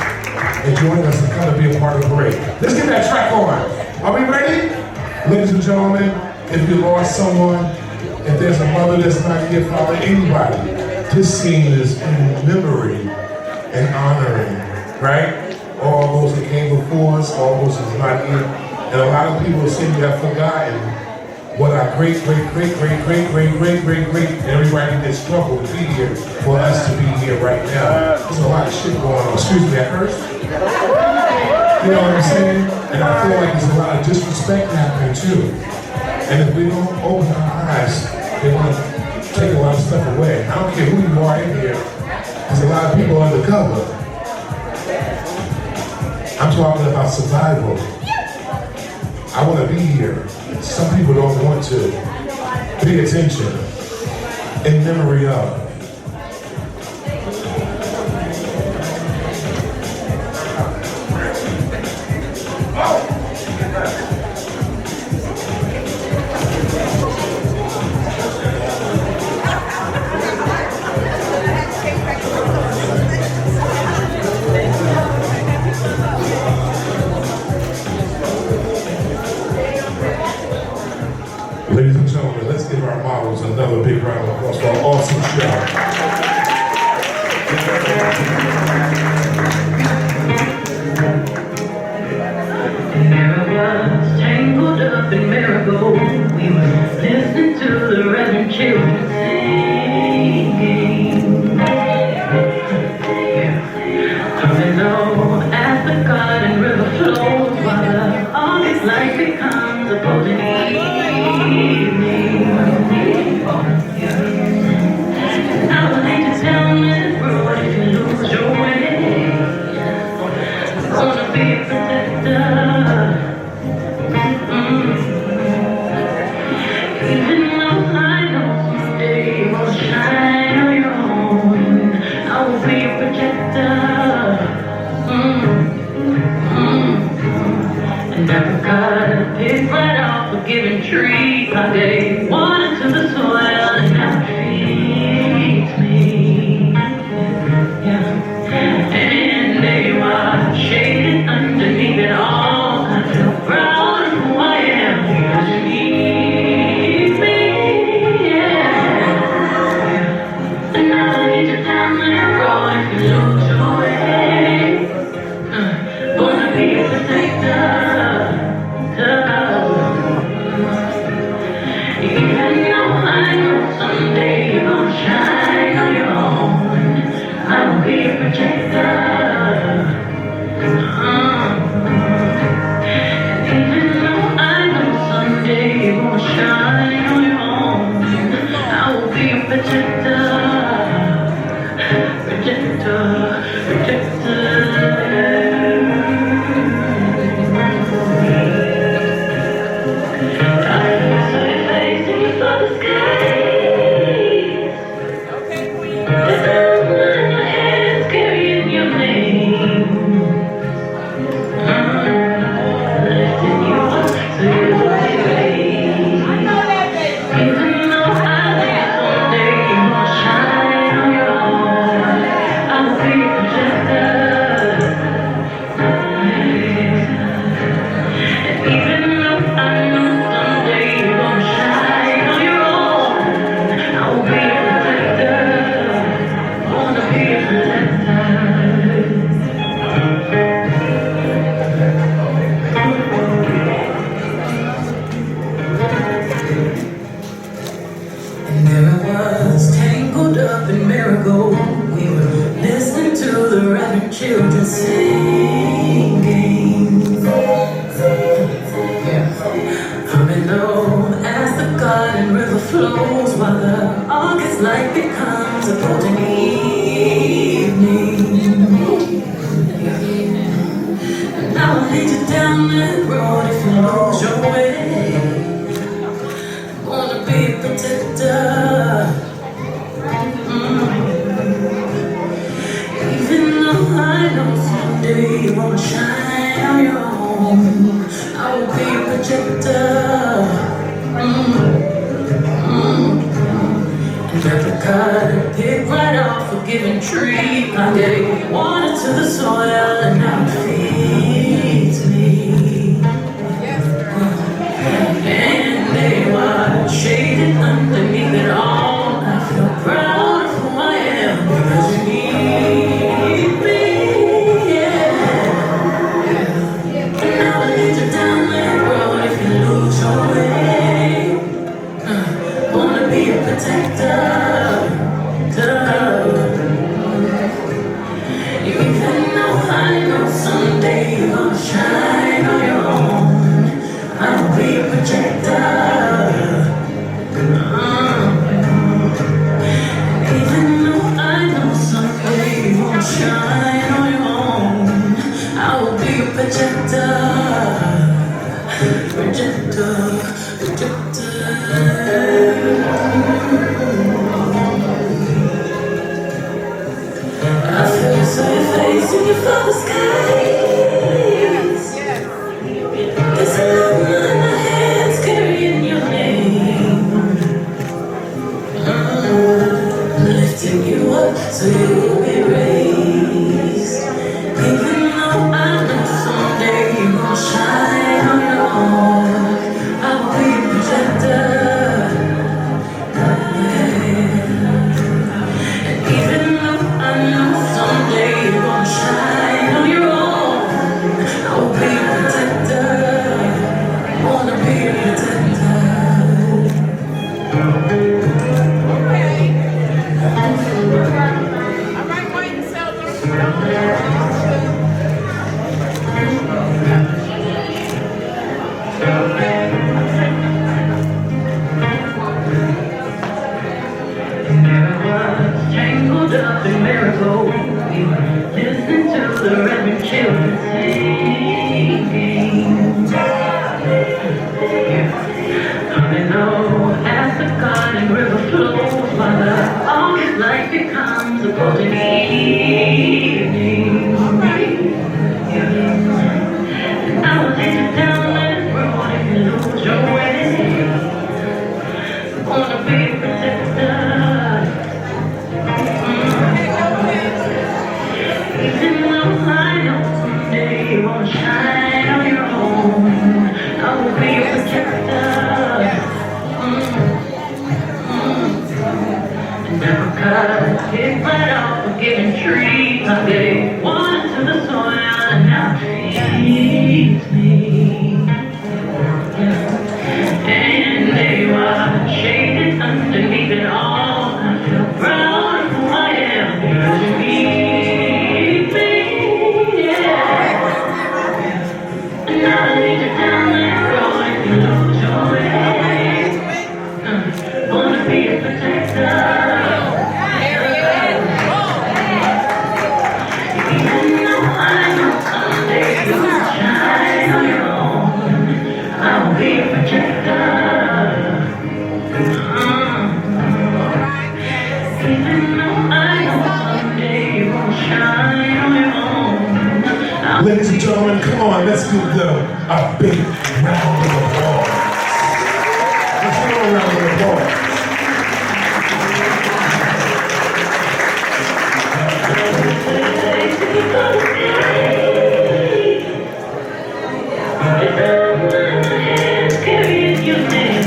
and join us and come and be a part of the parade. Let's get that track on. Are we ready? Ladies and gentlemen, if you lost someone, if there's a mother that's not here, father, anybody, this scene is in memory and honoring, right? All those that came before us, all those that's not here. And a lot of people seem to have forgotten what our great, everybody that struggled to be here for us to be here right now. There's a lot of shit going on. Excuse me, that hurts. You know what I'm saying? And I feel like there's a lot of disrespect happening too. And if we don't open our eyes, they want to take a lot of stuff away. I don't care who you are in here. There's a lot of people undercover. I'm talking about survival. I want to be here. Some people don't want to pay attention in memory of. Ladies and gentlemen, let's give our models another big round of applause for an awesome show. Was tangled up in marigolds. We were listening to the reverend children singing. Coming low as the garden river flows, while the August light becomes a golden evening. Now I need to tell Miss Brewer, if you lose your way, I'm gonna be a protector. Even though I know someday you will shine on your own, I will be a protector. And Africa picked right off a given tree. I gave water to the soil and now it feeds me. And there you are, shaded underneath it all. I feel proud of who I am because you need me. And now I need to tell me go if you lose your way. Gonna be a protector. Even though I know someday you're gonna shine on your own, I will be a protector. Even though I know someday you're gonna shine on your own, I will be a protector. Even though I know someday ago, we were listening to the Reverend children singing. Humming low as the garden river flows, while the August light becomes a golden evening. And I will lead you down that road if you lose your way. I'm gonna be a protector. Even though I know someday you won't shine on your own, I will be a protector. And every cut and pick right off a given tree, I gave water to the soil and now it feeds me. And they were shaded underneath it all. I feel proud of who I am because you need me. And now I lead you down that road if you lose your way. Wanna be a protector. Even though I know someday you're gonna shine on your own, I'll be a protector. Even though I know someday you won't shine on your own, I will be a protector. Protector, protector. I feel you saw your face when you felt the skies. There's a love in my hands carrying your name. Lifting you up so you will be raised. Even though I know someday you will shine on your own, I will be a protector. And even though I know someday you won't shine on your own, I will be a protector. Wanna be a protector. Alright, wait and sell them. Tangled up in miracles, we were listening to the Reverend children singing. Humming low as the garden river flows, while the August light becomes a golden evening. And I will take you down that road if you lose your way. I wanna be a protector. Even though I know someday you won't shine on your own, I will be a protector. And never cut a pick right off a given tree. I gave water to the soil and now it feeds me. And they were shaded underneath it all. I feel proud of who I am because you need me. And now I lead you down that road if you lose your way. Wanna be a protector. Even though I know someday you'll shine on your own, I'll be a protector. Even though I know someday you won't shine on your own. Ladies and gentlemen, come on, let's give them a big round of applause. Let's give them a round of applause. Carrying your name.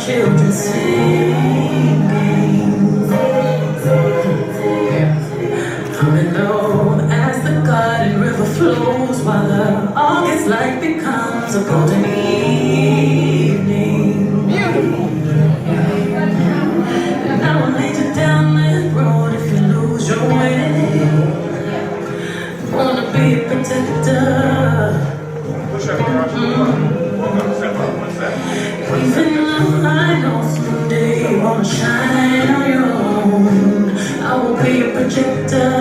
children singing. Coming low as the garden river flows, while the August light becomes a golden evening. And I will lead you down that road if you lose your way. Wanna be a protector. Even though I know someday you wanna shine on your own, I will be a projector.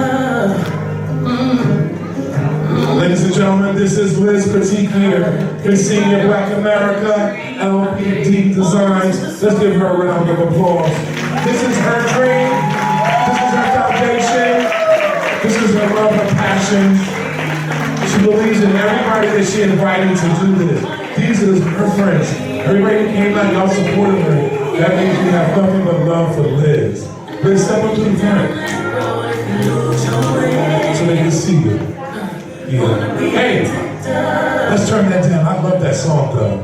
Ladies and gentlemen, this is Liz Critique here, Miss Senior Black America, LPD Designs. Let's give her a round of applause. This is her dream. This is her foundation. This is her love, her passion. She believes in everybody that she invited to do this. These are her friends. Everybody who came out, y'all supported her. That means we have nothing but love for Liz. Liz, step up to the front so they can see you. Yeah. Hey, let's turn that down. I love that song though.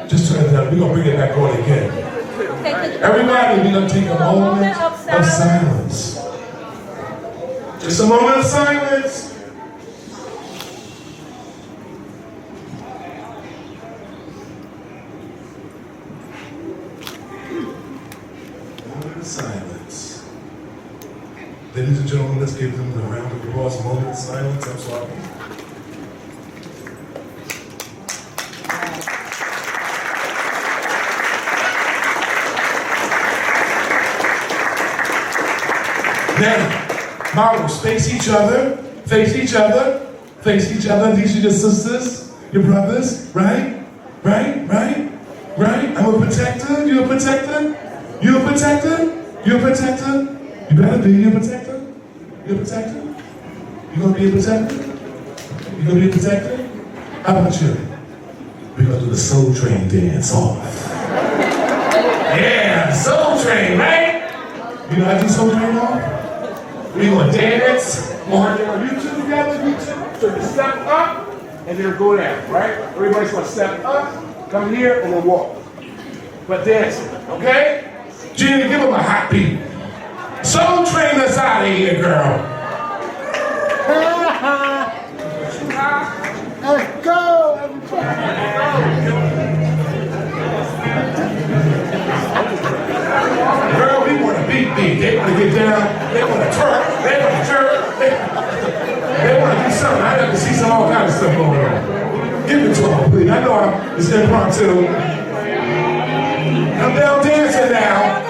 Just turn it down. We're gonna bring it back on again. Everybody, we're gonna take a moment of silence. Just a moment of silence. Moment of silence. Ladies and gentlemen, let's give them a round of applause. Moment of silence. I'm sorry. Now, models, face each other, face each other, face each other. These are your sisters, your brothers, right? Right? Right? Right? I'm a protector. You a protector? You a protector? You a protector? You better be. You a protector? You a protector? You gonna be a protector? You gonna be a protector? How about you? We're gonna do the Soul Train dance off. Yeah, Soul Train, right? You know how to do Soul Train off? We're gonna dance on YouTube together, YouTube. So you step up and then go down, right? Everybody's gonna step up, come here, and then walk. But dancing, okay? Gina, give them a hot beat. Soul Train us out of here, girl. Let's go, girl, we want to beat. They want to get down. They want to twerk. They want to jerk. They want to do something. I have to see some all kind of stuff going on. Give it to them, please. I know it's impromptu. Come down dancing now.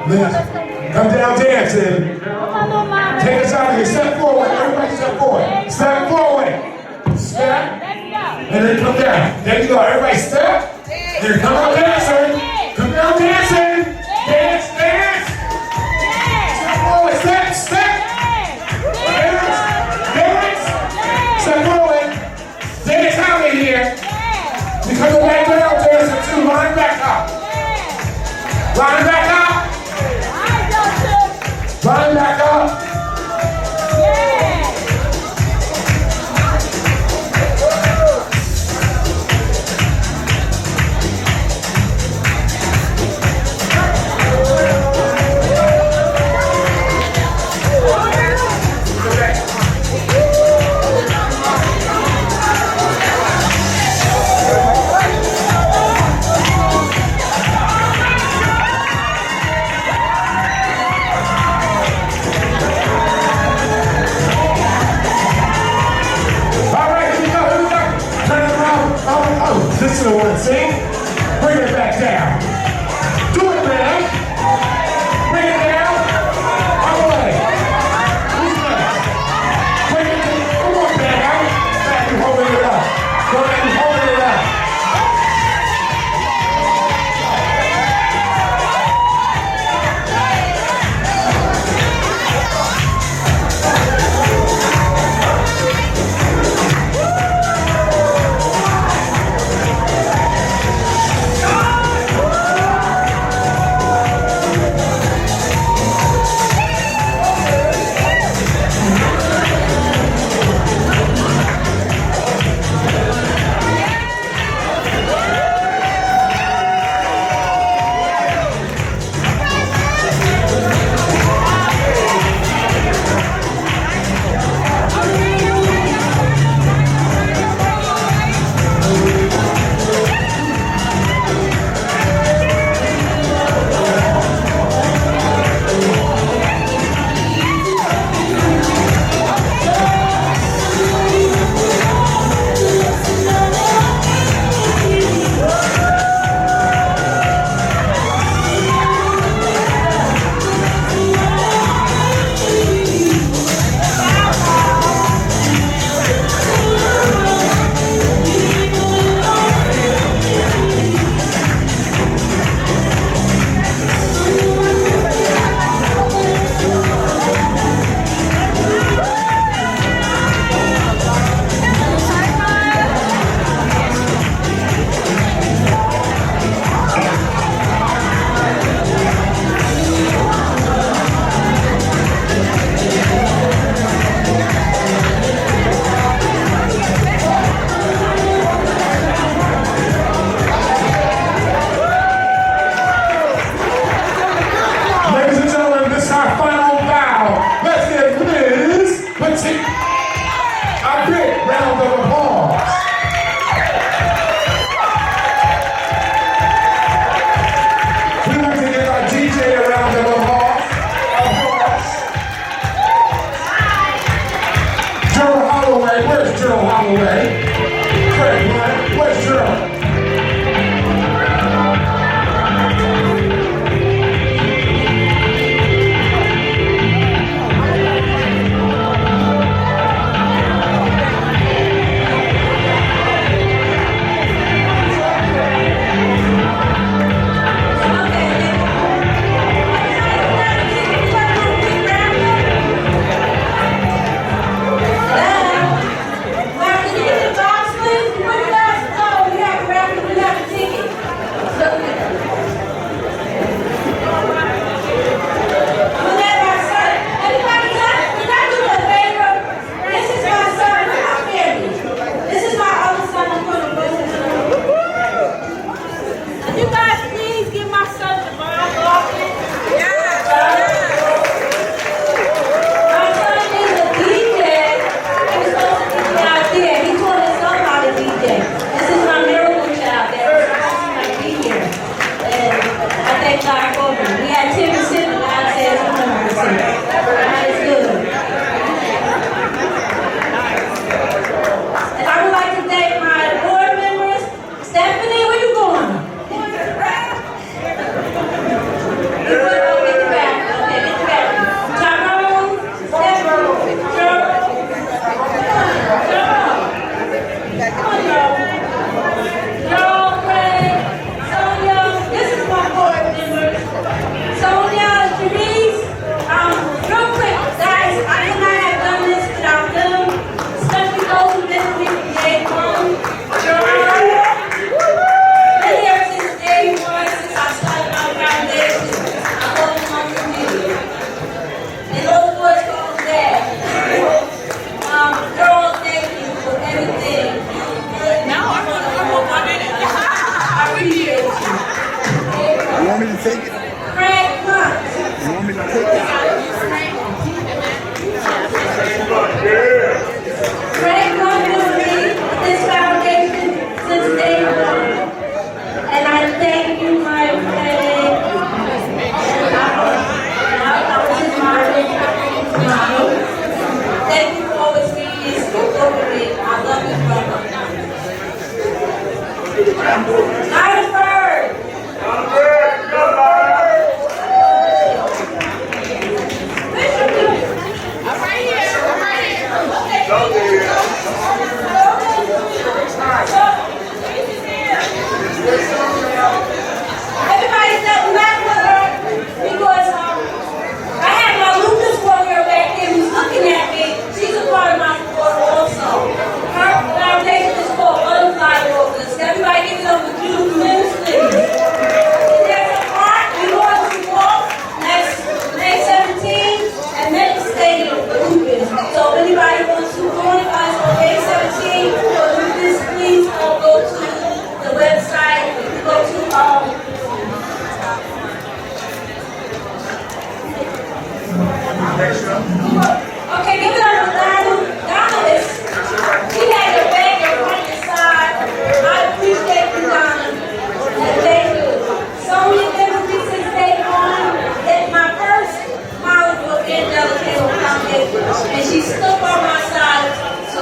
Liz, come down dancing. Take us out of here. Step forward. Everybody step forward. Step forward. Step. And then come down. There you go. Everybody step. Here, come on dancing. Come down dancing. Dance, dance. Step forward. Step, step. Dance, dance. Step forward. Dance out of here. You coming back down dancing too. Line back up. Line back up. Line back up. thank God for them. We had 10%, and God says 100%. God is good. And I would like to thank my board members. Stephanie, where you going? Going to the back. You want to go get the back? Okay, get the back. Tyrone, Stephanie, Gerald. Come on, y'all. Y'all, Craig, Sonia, this is my board members. Sonia, Denise, real quick, guys, I could not have done this without them. Especially those who've been with me from day one. Gerard, been here since day one, since I started my foundation. I love them on community. And those boys call them dad. Gerald, thank you for everything. Now I want to come up on it. I appreciate you. You want me to take it? Craig, come. You want me to take it? Craig come with me with this foundation since day one. And I thank you, my friend. And I was his model. Thank you for always being here so over me. I love you, brother. Iceberg! Everybody step back with her because I had my Lucas warrior back there who's looking at me. She's a part of my support also. Her foundation is called Butterfly Walkers. Everybody give it up for Jude Ministry. There's a park we want to walk next May 17th and Memphis Stadium for Lucas. So if anybody wants to join us on May 17th for Lucas, please go to the website. Go to okay, give it up for Donald. Donald is, he had a bag in front and side. I appreciate you, Donald. And thank you. Sonia been with me since day one. That's my first college for Angelic Foundation. And she stood by my side. So,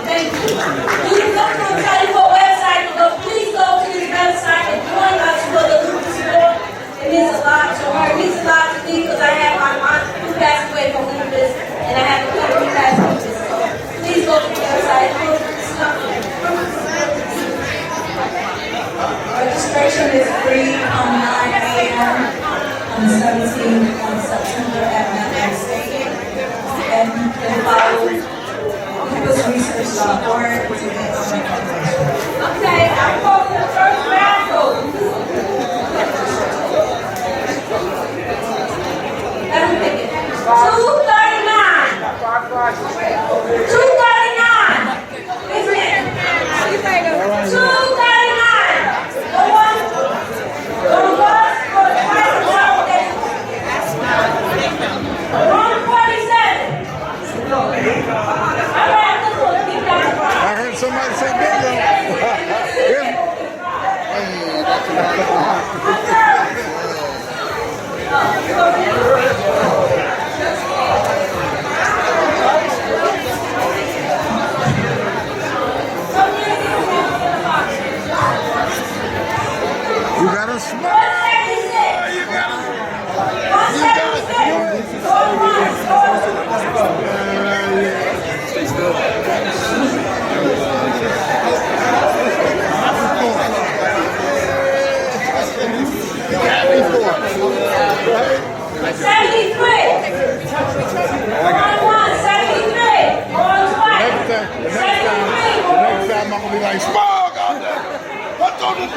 thank you. You look on the website, but please go to this website and join us for the Lucas Walk. It means a lot to her. It means a lot to me because I have my aunt who passed away from lupus, and I have a cousin who passed lupus. So please go to the website. Registration is free from 9 a.m. on the 17th of September at Memphis Stadium. And you can follow lupusresearch.org to get more information. Okay, I'm going to the first raffle. Let me pick it. 239. 239. Isn't it? 239. The one bus for the price of 147. All right, this one, keep that. I heard somebody say bingo. You got a smile. You got Next time I'm gonna be like, smog out there. What's on this?